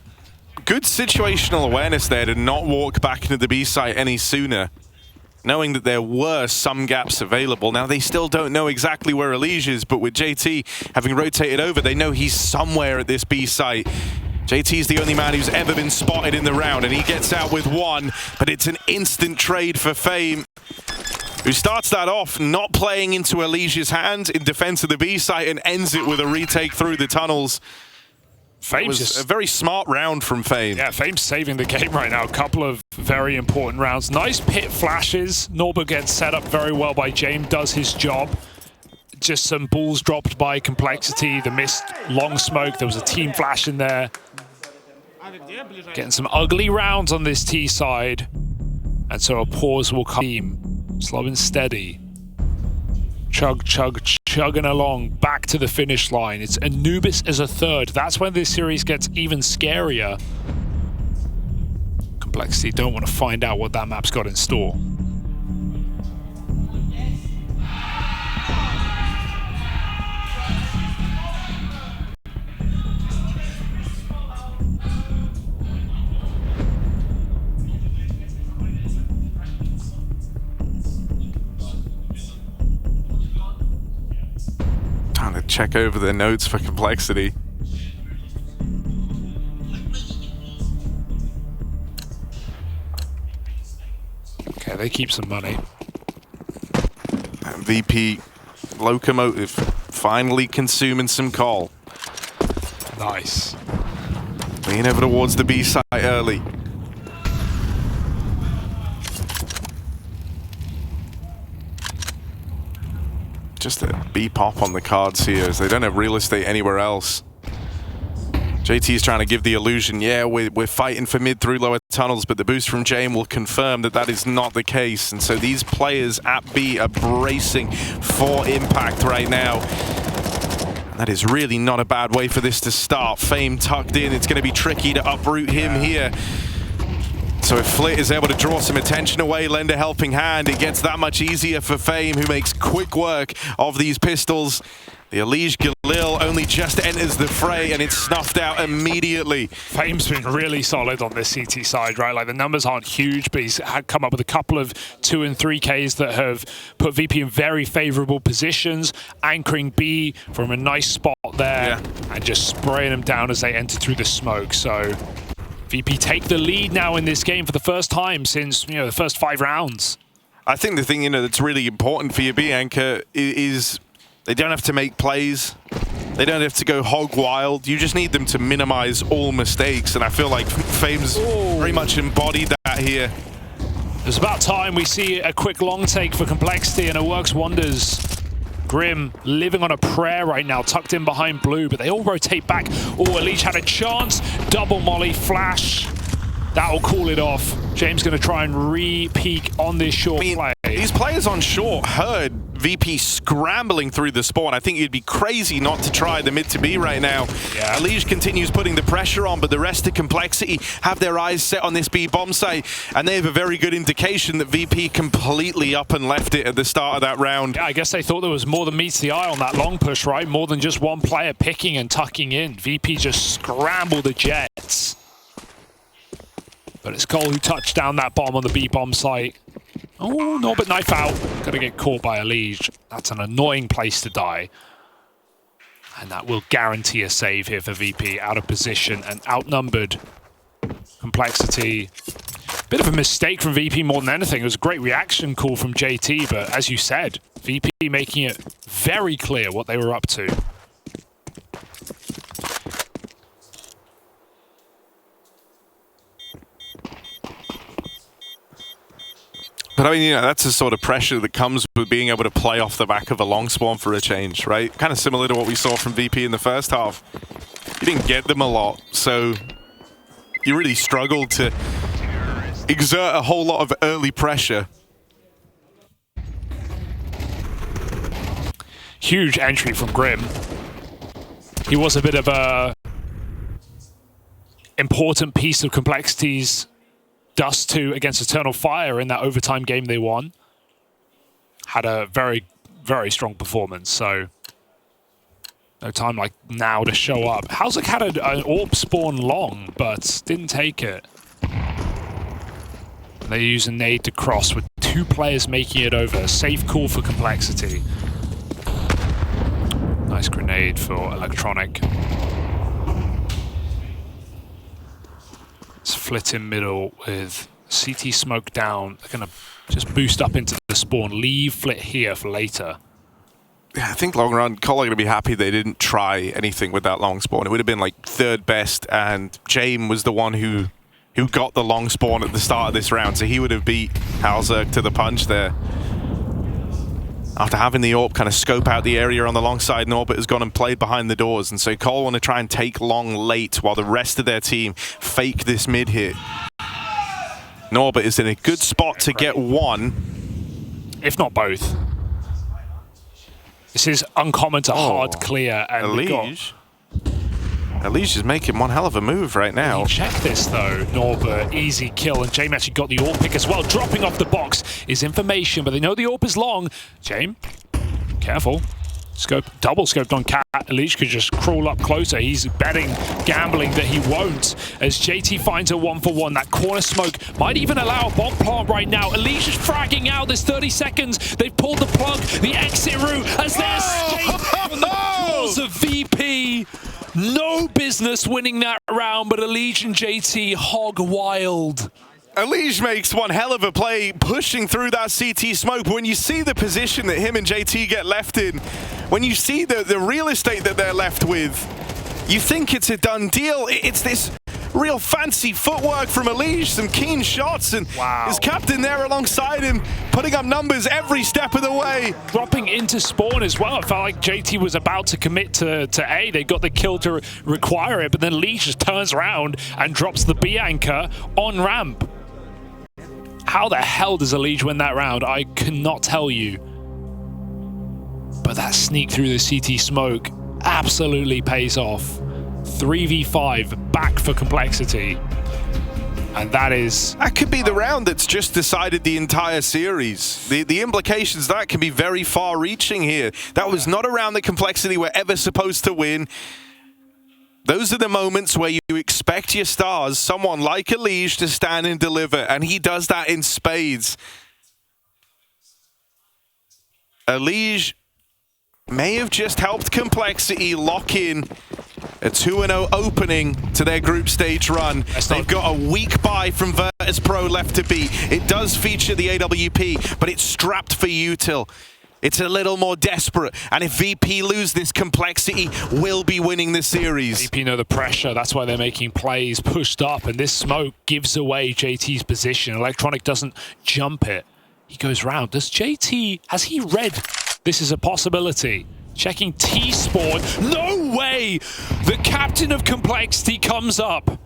good situational awareness there to not walk back into the B site any sooner, knowing that there were some gaps available. Now, they still don't know exactly where Elige is, but with JT having rotated over, they know he's somewhere at this B site. JT's the only man who's ever been spotted in the round, and he gets out with one, but it's an instant trade for Fame, who starts that off not playing into Elige's hand in defense of the B site and ends it with a retake through the tunnels. It was a very smart round from Fame. Yeah, Fame's saving the game right now. A couple of very important rounds. Nice pit flashes. Norbert gets set up very well by James, does his job. Just some balls dropped by Complexity. The missed long smoke. There was a team flash in there. Getting some ugly rounds on this T side. And so a pause will come. Slow and steady. Chug, chug, chugging along back to the finish line. It's Anubis as a third. That's when this series gets even scarier. Complexity don't want to find out what that map's got in store. Trying to check over the notes for Complexity. Okay, they keep some money. And VP Locomotive finally consuming some coal. Nice. Lean over towards the B site early. Just a B pop on the cards here, as they don't have real estate anywhere else. JT's trying to give the illusion, yeah, we're fighting for mid through lower tunnels, but the boost from James will confirm that that is not the case. And so these players at B are bracing for impact right now. And that is really not a bad way for this to start. Fame tucked in. It's going to be tricky to uproot him here. So if Flit is able to draw some attention away, lend a helping hand, it gets that much easier for Fame, who makes quick work of these pistols. The Elige Galil only just enters the fray, and it's snuffed out immediately. Fame's been really solid on this CT side, right? Like, the numbers aren't huge, but he's had come up with a couple of 2 and 3Ks that have put VP in very favorable positions, anchoring B from a nice spot there, and just spraying them down as they enter through the smoke. So VP take the lead now in this game for the first time since, the first 5 rounds. I think the thing, that's really important for your B anchor is they don't have to make plays. They don't have to go hog wild. You just need them to minimize all mistakes, and I feel like Fame's very much embodied that here. It's about time we see a quick long take for Complexity, and it works wonders. Grim living on a prayer right now, tucked in behind blue, but they all rotate back. Elige had a chance. Double molly flash. That'll cool it off. James going to try and re-peek on this short play. These players on short heard VP scrambling through the spawn. I think you'd be crazy not to try the mid to B right now. Yeah. Elige continues putting the pressure on, but the rest of Complexity have their eyes set on this B bomb site, and they have a very good indication that VP completely up and left it at the start of that round. Yeah, I guess they thought there was more than meets the eye on that long push, right? More than just one player picking and tucking in. VP just scrambled the jets. But it's Cole who touched down that bomb on the B bomb site. Oh, Norbert knife out. Gonna get caught by Elige. That's an annoying place to die. And that will guarantee a save here for VP, out of position and outnumbered. Complexity. Bit of a mistake from VP more than anything. It was a great reaction call from JT, but as you said, VP making it very clear what they were up to. But I mean, you know, that's the sort of pressure that comes with being able to play off the back of a long spawn for a change, right? Kind of similar to what we saw from VP in the first half. You didn't get them a lot, so you really struggled to exert a whole lot of early pressure. Huge entry from Grim. He was a bit of a important piece of Complexity's Dust2 against Eternal Fire in that overtime game they won. Had a very, very strong performance, so no time like now to show up. Halsek had an AWP spawn long, but didn't take it. They use a nade to cross with 2 players making it over. Safe call for Complexity. Nice grenade for Electronic. It's flit in middle with CT smoke down. They're going to just boost up into the spawn. Leave flit here for later. Yeah, I think long run, Cole are going to be happy they didn't try anything with that long spawn. It would have been like 3rd best, and James was the one who got the long spawn at the start of this round, so he would have beat Halzerg to the punch there. After having the AWP kind of scope out the area on the long side, Norbert has gone and played behind the doors, and so Cole want to try and take long late while the rest of their team fake this mid hit. Norbert is in a good spot to get one, if not both. This is uncommon to hard clear, and Elige is making one hell of a move right now. Check this though, Norbert, easy kill, and James actually got the AWP pick as well. Dropping off the box is information, but they know the AWP is long. James, careful. Scope, double scoped on Cat. Elige could just crawl up closer. He's betting, gambling that he won't. As JT finds a 1-for-1, that corner smoke might even allow a bomb plant right now. Elige is fragging out. There's 30 seconds. They've pulled the plug. The exit route as they escape from the claws of VP. No business winning that round, but Elige and JT hog wild. Elige makes one hell of a play pushing through that CT smoke. When you see the position that him and JT get left in, when you see the real estate that they're left with, you think it's a done deal. It's this real fancy footwork from Elige, some keen shots, and his captain there alongside him, putting up numbers every step of the way. Dropping into spawn as well. It felt like JT was about to commit to A. They got the kill to require it, but then Elige just turns around and drops the B anchor on ramp. How the hell does Elige win that round? I cannot tell you. But that sneak through the CT smoke absolutely pays off. 3v5 back for Complexity. And that could be the round that's just decided the entire series. The implications of that can be very far reaching here. That was not a round that Complexity were ever supposed to win. Those are the moments where you expect your stars, someone like Elige, to stand and deliver, and he does that in spades. Elige may have just helped Complexity lock in a 2-0 opening to their group stage run. They've got a weak buy from Virtus.pro left to beat. It does feature the AWP, but it's strapped for util. It's a little more desperate, and if VP lose this, Complexity will be winning the series. VP know the pressure, that's why they're making plays, pushed up, and this smoke gives away JT's position. Electronic doesn't jump it. He goes round. Does JT, has he read this is a possibility? Checking T-spawn. No way! The captain of Complexity comes up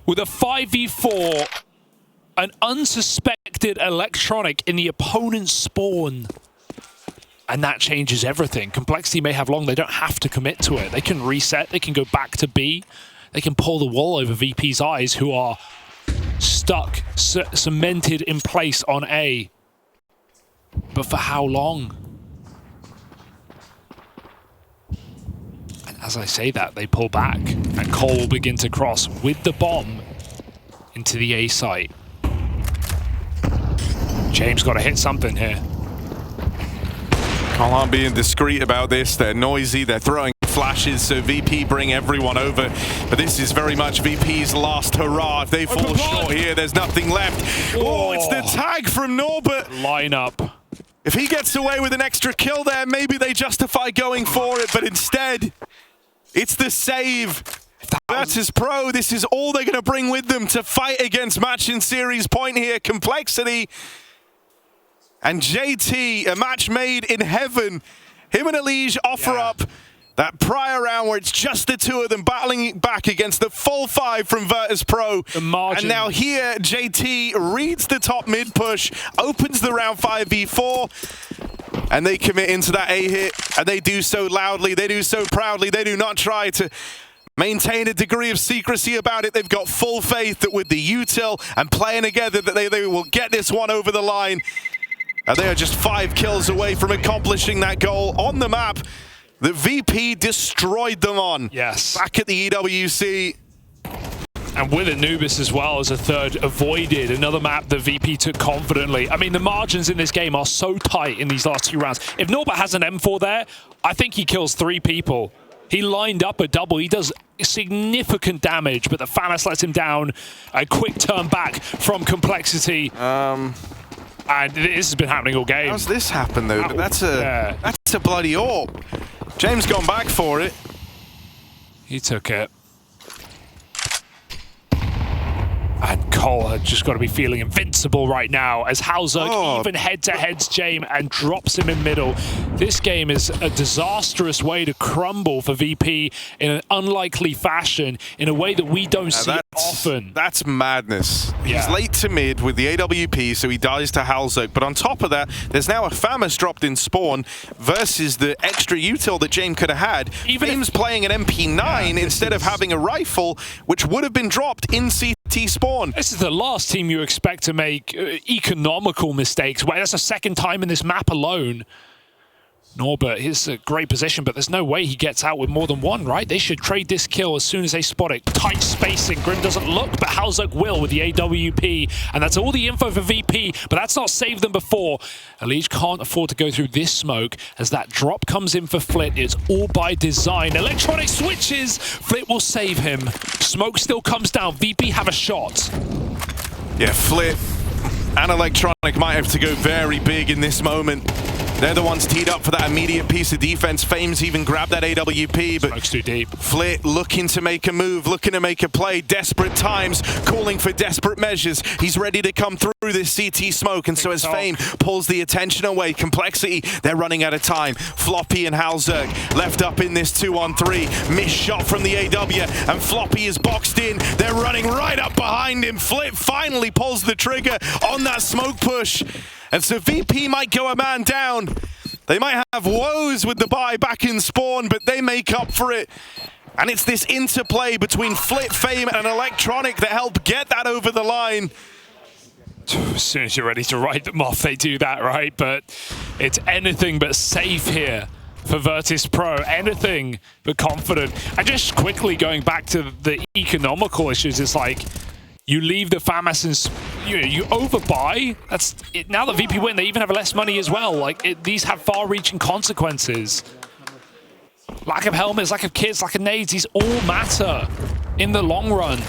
with a 5v4, an unsuspected Electronic in the opponent's spawn. And that changes everything. Complexity may have long, they don't have to commit to it. They can reset, they can go back to B. They can pull the wool over VP's eyes, who are stuck, cemented in place on A. But for how long? And as I say that, they pull back, and Cole will begin to cross with the bomb into the A site. James got to hit something here. Cole aren't being discreet about this. They're noisy. They're throwing flashes, so VP bring everyone over. But this is very much VP's last hurrah. If they fall short here, there's nothing left. Oh, it's the tag from Norbert. Line up. If he gets away with an extra kill there, maybe they justify going for it, but instead, it's the save. Virtus.pro, this is all they're going to bring with them to fight against match in series point here. Complexity. And JT, a match made in heaven. Him and Elige offer up that prior round where it's just the two of them battling back against the full 5 from Virtus.pro. And now here, JT reads the top mid push, opens the round 5v4, and they commit into that A hit, and they do so loudly, they do so proudly, they do not try to maintain a degree of secrecy about it. They've got full faith that with the util and playing together that they will get this one over the line. And they are just 5 kills away from accomplishing that goal on the map that VP destroyed them on. Yes. Back at the EWC. And with Anubis as well as a third avoided, another map that VP took confidently. I mean, the margins in this game are so tight in these last 2 rounds. If Norbert has an M4 there, I think he kills 3 people. He lined up a double. He does significant damage, but the FAMAS lets him down. A quick turn back from Complexity. And this has been happening all game. How's this happen though? That's a bloody AWP. James gone back for it. He took it. And Cole had just got to be feeling invincible right now as Halzerg even head-to-heads James and drops him in middle. This game is a disastrous way to crumble for VP in an unlikely fashion, in a way that we don't see often. That's madness. He's late to mid with the AWP, so he dies to Halzerg. But on top of that, there's now a FAMAS dropped in spawn versus the extra util that James could have had. Even James playing an MP9 instead of having a rifle, which would have been dropped in CT spawn. This is the last team you expect to make economical mistakes. Well, that's the second time in this map alone. Norbert is a great position, but there's no way he gets out with more than one, right? They should trade this kill as soon as they spot it. Tight spacing. Grim doesn't look, but Halzerg will with the AWP. And that's all the info for VP, but that's not saved them before. Elige can't afford to go through this smoke as that drop comes in for Flit. It's all by design. Electronic switches. Flit will save him. Smoke still comes down. VP have a shot. Yeah, Flit and Electronic might have to go very big in this moment. They're the ones teed up for that immediate piece of defense. Fames even grabbed that AWP, but Smoke's too deep. Flit looking to make a move, looking to make a play. Desperate times, calling for desperate measures. He's ready to come through this CT smoke, and so as Fame pulls the attention away, Complexity, they're running out of time. Floppy and Halzerg left up in this 2-on-3. Missed shot from the AW, and Floppy is boxed in. They're running right up behind him. Flit finally pulls the trigger on that smoke push. And so VP might go a man down. They might have woes with the buy back in spawn, but they make up for it. And it's this interplay between Flit, Fame, and Electronic that help get that over the line. As soon as you're ready to write them off, they do that, right? But it's anything but safe here for Virtus.pro. Anything but confident. And just quickly going back to the economical issues, it's like, you leave the FAMAS and you overbuy. That's it. Now that VP win, they even have less money as well. Like these have far-reaching consequences. Lack of helmets, lack of kits, lack of nades, these all matter in the long run.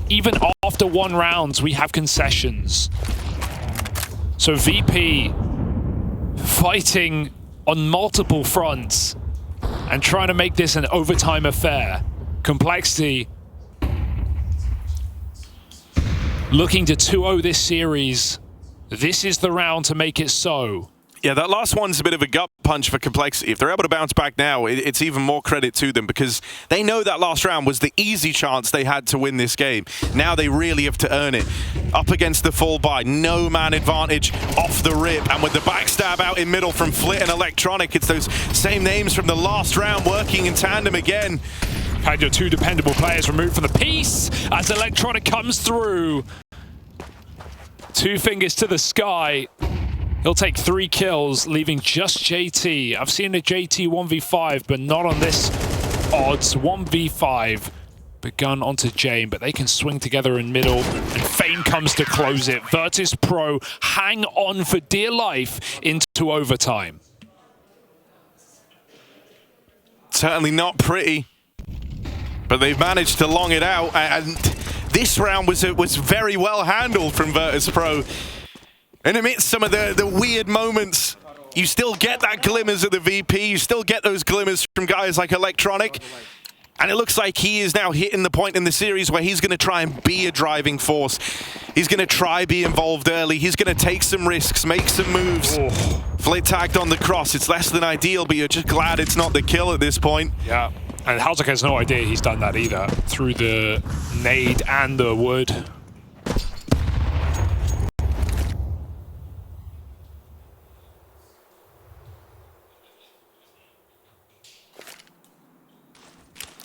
Even after 1 round, we have concessions. So VP fighting on multiple fronts and trying to make this an overtime affair. Complexity looking to 2-0 this series. This is the round to make it so. Yeah, that last one's a bit of a gut punch for Complexity. If they're able to bounce back now, it's even more credit to them because they know that last round was the easy chance they had to win this game. Now they really have to earn it. Up against the full buy, no man advantage off the rip. And with the backstab out in middle from Flit and Electronic, it's those same names from the last round working in tandem again. Had your 2 dependable players removed from the piece as Electronic comes through. 2 fingers to the sky. He'll take 3 kills, leaving just JT. I've seen a JT 1v5, but not on this odds. 1v5 begun onto Jane, but they can swing together in middle, and Fame comes to close it. Virtus.pro hang on for dear life into overtime. Certainly not pretty, but they've managed to long it out, and this round was very well handled from Virtus.pro. And amidst some of the weird moments, you still get that glimmers of the VP, you still get those glimmers from guys like Electronic, and it looks like he is now hitting the point in the series where he's going to try and be a driving force. He's going to try be involved early. He's going to take some risks, make some moves. Oh. Flit tagged on the cross. It's less than ideal, but you're just glad it's not the kill at this point. Yeah, and Halzak has no idea he's done that either, through the nade and the wood.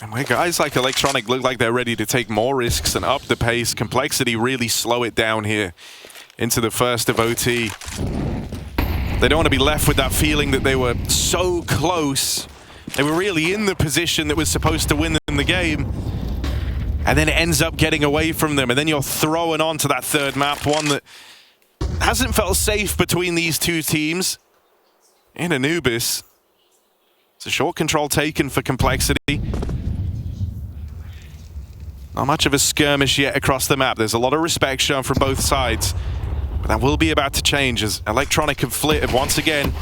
And where guys like Electronic look like they're ready to take more risks and up the pace, Complexity really slow it down here into the first of OT. They don't want to be left with that feeling that they were so close. They were really in the position that was supposed to win them the game. And then it ends up getting away from them. And then you're throwing on to that third map, one that hasn't felt safe between these two teams. In Anubis, it's a short control taken for Complexity. Not much of a skirmish yet across the map. There's a lot of respect shown from both sides. But that will be about to change as Electronic and Flit have once again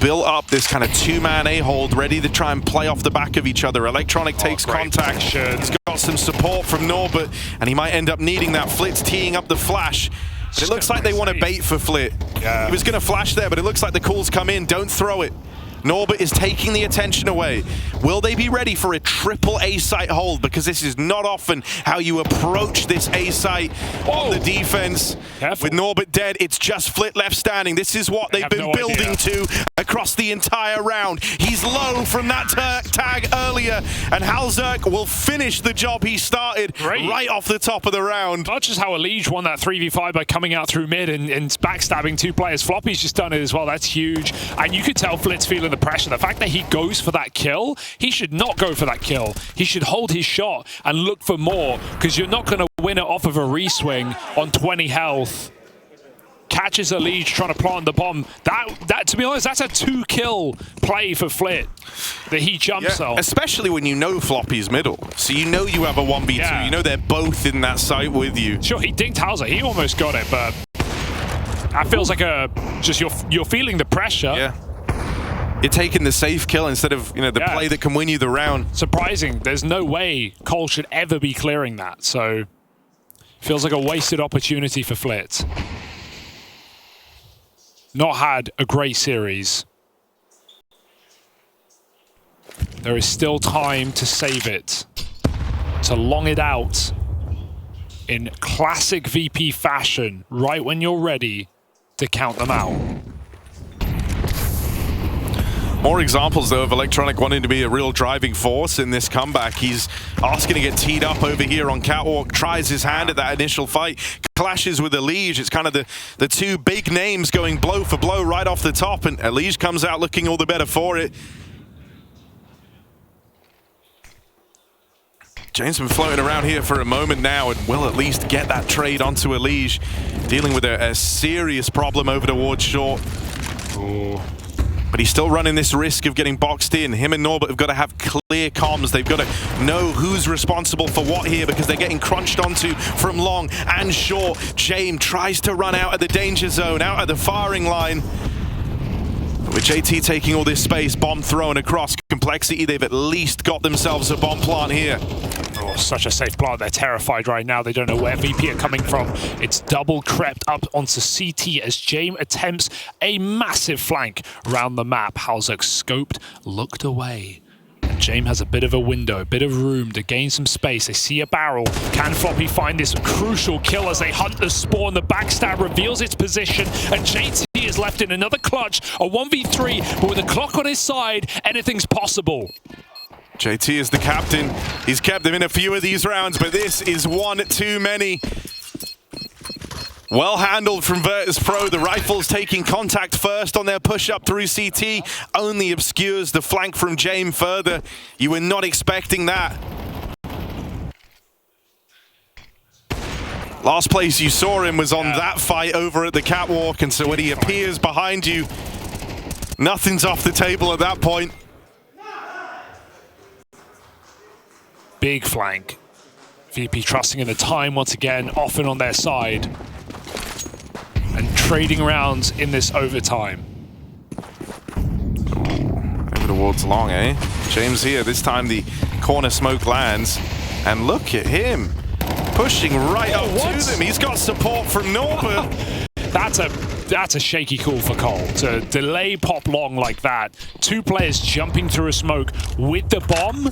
built up this kind of two-man A-hold, ready to try and play off the back of each other. Electronic takes contact. He's got some support from Norbert, and he might end up needing that. Flit's teeing up the flash. But it looks like they want to bait for Flit. Yeah. He was going to flash there, but it looks like the calls come in. Don't throw it. Norbert is taking the attention away. Will they be ready for a triple A-site hold? Because this is not often how you approach this A-site on the defense. Careful. With Norbert dead, it's just Flit left standing. This is what they've been building to across the entire round. He's low from that tag earlier, and Halzak will finish the job he started right off the top of the round. Not just how Elige won that 3v5 by coming out through mid and backstabbing two players. Floppy's just done it as well. That's huge. And you could tell Flit's feeling the pressure. The fact that he goes for that kill, he should not go for that kill. He should hold his shot and look for more, because you're not going to win it off of a re-swing on 20 health. Catches Elige trying to plant the bomb. That to be honest, that's a 2-kill play for Flit that he jumps on. Especially when you know Floppy's middle. So you know you have a 1v2. Yeah. You know they're both in that site with you. Sure, he dinked Halzak. He almost got it, but that feels like just you're feeling the pressure. Yeah. You're taking the safe kill instead of the play that can win you the round. Surprising. There's no way Cole should ever be clearing that. So feels like a wasted opportunity for Flit. Not had a great series. There is still time to save it, to long it out in classic VP fashion, right when you're ready to count them out. More examples, though, of Electronic wanting to be a real driving force in this comeback. He's asking to get teed up over here on Catwalk, tries his hand at that initial fight, clashes with Elige. It's kind of the two big names going blow for blow right off the top, and Elige comes out looking all the better for it. James been floating around here for a moment now and will at least get that trade onto Elige, dealing with a serious problem over towards short. Ooh. But he's still running this risk of getting boxed in. Him and Norbert have got to have clear comms. They've got to know who's responsible for what here, because they're getting crunched onto from long and short. James tries to run out of the danger zone, out of the firing line. With JT taking all this space, bomb thrown across. Complexity, they've at least got themselves a bomb plant here. Oh, such a safe plant. They're terrified right now. They don't know where VP are coming from. It's double crept up onto CT as James attempts a massive flank around the map. Halzak scoped, looked away. And James has a bit of a window, a bit of room to gain some space. They see a barrel. Can Floppy find this crucial kill as they hunt the spawn? The backstab reveals its position, and JT is left in another clutch, a 1v3, but with a clock on his side, anything's possible. JT is the captain. He's kept them in a few of these rounds, but this is one too many. Well handled from Virtus.pro. The rifles taking contact first on their push up through CT only obscures the flank from James further. You were not expecting that. Last place you saw him was on that fight over at the catwalk, and so when he appears behind you, nothing's off the table at that point. big flank. VP trusting in the time once again, often on their side. And trading rounds in this overtime. Over towards long, eh? James here, this time the corner smoke lands. And look at him, pushing right up to them. He's got support from Norbert. That's a shaky call for Cole to delay pop long like that. Two players jumping through a smoke with the bomb.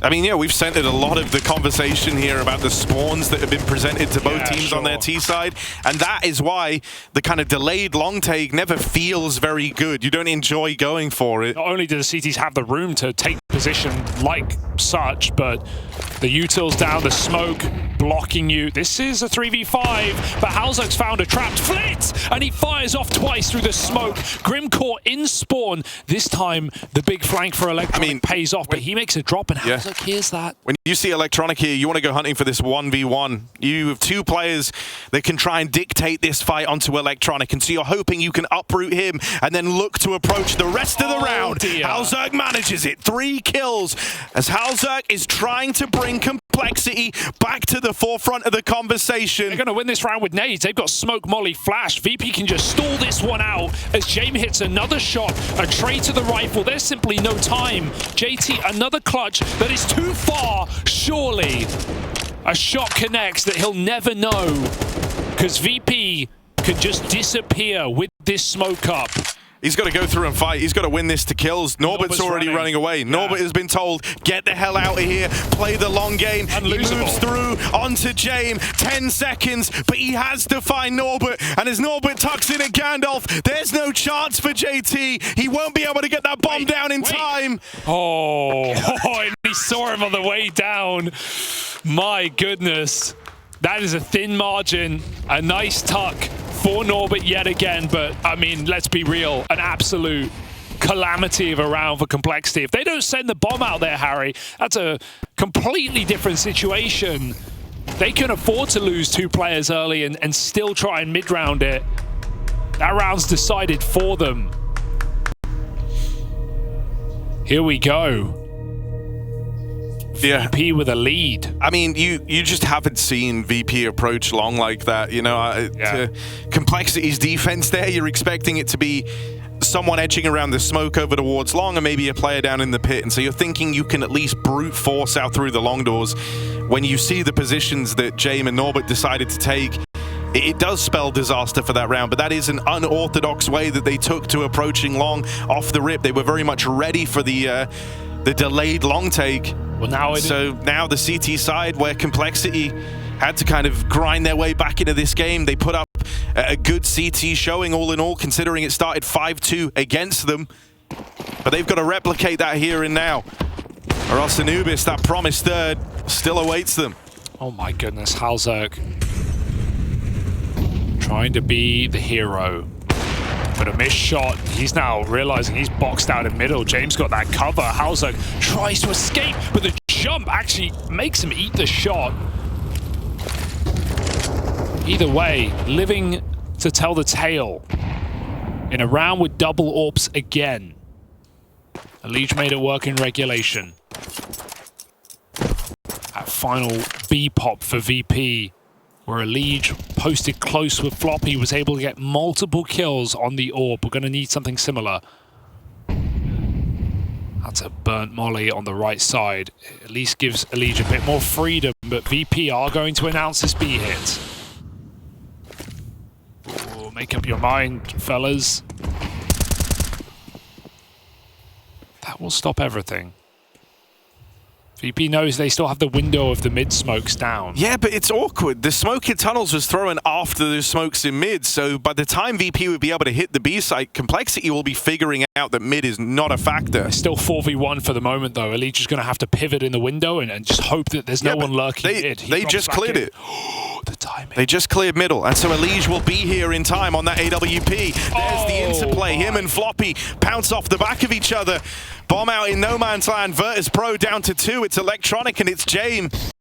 I mean, yeah, we've centered a lot of the conversation here about the spawns that have been presented to both teams on their T side, and that is why the kind of delayed long take never feels very good. You don't enjoy going for it. Not only do the CTs have the room to take position like such, but the utils down, the smoke blocking you. This is a 3v5, but Halzer's found a trapped Flit, and he fires off twice through the smoke. Grimcore in spawn. This time, the big flank for Electronic pays off, but he makes a drop, and Halzer hears that. When you see Electronic here, you want to go hunting for this 1v1. You have two players that can try and dictate this fight onto Electronic, and so you're hoping you can uproot him and then look to approach the rest of the round. Halzer manages it. 3 kills as Halzer is trying to bring Complexity back to the forefront of the conversation. They're going to win this round with nades. They've got smoke molly flash. VP can just stall this one out as James hits another shot. A trade to the rifle. There's simply no time. JT, another clutch that is too far. Surely a shot connects that he'll never know, because VP could just disappear with this smoke up. He's got to go through and fight. He's got to win this to kills. Norbert's already running away. Norbert has been told, get the hell out of here, play the long game. He moves through onto James. 10 seconds, but he has to find Norbert. And as Norbert tucks in a Gandalf, there's no chance for JT. He won't be able to get that bomb down in time. Oh, and he saw him on the way down. My goodness. That is a thin margin. A nice tuck for Norbert yet again, but I mean, let's be real, an absolute calamity of a round for Complexity. If they don't send the bomb out there, Harry, that's a completely different situation. They can afford to lose 2 players early and still try and mid-round it. That round's decided for them. Here we go. VP with a lead. I mean, you just haven't seen VP approach long like that. You know, Complexity's defense there, you're expecting it to be someone edging around the smoke over towards long and maybe a player down in the pit. And so you're thinking you can at least brute force out through the long doors. When you see the positions that James and Norbert decided to take, it does spell disaster for that round, but that is an unorthodox way that they took to approaching long off the rip. They were very much ready for the delayed long take. Well, now now the CT side, where Complexity had to kind of grind their way back into this game, they put up a good CT showing all in all, considering it started 5-2 against them. But they've got to replicate that here and now, or else Anubis, that promised third, still awaits them. Oh my goodness, Halzerg trying to be the hero. But a missed shot. He's now realizing he's boxed out in middle. James got that cover. Halzerg tries to escape, but the jump actually makes him eat the shot. Either way, living to tell the tale in a round with double AWPs again. Elige made it work in regulation. That final B pop for VP, where Elige posted close with floppy, was able to get multiple kills on the AWP. We're going to need something similar. That's a burnt molly on the right side. At least gives Elige a bit more freedom, but VP are going to announce this B hit. Ooh, make up your mind, fellas. That will stop everything. VP knows they still have the window of the mid smokes down. Yeah, but it's awkward. The smoke in tunnels was thrown after the smokes in mid, so by the time VP would be able to hit the B site, Complexity will be figuring out that mid is not a factor. Still 4v1 for the moment, though. Elige is going to have to pivot in the window and just hope that there's no one lurking mid. They just cleared it. The timing. They just cleared middle, and so Elige will be here in time on that AWP. There's the interplay. Him and Floppy pounce off the back of each other. Bomb out in no man's land. Virtus.pro down to 2. It's Electronic and it's James.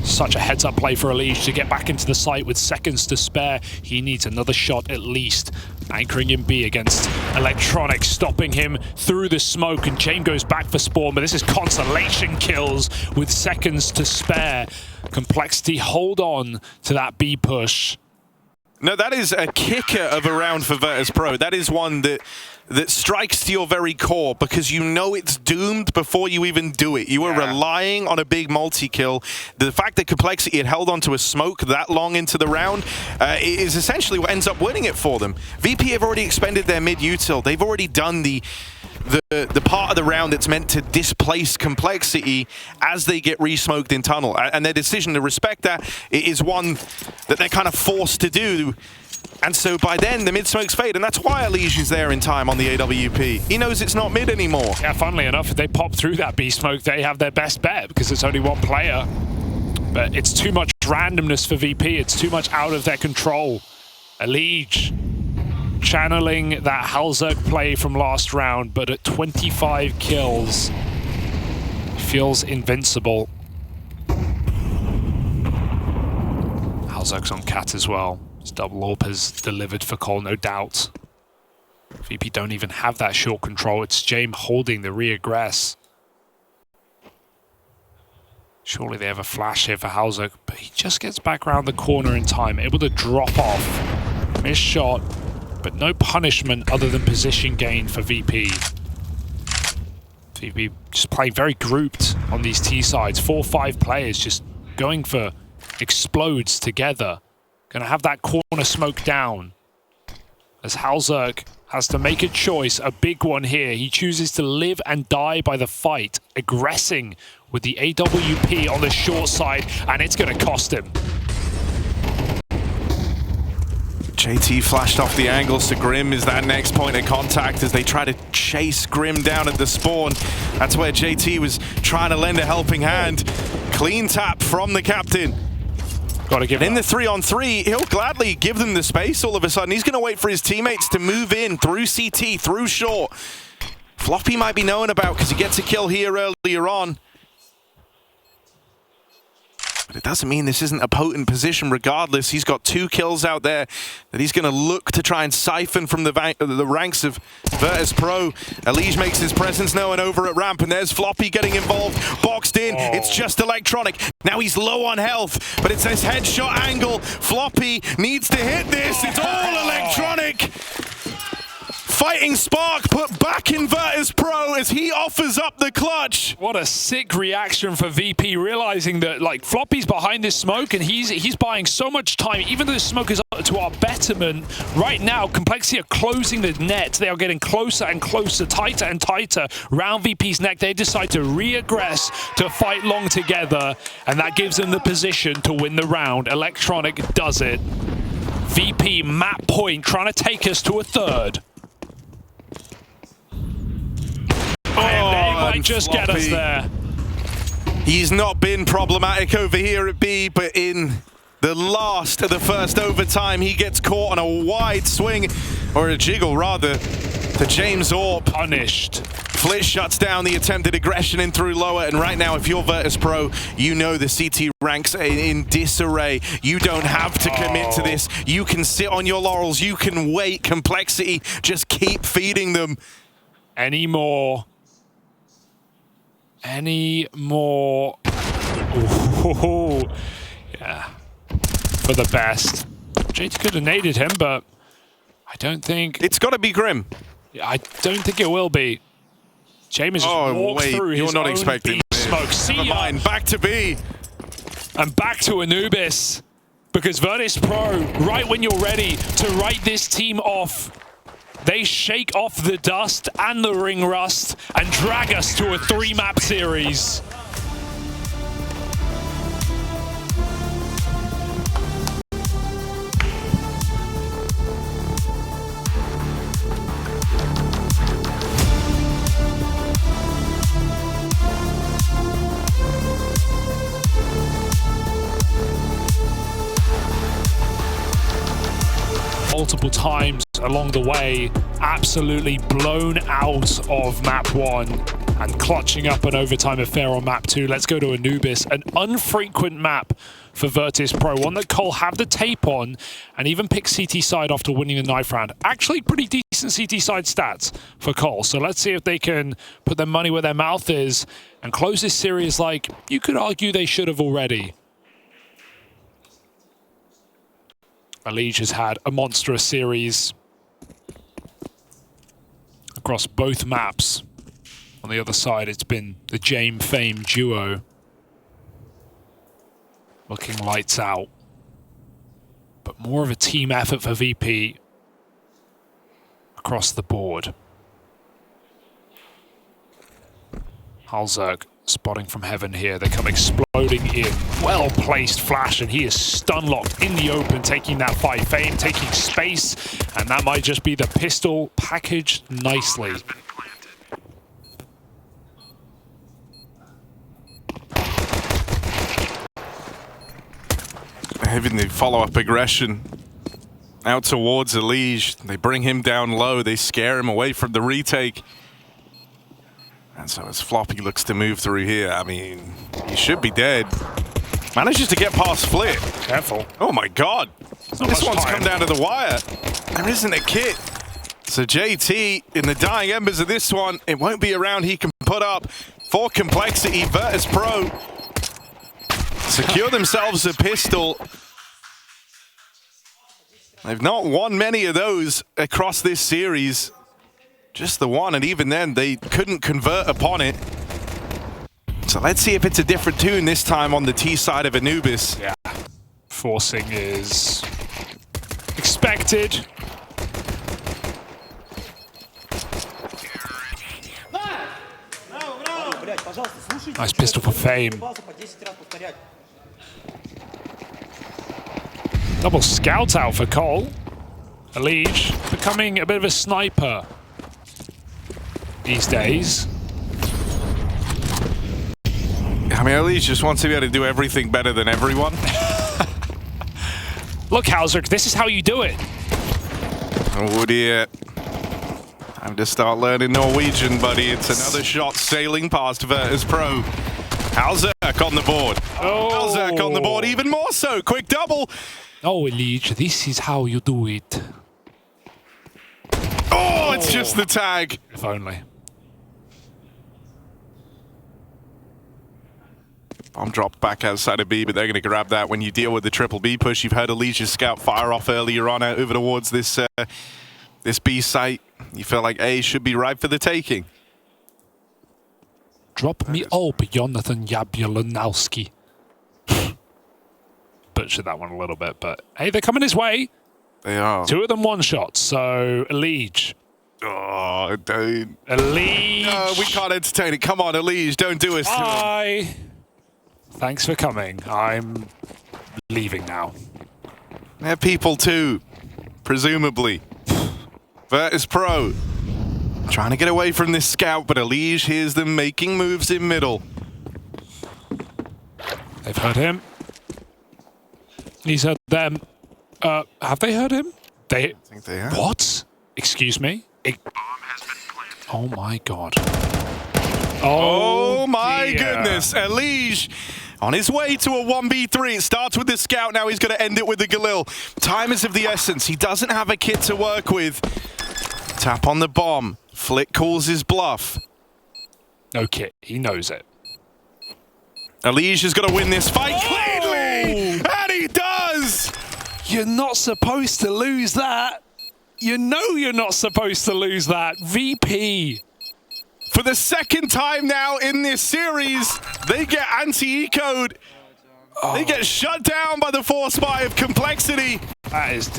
Such a heads-up play for Elige to get back into the site with seconds to spare. He needs another shot at least. Anchoring in B against Electronic, stopping him through the smoke, and Jame goes back for Spawn, but this is consolation kills with seconds to spare. Complexity hold on to that B push. No, that is a kicker of a round for Virtus.pro. That is one that strikes to your very core because you know it's doomed before you even do it. You are relying on a big multi-kill. The fact that Complexity had held onto a smoke that long into the round is essentially what ends up winning it for them. VP have already expended their mid-util. They've already done the part of the round that's meant to displace Complexity as they get re-smoked in tunnel. And their decision to respect that is one that they're kind of forced to do. And so by then, the mid-smokes fade, and that's why Elige is there in time on the AWP. He knows it's not mid anymore. Yeah, funnily enough, if they pop through that B smoke, they have their best bet because it's only one player. But it's too much randomness for VP. It's too much out of their control. Elige channeling that Halzerk play from last round, but at 25 kills, feels invincible. Halzerk's on Cat as well. His double AWP has delivered for Cole, no doubt. VP don't even have that short control. It's Jame holding the re-aggress. Surely they have a flash here for Halzerk, but he just gets back around the corner in time, able to drop off. Missed shot, but no punishment other than position gain for VP. VP just playing very grouped on these T sides. 4 or 5 players just going for explodes together. Gonna have that corner smoke down. As Halzerk has to make a choice, a big one here. He chooses to live and die by the fight, aggressing with the AWP on the short side, and it's gonna cost him. JT flashed off the angles to Grim is that next point of contact as they try to chase Grim down at the spawn. That's where JT was trying to lend a helping hand. Clean tap from the captain. Gotta give in the 3-on-3, he'll gladly give them the space all of a sudden. He's going to wait for his teammates to move in through CT, through short. Floppy might be known about because he gets a kill here earlier on. But it doesn't mean this isn't a potent position regardless. He's got 2 kills out there that he's going to look to try and siphon from the ranks of Virtus.pro. Elige makes his presence known over at ramp, and there's Floppy getting involved, boxed in. It's just Electronic. Now he's low on health, but it's this headshot angle. Floppy needs to hit this. It's all Electronic. Fighting Spark put back in Virtus.pro as he offers up the clutch. What a sick reaction for VP, realizing that like Floppy's behind this smoke and he's buying so much time. Even though the smoke is up to our betterment, right now Complexity are closing the net. They are getting closer and closer, tighter and tighter round VP's neck. They decide to re-aggress, to fight long together, and that gives them the position to win the round. Electronic does it. VP map point trying to take us to a third. And they might just get us there. He's not been problematic over here at B, but in the last of the first overtime, he gets caught on a wide swing, or a jiggle rather, to James AWP. Punished. Flitch shuts down the attempted aggression in through lower, and right now, if you're Virtus.pro, you know the CT ranks in disarray. You don't have to commit to this. You can sit on your laurels. You can wait. Complexity, just keep feeding them. Any more? Ooh, yeah, for the best. JT could have naded him, but I don't think... It's got to be Grim. I don't think it will be. James just walked through his you're not own expecting smoke. Never mind, back to B. And back to Anubis. Because Virtus.pro, right when you're ready to write this team off, they shake off the dust and the ring rust and drag us to a 3-map series. Multiple times along the way, absolutely blown out of map 1. and clutching up an overtime affair on map 2. Let's go to Anubis, an unfrequent map for Virtus.pro, one that Cole have the tape on and even picked CT side after winning the knife round. Actually pretty decent CT side stats for Cole, so let's see if they can put their money where their mouth is and close this series like you could argue they should have already. Elige has had a monstrous series across both maps. On the other side, it's been the Jame Fame duo. Looking lights out. But more of a team effort for VP across the board. Halzerg spotting from heaven here. They come exploding in. Well-placed flash, and he is stun-locked in the open, taking that 5 Fame, taking space, and that might just be the pistol packaged nicely. Having the follow-up aggression out towards Elige. They bring him down low. They scare him away from the retake. And so as Floppy looks to move through here, I mean, he should be dead. Manages to get past Flit. Careful. Oh my God. This one's time. come down to the wire. There isn't a kit. So JT, in the dying embers of this one, it won't be a round he can put up for Complexity. Virtus.pro secure themselves a pistol. They've not won many of those across this series. Just the one, and even then, they couldn't convert upon it. So let's see if it's a different tune this time on the T side of Anubis. Yeah. Forcing is expected. Nice pistol for Fame. Double scout out for Cole. Elige becoming a bit of a sniper these days. I mean, Elige just wants to be able to do everything better than everyone. Look, Halzerg, this is how you do it. Oh dear. Time to start learning Norwegian, buddy. It's another shot sailing past Virtus.pro. Halzerg on the board. Oh. Halzerg on the board, even more so. Quick double. Oh, Elige, this is how you do it. Oh, it's just the tag. If only. Bomb drop back outside of B, but they're going to grab that when you deal with the triple B push. You've heard Elige's scout fire off earlier on out over towards this this B site. You feel like A should be ripe for the taking. Drop me up, Jonathan Jablonowski. Butchered that one a little bit, but hey, they're coming his way. They are. 2 of them one-shots, so Elige. Oh, don't. Elige. No, we can't entertain it. Come on, Elige, don't do us to him. Bye. Thanks for coming. I'm leaving now. They're people too, presumably. Virtus.pro trying to get away from this scout, but Elige hears them making moves in middle. They've heard him. He's heard them. Have they heard him? I think they have. What? Excuse me? Oh my God. Oh my dear. goodness. Elige on his way to a 1v3. It starts with the scout. Now he's going to end it with the Galil. Time is of the essence. He doesn't have a kit to work with. Tap on the bomb. Flick calls his bluff. No kit. He knows it. Elige is going to win this fight cleanly. And he does. You're not supposed to lose that. You know you're not supposed to lose that. VP. For the second time now in this series, they get anti-eco'd. They get shut down by the force buy of Complexity. That's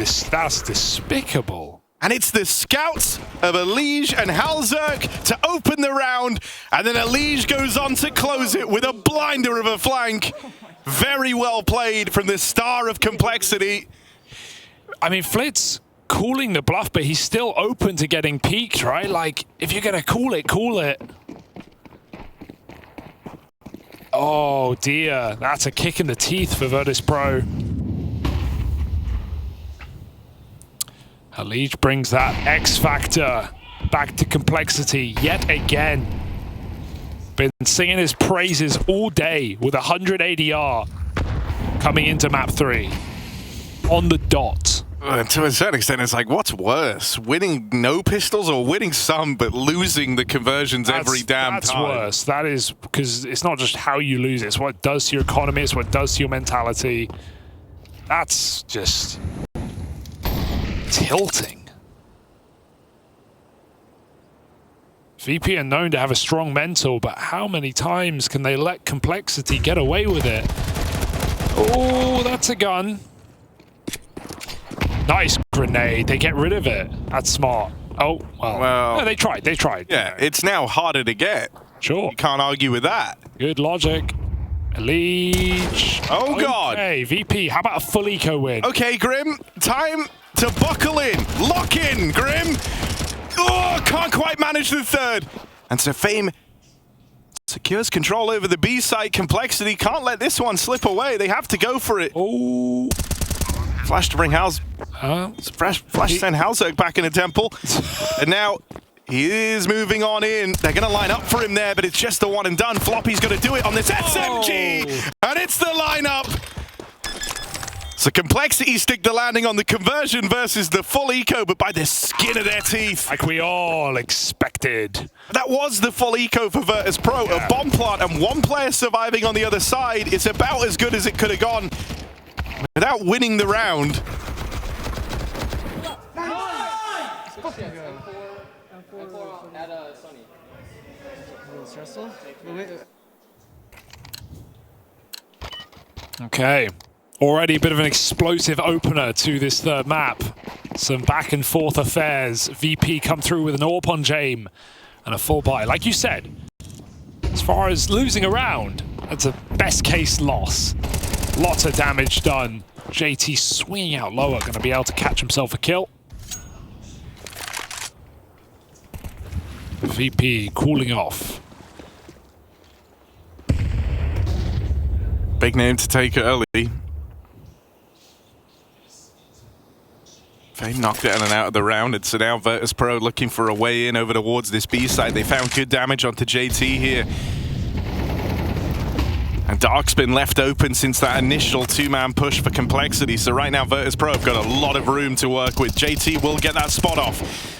despicable. And it's the scouts of Elige and Halzerg to open the round. And then Elige goes on to close it with a blinder of a flank. Very well played from the star of Complexity. I mean, Flit's calling the bluff, but he's still open to getting peaked, right? Like, if you're going to call it, call it. Oh, dear. That's a kick in the teeth for Virtus.pro. Elige brings that X factor back to Complexity yet again. Been singing his praises all day with 100 ADR coming into map 3 on the dot. To a certain extent, it's like, what's worse? Winning no pistols or winning some but losing the conversions every damn that's time? That's worse. That is, because it's not just how you lose, it's what it does to your economy, it's what it does to your mentality. That's just tilting. VP are known to have a strong mental, but how many times can they let complexity get away with it? Oh, that's a gun. Nice grenade. They get rid of it. That's smart. Oh, well. No, they tried. They tried. Yeah, it's now harder to get. Sure. You can't argue with that. Good logic. Leech. Oh, God. Okay, VP, how about a full eco win? Okay, Grim, time to buckle in. Lock in, Grim. Oh, can't quite manage the third. And so Fame secures control over the B site. Complexity can't let this one slip away. They have to go for it. Oh. Flash to bring Flash to send Halzerg back in the temple. And now he is moving on in. They're going to line up for him there, but it's just the one and done. Floppy's going to do it on this SMG. And it's the lineup. So Complexity stick the landing on the conversion versus the full eco, but by the skin of their teeth. Like we all expected. That was the full eco for Virtus.pro. A bomb plant and one player surviving on the other side. It's about as good as it could have gone without winning the round. Okay. Already a bit of an explosive opener to this third map. Some back and forth affairs. VP come through with an AWP on Jame and a full buy. Like you said, as far as losing a round, that's a best case loss. Lots of damage done. JT swinging out lower, going to be able to catch himself a kill. VP cooling off. Big name to take early. Fame knocked it in and out of the round. It's now Virtus.pro looking for a way in over towards this B side. They found good damage onto JT here. And Dark's been left open since that initial two-man push for Complexity. So right now Virtus.pro have got a lot of room to work with. JT will get that spot off.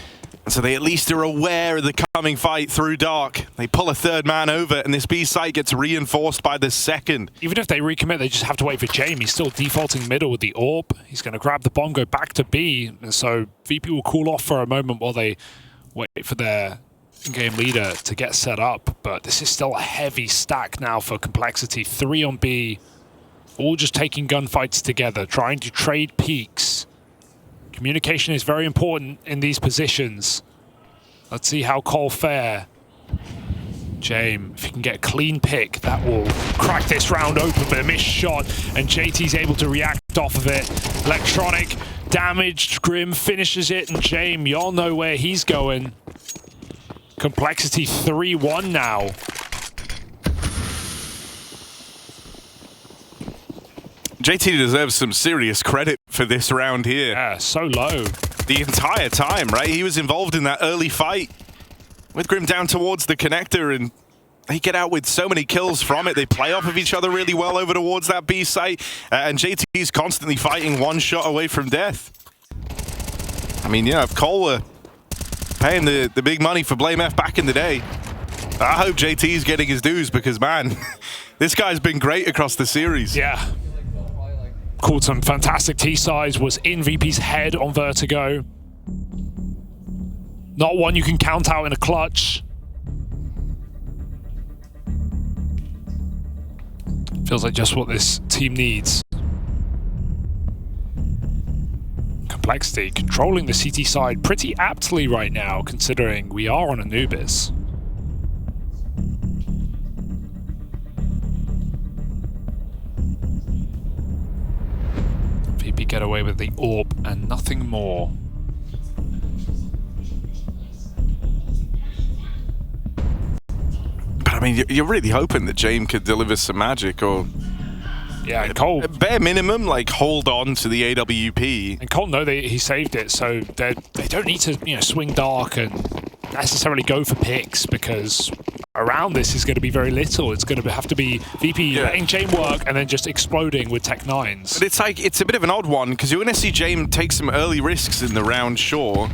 And so they at least are aware of the coming fight through Dark. They pull a third man over, and this B site gets reinforced by the second. Even if they recommit, they just have to wait for Jame. He's still defaulting middle with the AWP. He's going to grab the bomb, go back to B. And so VP will cool off for a moment while they wait for their in-game leader to get set up. But this is still a heavy stack now for Complexity. 3 on B, all just taking gunfights together, trying to trade peaks. Communication is very important in these positions. Let's see how Cole fare. Jame, if you can get a clean pick, that will crack this round open, but a missed shot, and JT's able to react off of it. Electronic, damaged, Grim finishes it, and Jame, you all know where he's going. Complexity 3-1 now. JT deserves some serious credit for this round here. Yeah, so low. The entire time, right? He was involved in that early fight with Grim down towards the connector, and they get out with so many kills from it. They play off of each other really well over towards that B site, and JT's constantly fighting one shot away from death. I mean, yeah, if Cole were paying the big money for Blame F back in the day, I hope JT's getting his dues because, man, this guy's been great across the series. Yeah. Called some fantastic T-sides, was in VP's head on Vertigo. Not one you can count out in a clutch. Feels like just what this team needs. Complexity controlling the CT side pretty aptly right now, considering we are on Anubis. VP get away with the AWP and nothing more. But I mean, you're really hoping that Jame could deliver some magic, or yeah, and Cole, bare minimum, like hold on to the AWP. And Cole, no, he saved it, so they don't need to swing dark and necessarily go for picks, because around this is going to be very little. It's going to have to be VP letting Jame work and then just exploding with Tech 9s. But it's like, it's a bit of an odd one, because you're going to see Jame take some early risks in the round, sure.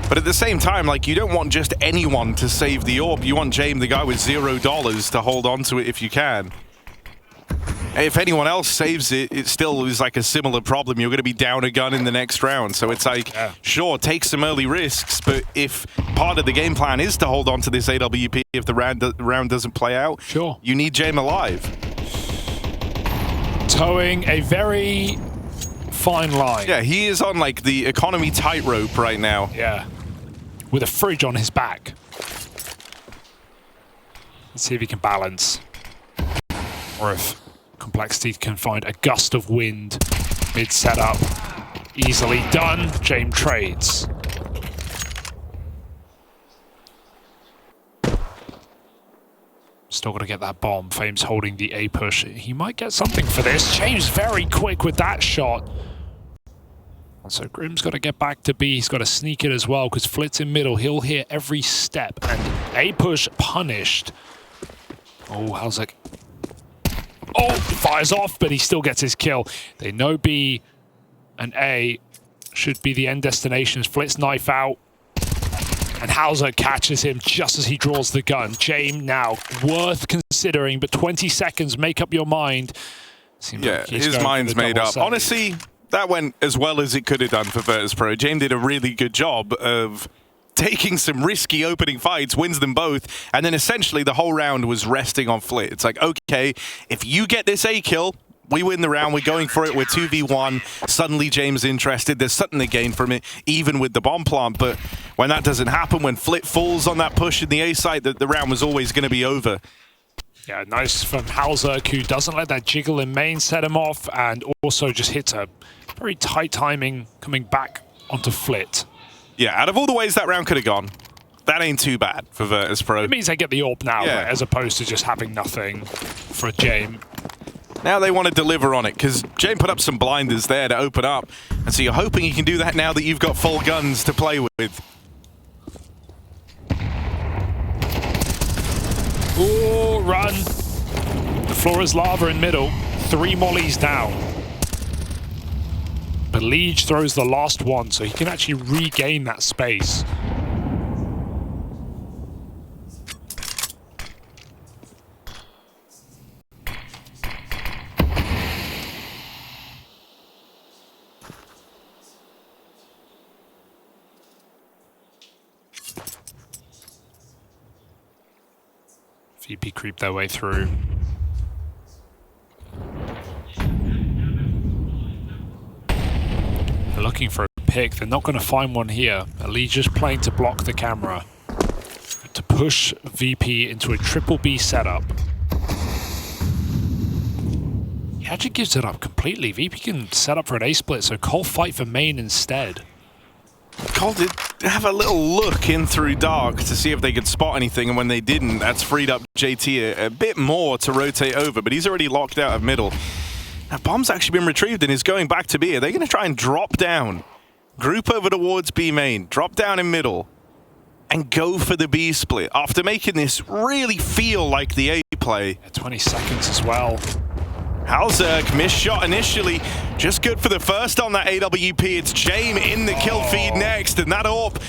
But at the same time, like, you don't want just anyone to save the orb. You want Jame, the guy with $0, to hold on to it if you can. If anyone else saves it, it still is like a similar problem. You're going to be down a gun in the next round. So it's like, sure, take some early risks, but if part of the game plan is to hold on to this AWP if the round doesn't play out, sure, you need Jame alive. Towing a very fine line. Yeah, he is on like the economy tightrope right now. Yeah, with a fridge on his back. Let's see if he can balance. Or if Complexity can find a gust of wind mid-setup. Easily done. Jame trades. Still got to get that bomb. Fame's holding the A push. He might get something for this. James very quick with that shot. And so Grim's got to get back to B. He's got to sneak it as well because Flit's in middle. He'll hear every step. And A push punished. Oh, how's it? Oh, fires off, but he still gets his kill. They know B and A should be the end destinations. Flit's knife out. And Hauser catches him just as he draws the gun. Jame now worth considering, but 20 seconds, make up your mind. Seems like his mind's made up. Honestly, that went as well as it could have done for Virtus.pro. Jame did a really good job of taking some risky opening fights, wins them both, and then essentially the whole round was resting on Flit. It's like, okay, if you get this A kill, we win the round, we're going for it, we're 2v1, suddenly James interested, there's something to gain from it, even with the bomb plant, but when that doesn't happen, when Flit falls on that push in the A site, the round was always going to be over. Yeah, nice from Hauser, who doesn't let that jiggle in main set him off, and also just hits a very tight timing coming back onto Flit. Yeah, out of all the ways that round could have gone, that ain't too bad for Virtus.pro. It means they get the orb now, right, as opposed to just having nothing for Jame. Now they want to deliver on it, because Jame put up some blinders there to open up, and so you're hoping you can do that now that you've got full guns to play with. Ooh, run. The floor is lava in middle. 3 mollies down. But Liege throws the last one, so he can actually regain that space. VP creep their way through. They're looking for a pick. They're not going to find one here. Ali just playing to block the camera. To push VP into a triple B setup. He actually gives it up completely. VP can set up for an A split, so Cole fight for main instead. Cole did have a little look in through dark to see if they could spot anything, and when they didn't, that's freed up JT a bit more to rotate over, but he's already locked out of middle. That bomb's actually been retrieved and is going back to B. Are they going to try and drop down? Group over towards B main, drop down in middle, and go for the B split after making this really feel like the A play. 20 seconds as well. Halzerk missed shot initially, just good for the first on that AWP. It's Jame in the kill feed next, and that AWP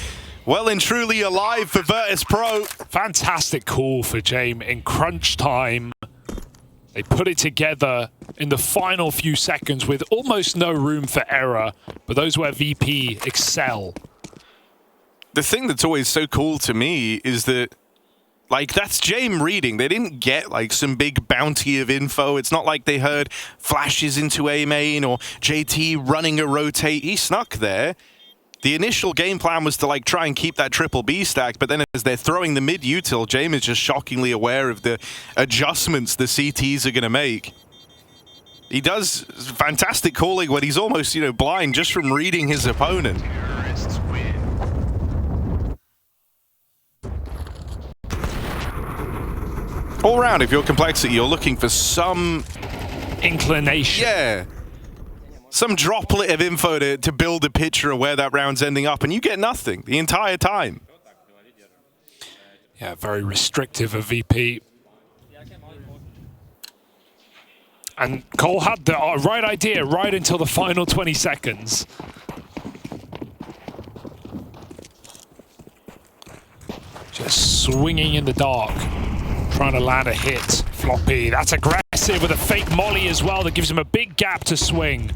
well and truly alive for Virtus.pro. Fantastic call for Jame in crunch time. They put it together in the final few seconds with almost no room for error, but those where VP excel. The thing that's always so cool to me is that, like, that's Jame reading. They didn't get, like, some big bounty of info. It's not like they heard flashes into A main or JT running a rotate. He snuck there. The initial game plan was to, like, try and keep that triple B stack, but then as they're throwing the mid-util, Jame is just shockingly aware of the adjustments the CTs are going to make. He does fantastic calling when he's almost, you know, blind just from reading his opponent. All around, if you're Complexity, you're looking for some inclination. Yeah. Some droplet of info to build a picture of where that round's ending up, and you get nothing the entire time. Yeah, very restrictive of VP. And Cole had the right idea right until the final 20 seconds. Just swinging in the dark, trying to land a hit. Floppy, that's aggressive with a fake molly as well that gives him a big gap to swing.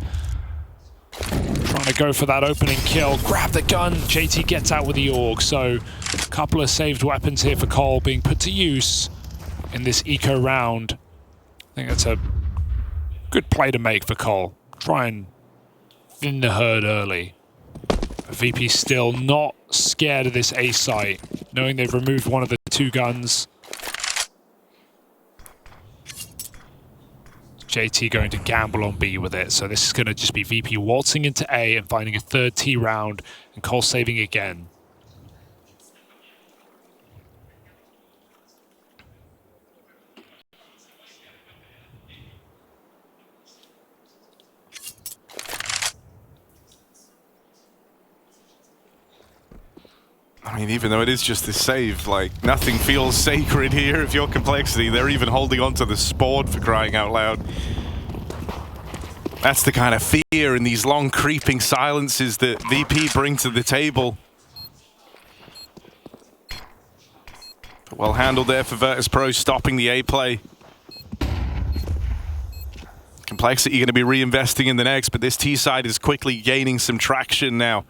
Trying to go for that opening kill. Grab the gun. JT gets out with the AUG. So a couple of saved weapons here for Cole being put to use in this eco round. I think that's a good play to make for Cole. Try and thin the herd early. VP still not scared of this A site, knowing they've removed one of the two guns. JT going to gamble on B with it, so this is going to just be VP waltzing into A and finding a third T round, and Cole saving again. I mean, even though it is just a save, like, nothing feels sacred here if you're Complexity. They're even holding on to the spawn, for crying out loud. That's the kind of fear in these long creeping silences that VP bring to the table. But well handled there for Virtus.pro, stopping the A play. Complexity going to be reinvesting in the next, but this T side is quickly gaining some traction now.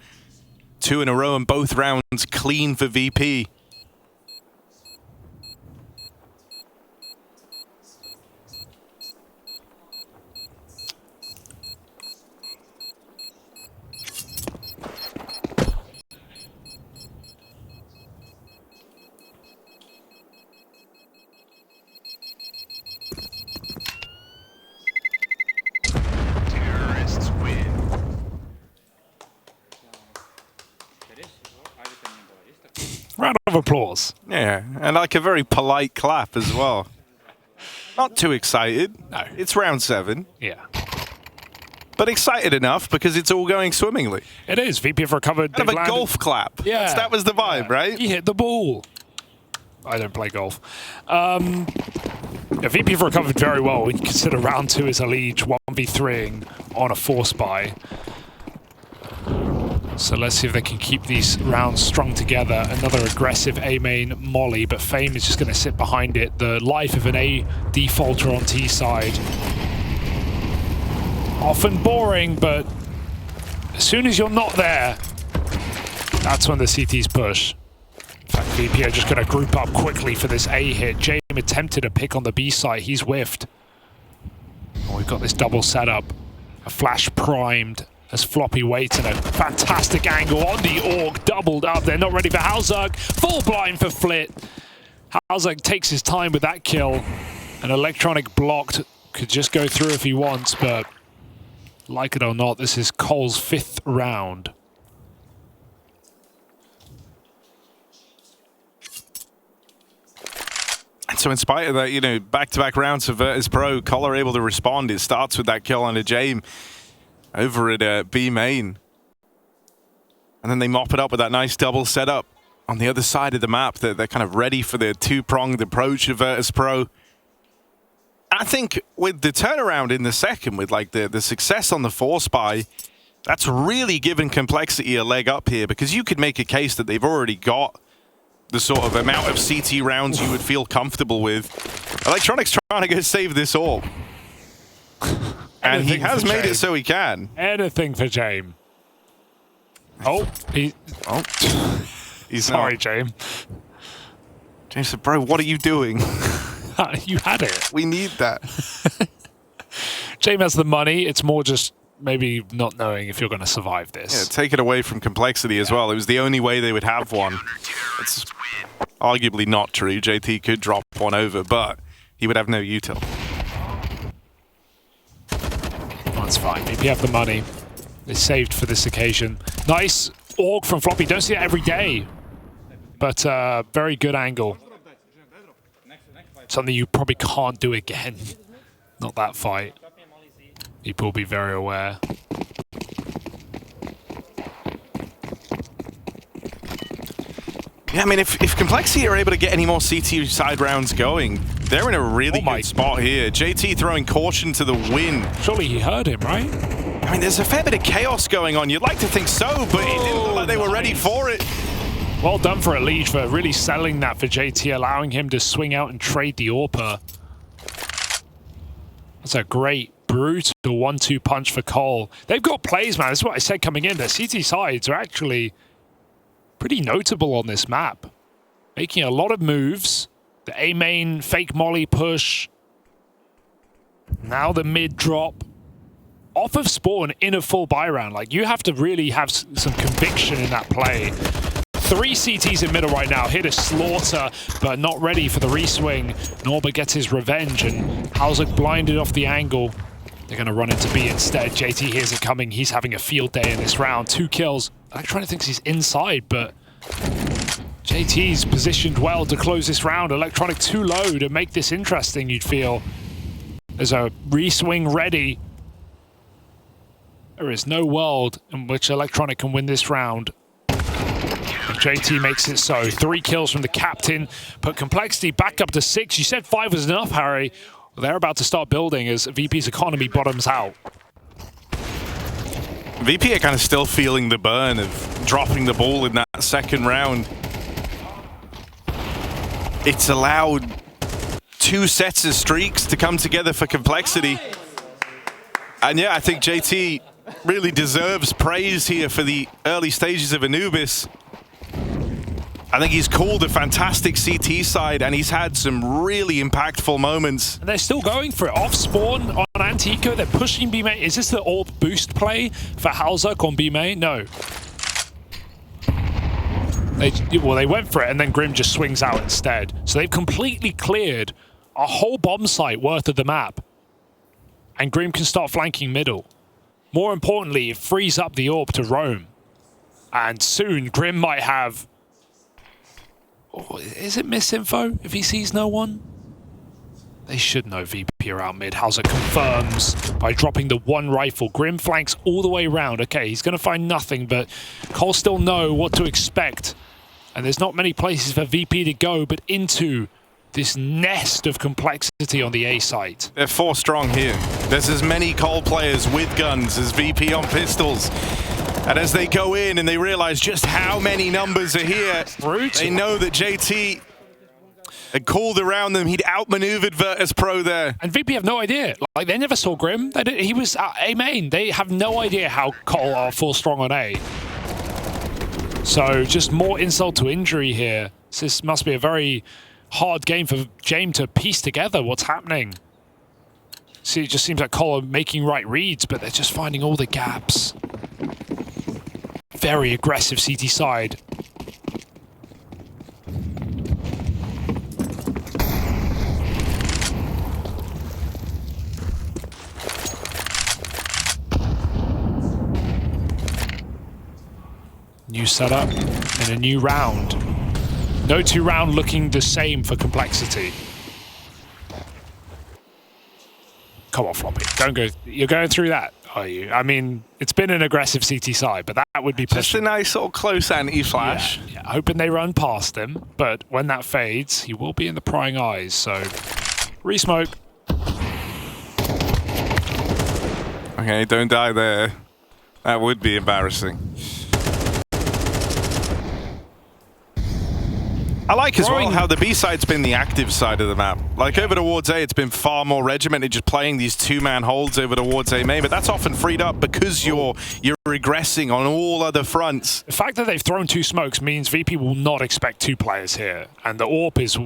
2 in a row and both rounds clean for VP. Terrorists win. Round of applause. Yeah, and like a very polite clap as well. Not too excited. No. It's round 7. Yeah. But excited enough because it's all going swimmingly. It is. VP have recovered. Kind of a golf clap. Yeah. That was the vibe, right? He hit the ball. I don't play golf. Yeah, VP have recovered very well. We consider round 2 is a lead 1v3ing on a force buy. So let's see if they can keep these rounds strung together. Another aggressive A main molly, but Fame is just going to sit behind it. The life of an A defaulter on T side. Often boring, but as soon as you're not there, that's when the CTs push. In fact, VP are just going to group up quickly for this A hit. James attempted a pick on the B side. He's whiffed. Oh, we've got this double setup. A flash primed as Floppy waits and a fantastic angle on the AUG. Doubled up. They're not ready for Halzug. Full blind for Flit. Halzug takes his time with that kill. An electronic blocked. Could just go through if he wants, but like it or not, this is Cole's 5th round. And so in spite of that, you know, back-to-back rounds for Virtus.pro, Cole are able to respond. It starts with that kill on a James over at B main. And then they mop it up with that nice double setup on the other side of the map. They're kind of ready for the two-pronged approach of Virtus.pro. I think with the turnaround in the second, with like the success on the force buy, that's really given Complexity a leg up here, because you could make a case that they've already got the sort of amount of CT rounds you would feel comfortable with. Electronics trying to go save this orb. And he has made it so he can. Anything for James. Oh, he's sorry, James. James said, bro, what are you doing? You had it. We need that. James has the money. It's more just maybe not knowing if you're going to survive this. Yeah, take it away from Complexity as well. It was the only way they would have one. It's arguably not true. JT could drop one over, but he would have no util. That's fine. Maybe have the money. It's saved for this occasion. Nice AUG from Floppy. Don't see that every day. But very good angle. Something you probably can't do again. Not that fight. People will be very aware. Yeah, I mean, if Complexity are able to get any more CT side rounds going, they're in a really good spot here. JT throwing caution to the wind. Surely he heard him, right? I mean, there's a fair bit of chaos going on. You'd like to think so, but it didn't look like they were ready for it. Well done for Elite for really selling that for JT, allowing him to swing out and trade the AWPer. That's a great, brutal 1-2 punch for Cole. They've got plays, man. That's what I said coming in. Their CT sides are actually pretty notable on this map. Making a lot of moves. The A main fake molly push. Now the mid drop. Off of spawn in a full buy round. Like, you have to really have some conviction in that play. 3 CTs in middle right now. Here to slaughter, but not ready for the reswing. Norbert gets his revenge, and Hauser blinded off the angle. They're going to run into B instead. JT hears it coming. He's having a field day in this round. 2 kills. Electronic thinks he's inside, but JT's positioned well to close this round. Electronic too low to make this interesting, you'd feel. There's a reswing ready. There is no world in which Electronic can win this round. And JT makes it so. 3 kills from the captain. Put Complexity back up to 6. You said 5 was enough, Harry. Well, they're about to start building as VP's economy bottoms out. VP are kind of still feeling the burn of dropping the ball in that second round. It's allowed 2 sets of streaks to come together for Complexity. And yeah, I think JT really deserves praise here for the early stages of Anubis. I think he's called a fantastic CT side, and he's had some really impactful moments. And they're still going for it. Off spawn on Antico, they're pushing B main. Is this the AWP boost play for Hauser on B main? No. They went for it, and then Grim just swings out instead. So they've completely cleared a whole bomb site worth of the map. And Grim can start flanking middle. More importantly, it frees up the AWP to roam. And soon, Grim might have... Oh, is it misinfo if he sees no one? They should know VP around mid. Hauser confirms by dropping the 1 rifle. Grim flanks all the way around. Okay, he's going to find nothing, but Cole still know what to expect. And there's not many places for VP to go, but into this nest of Complexity on the A site. They're 4 strong here. There's as many Cole players with guns as VP on pistols. And as they go in and they realize just how many numbers are here, they know that JT had called around them. He'd outmaneuvered Virtus.pro there. And VP have no idea. Like, they never saw Grim. He was at A main. They have no idea how Cole are full strong on A. So just more insult to injury here. This must be a very hard game for James to piece together what's happening. See, it just seems like Cole are making right reads, but they're just finding all the gaps. Very aggressive CT side. New setup and a new round. No 2 round looking the same for Complexity. Come on, Floppy. Don't go. You're going through that, are you? I mean, it's been an aggressive CT side, but that would be pushing. Just a nice sort of close anti-flash. Yeah, hoping they run past him, but when that fades, he will be in the prying eyes, so... Re-smoke. Okay, don't die there. That would be embarrassing. I like as well how the B side's been the active side of the map. Like over towards A, it's been far more regimented, just playing these 2-man holds over towards A main, but that's often freed up because you're regressing on all other fronts. The fact that they've thrown 2 smokes means VP will not expect 2 players here, and the AWP is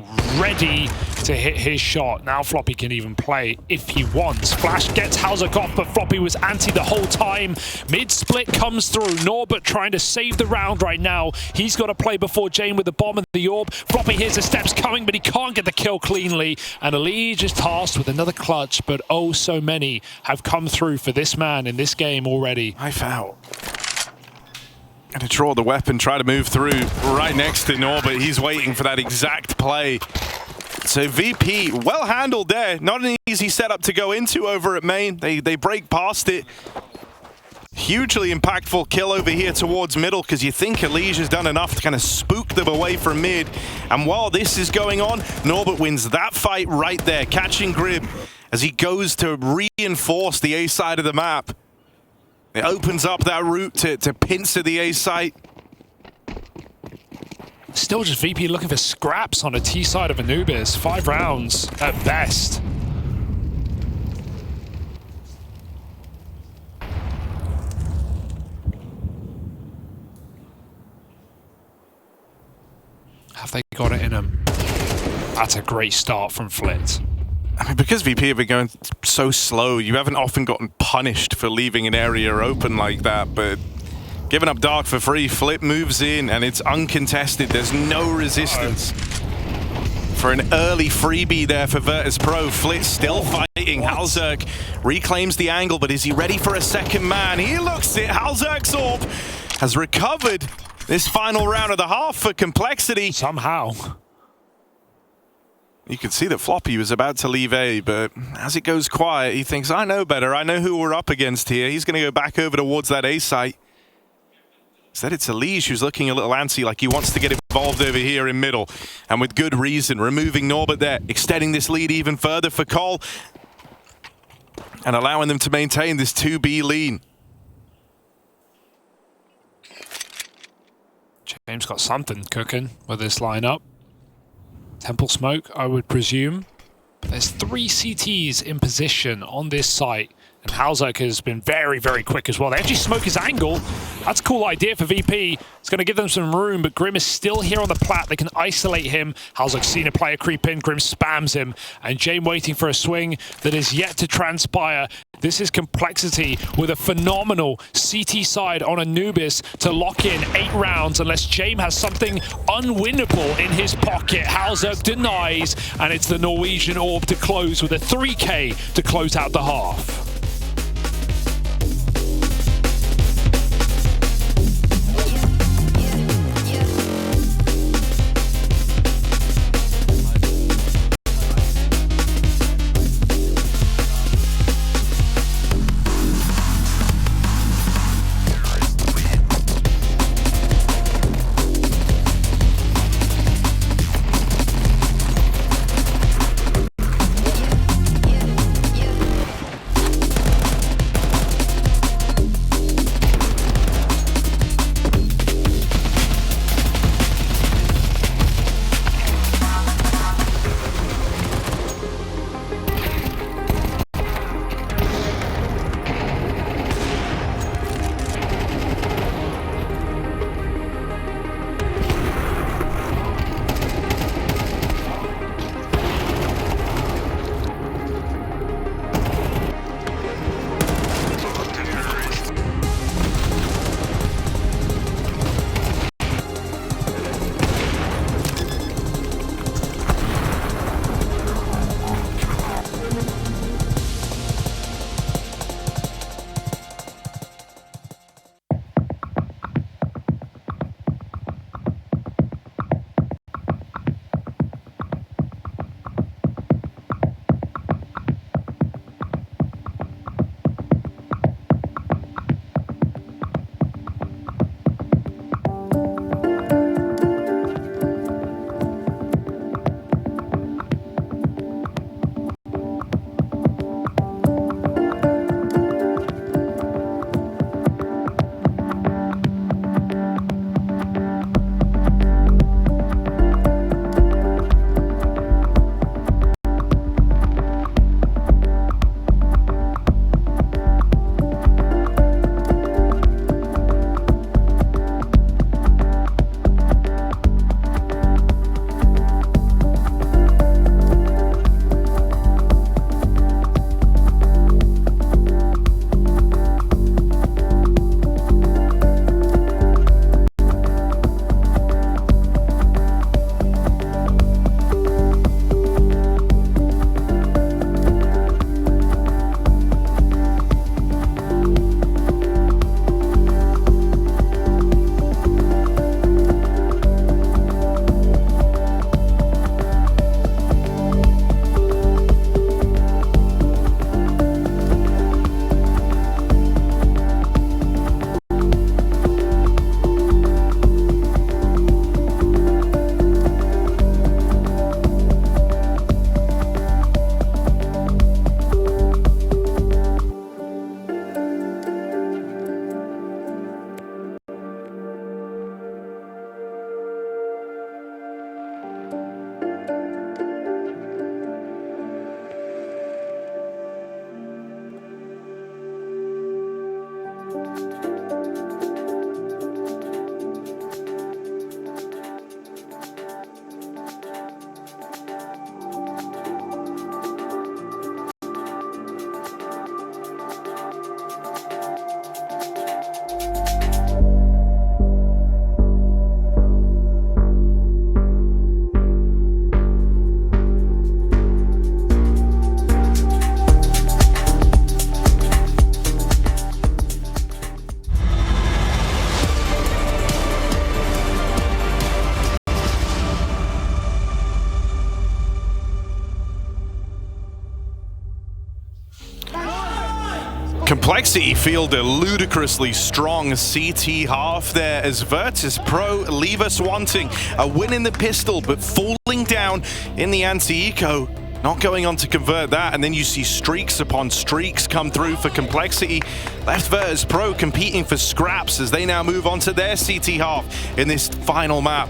ready to hit his shot. Now Floppy can even play if he wants. Flash gets Hauser off, but Floppy was anti the whole time. Mid-split comes through. Norbert trying to save the round right now. He's got to play before Jane with the bomb and the AWP. Floppy hears the steps coming, but he can't get the kill cleanly. And Elige is tasked with another clutch, but oh, so many have come through for this man in this game already. Knife out. Gonna draw the weapon, try to move through right next to Norbert. He's waiting for that exact play. So VP, well handled there. Not an easy setup to go into over at main. They break past it. hugely impactful kill over here towards middle, because you think Elige has done enough to kind of spook them away from mid. And while this is going on, Norbert wins that fight right there, catching Grim as he goes to reinforce the A side of the map. It opens up that route to pincer the A site. Still just VP looking for scraps on the T side of Anubis. 5 rounds at best. Have they got it in them? That's a great start from Flit. I mean, because VP have been going so slow, you haven't often gotten punished for leaving an area open like that, but giving up Dark for free, Flip moves in and it's uncontested. There's no resistance. For an early freebie there for Virtus.pro. Flit still fighting. Halzerk reclaims the angle, but is he ready for a second man? He looks it. Halzerk's orb has recovered this final round of the half for Complexity. Somehow. You can see that Floppy was about to leave A, but as it goes quiet, he thinks, I know better. I know who we're up against here. He's going to go back over towards that A site. Instead, it's Elige who's looking a little antsy, like he wants to get involved over here in middle. And with good reason, removing Norbert there, extending this lead even further for Cole. And allowing them to maintain this 2B lead. James got something cooking with this lineup. Temple smoke, I would presume. But there's 3 CTs in position on this site. And Halzerk has been very, very quick as well. They actually smoke his angle. That's a cool idea for VP. It's going to give them some room, but Grim is still here on the plat. They can isolate him. Halzerk's seen a player creep in. Grim spams him. And Jame waiting for a swing that is yet to transpire. This is Complexity with a phenomenal CT side on Anubis to lock in 8 rounds unless Jame has something unwinnable in his pocket. Halzerk denies, and it's the Norwegian orb to close with a 3K to close out the half. Complexity field a ludicrously strong CT half there as Virtus.pro leave us wanting. A win in the pistol, but falling down in the anti-eco. Not going on to convert that, and then you see streaks upon streaks come through for Complexity. Left Virtus.pro competing for scraps as they now move on to their CT half in this final map.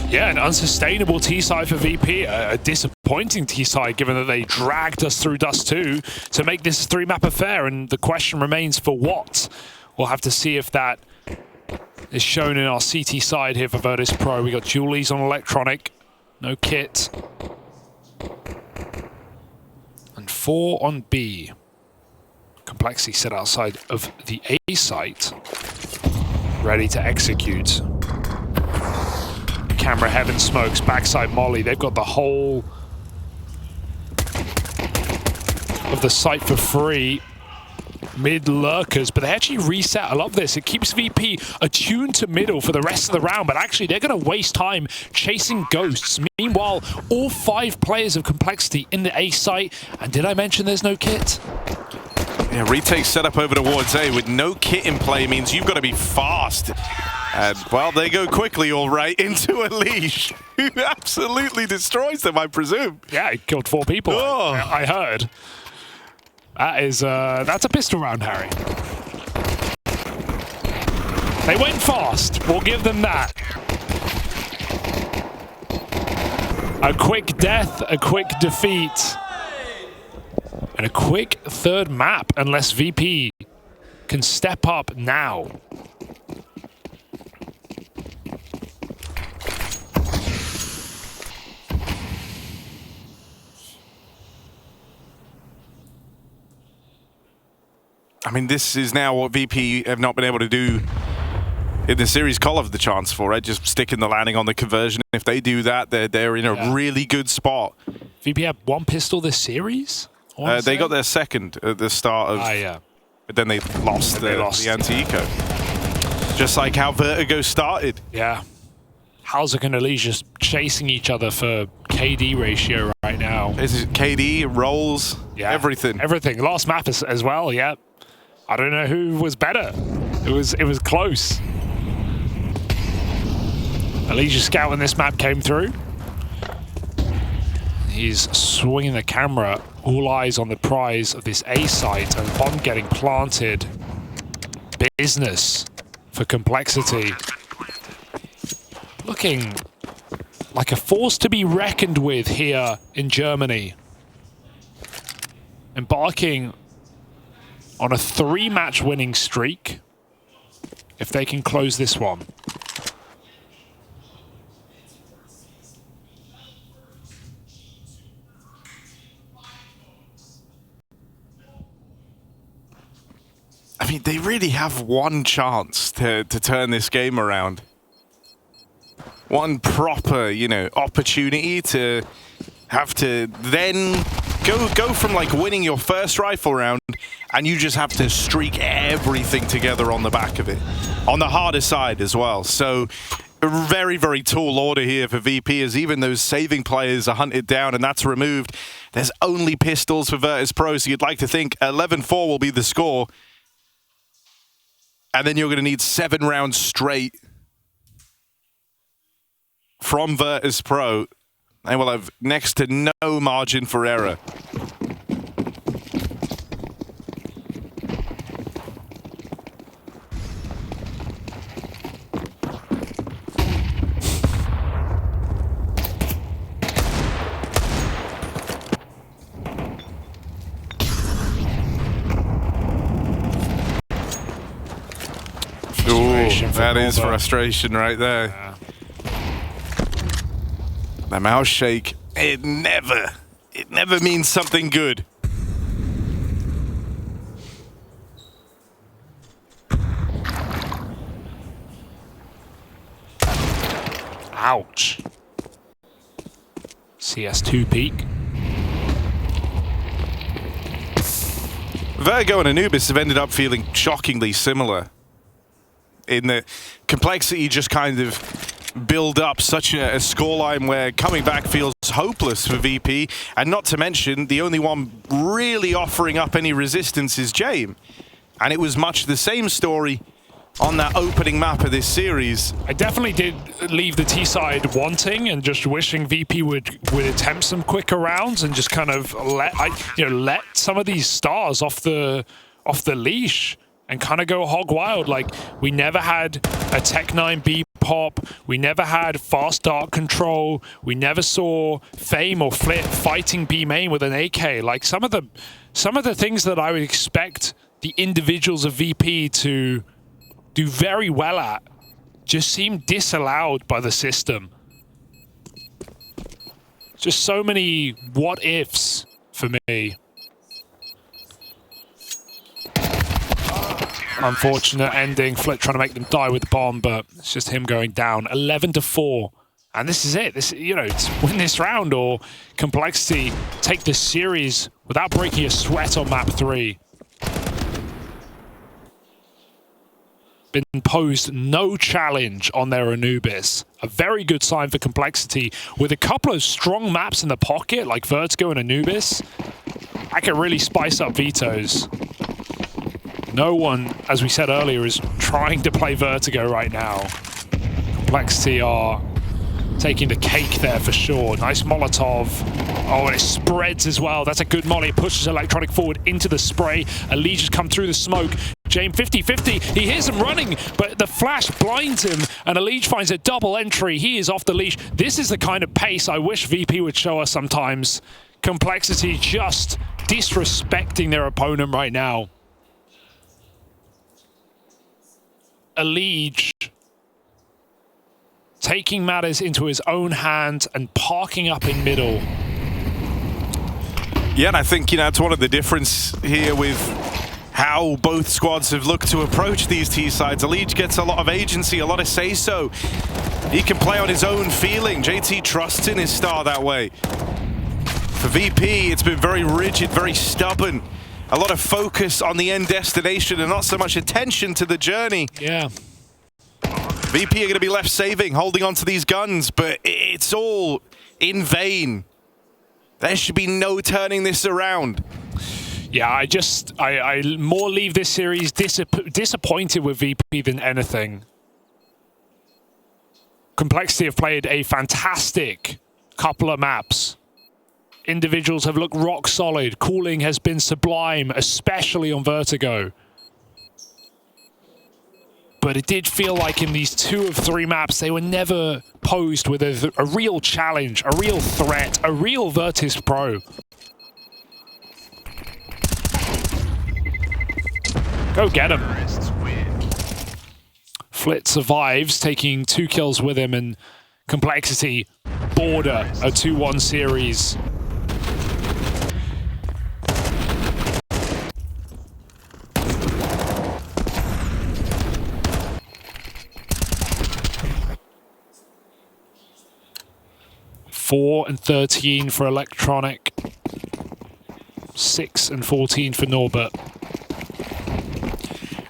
Yeah, an unsustainable T-side for VP, a disappointing T-side given that they dragged us through Dust2 to make this 3-map affair, and the question remains for what? We'll have to see if that is shown in our CT side here for Virtus.pro. We got Julie's on electronic, no kit. And 4 on B. Complexity set outside of the A site, ready to execute. Camera heaven smokes, backside molly. They've got the whole of the site for free. Mid lurkers, but they actually reset. I love this. It keeps VP attuned to middle for the rest of the round, but actually they're going to waste time chasing ghosts. Meanwhile, all 5 players of Complexity in the A site. And did I mention there's no kit? Yeah, retake set up over towards A with no kit in play means you've got to be fast. And, well, they go quickly, all right, into a leash, who absolutely destroys them, I presume. Yeah, he killed 4 people, Oh. I heard. That is, that's a pistol round, Harry. They went fast, we'll give them that. A quick death, a quick defeat, and a quick 3rd map, unless VP can step up now. I mean, this is now what VP have not been able to do in the series Call of the chance for, right? Just sticking the landing on the conversion. If they do that, they're in a really good spot. VP had 1 pistol this series? They got their 2nd at the start of... yeah. But then they lost the anti-eco. Just like how Vertigo started. Yeah. Hauser and Elise just chasing each other for KD ratio right now. This is KD, rolls, everything. Everything. Last map as well, yeah. I don't know who was better. It was close. Elijah Scout in this map came through. He's swinging the camera, all eyes on the prize of this A site, and bomb getting planted. Business for Complexity. Looking like a force to be reckoned with here in Germany. Embarking on a 3-match winning streak, if they can close this one. I mean, they really have one chance to turn this game around. One proper, you know, opportunity to have to then go from like winning your first rifle round and you just have to streak everything together on the back of it. On the harder side as well. So a very, very tall order here for VP as even those saving players are hunted down and that's removed. There's only pistols for Virtus.pro, so you'd like to think 11-4 will be the score. And then you're going to need 7 rounds straight from Virtus.pro. They will have next to no margin for error. Ooh, that is frustration right there. Yeah. The mouse shake, it never means something good. Ouch. CS2 peak. Vertigo and Anubis have ended up feeling shockingly similar. In the Complexity just kind of build up such a scoreline where coming back feels hopeless for VP, and not to mention the only one really offering up any resistance is James. And it was much the same story on that opening map of this series. I definitely did leave the T side wanting and just wishing VP would attempt some quicker rounds and just kind of let some of these stars off the leash and kind of go hog wild. Like, we never had a Tech-9 B pop, we never had fast dart control, we never saw Fame or Flit fighting B main with an AK. Like, some of the things that I would expect the individuals of VP to do very well at just seem disallowed by the system. Just so many what ifs for me. Unfortunate ending. Flit trying to make them die with the bomb, but it's just him going down. 11-4. And this is it. This, you know, it's win this round or Complexity take this series without breaking a sweat on map 3. Been posed no challenge on their Anubis. A very good sign for Complexity with a couple of strong maps in the pocket like Vertigo and Anubis. I can really spice up Vetoes. No one, as we said earlier, is trying to play Vertigo right now. Complexity are taking the cake there for sure. Nice Molotov. Oh, and it spreads as well. That's a good molly. It pushes Electronic forward into the spray. Elite has come through the smoke. James 50-50. He hears him running, but the flash blinds him, and Elite finds a double entry. He is off the leash. This is the kind of pace I wish VP would show us sometimes. Complexity just disrespecting their opponent right now. Elite taking matters into his own hands and parking up in middle. Yeah, and I think, you know, it's one of the difference here with how both squads have looked to approach these T sides. Elite gets a lot of agency, a lot of say-so. He can play on his own feeling. JT trusts in his star that way. For VP, it's been very rigid, very stubborn. A lot of focus on the end destination and not so much attention to the journey. Yeah. VP are going to be left saving, holding on to these guns, but it's all in vain. There should be no turning this around. Yeah, I more leave this series disappointed with VP than anything. Complexity have played a fantastic couple of maps. Individuals have looked rock solid. Cooling has been sublime, especially on Vertigo. But it did feel like in these 2 of 3 maps, they were never posed with a real challenge, a real threat, a real Virtus.pro. Go get him. Flit survives, taking 2 kills with him, and Complexity border a 2-1 series. Four and 13 for Electronic. 6 and 14 for Norbert.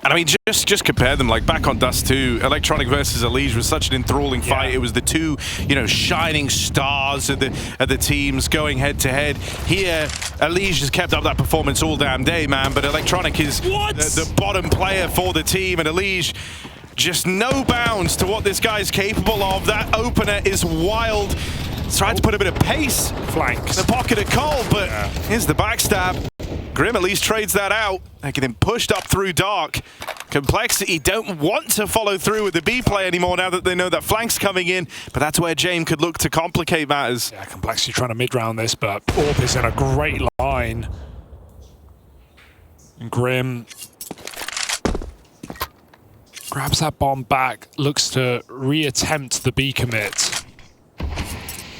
And I mean, just compare them. Like back on Dust2, Electronic versus Elite was such an enthralling fight. It was the 2, you know, shining stars of the teams going head to head. Here, Elite has kept up that performance all damn day, man. But Electronic is the bottom player for the team, and Elite just no bounds to what this guy's capable of. That opener is wild. Tried to put a bit of pace flanks in the pocket of Cole, but here's the backstab. Grim at least trades that out. They get him pushed up through dark. Complexity don't want to follow through with the B play anymore now that they know that flank's coming in, but that's where James could look to complicate matters. Yeah, Complexity trying to mid-round this, but Orb is in a great line. And Grim grabs that bomb back, looks to re-attempt the B commit.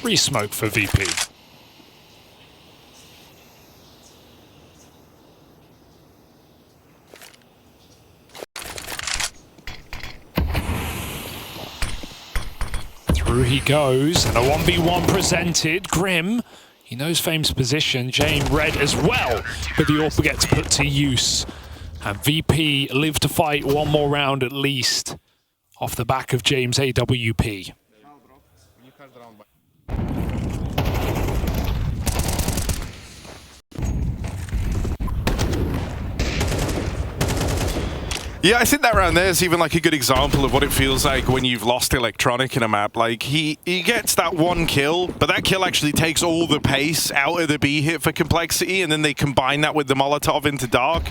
Re-smoke for VP. Through he goes, and a 1v1 presented. Grim, he knows Fame's position. James red as well, but the AWP gets put to use. And VP live to fight one more round at least off the back of James AWP. Yeah, I think that round there is even like a good example of what it feels like when you've lost Electronic in a map. Like, he gets that one kill, but that kill actually takes all the pace out of the B hit for Complexity, and then they combine that with the Molotov into Dark.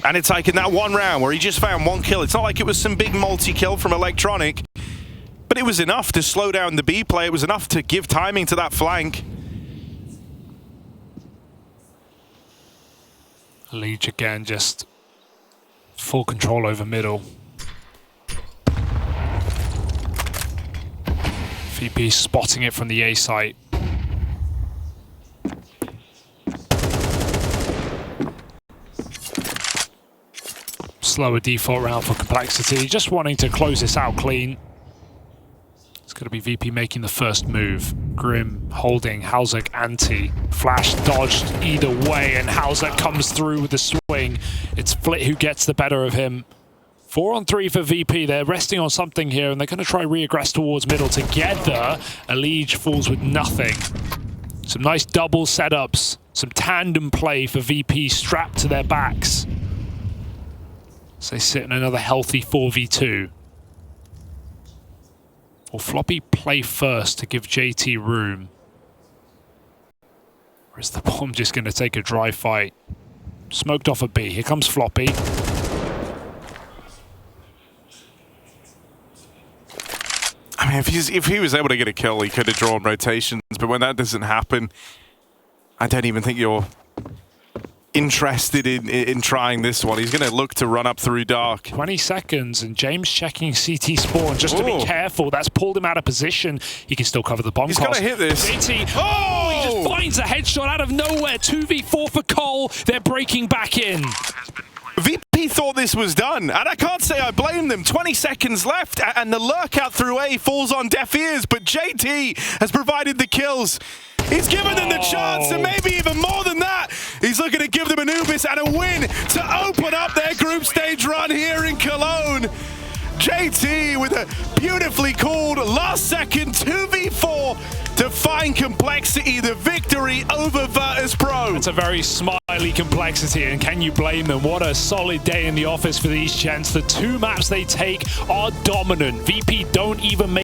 And it's like in that one round where he just found one kill, it's not like it was some big multi-kill from Electronic, but it was enough to slow down the B play. It was enough to give timing to that flank. Leech again, just full control over middle. VP spotting it from the A site. Slower default round for Complexity, just wanting to close this out clean. It's going to be VP making the first move. Grim holding Halzak anti. Flash dodged either way, and Halzak comes through with the swing. It's Flit who gets the better of him. 4 on 3 for VP. They're resting on something here, and they're going to try reaggress towards middle together. Elige falls with nothing. Some nice double setups. Some tandem play for VP strapped to their backs. So they sit in another healthy 4v2. Will Floppy play first to give JT room? Or is the bomb just going to take a dry fight? Smoked off a B. Here comes Floppy. I mean, if he was able to get a kill, he could have drawn rotations. But when that doesn't happen, I don't even think you're interested in trying this one. He's going to look to run up through Dark. 20 seconds, and James checking CT spawn just to be careful. That's pulled him out of position. He can still cover the bomb cost. He's going to hit this. JT, he just finds a headshot out of nowhere. 2v4 for Cole. They're breaking back in. VP thought this was done, and I can't say I blame them. 20 seconds left, and the lurk out through A falls on deaf ears, but JT has provided the kills. He's given them the chance, and maybe even more than that. He's looking to give them Anubis and a win to open up their group stage run here in Cologne. JT with a beautifully called last second 2v4 to find Complexity the victory over Virtus.pro. It's a very smiley Complexity, and can you blame them? What a solid day in the office for these gents. The 2 maps they take are dominant. VP don't even make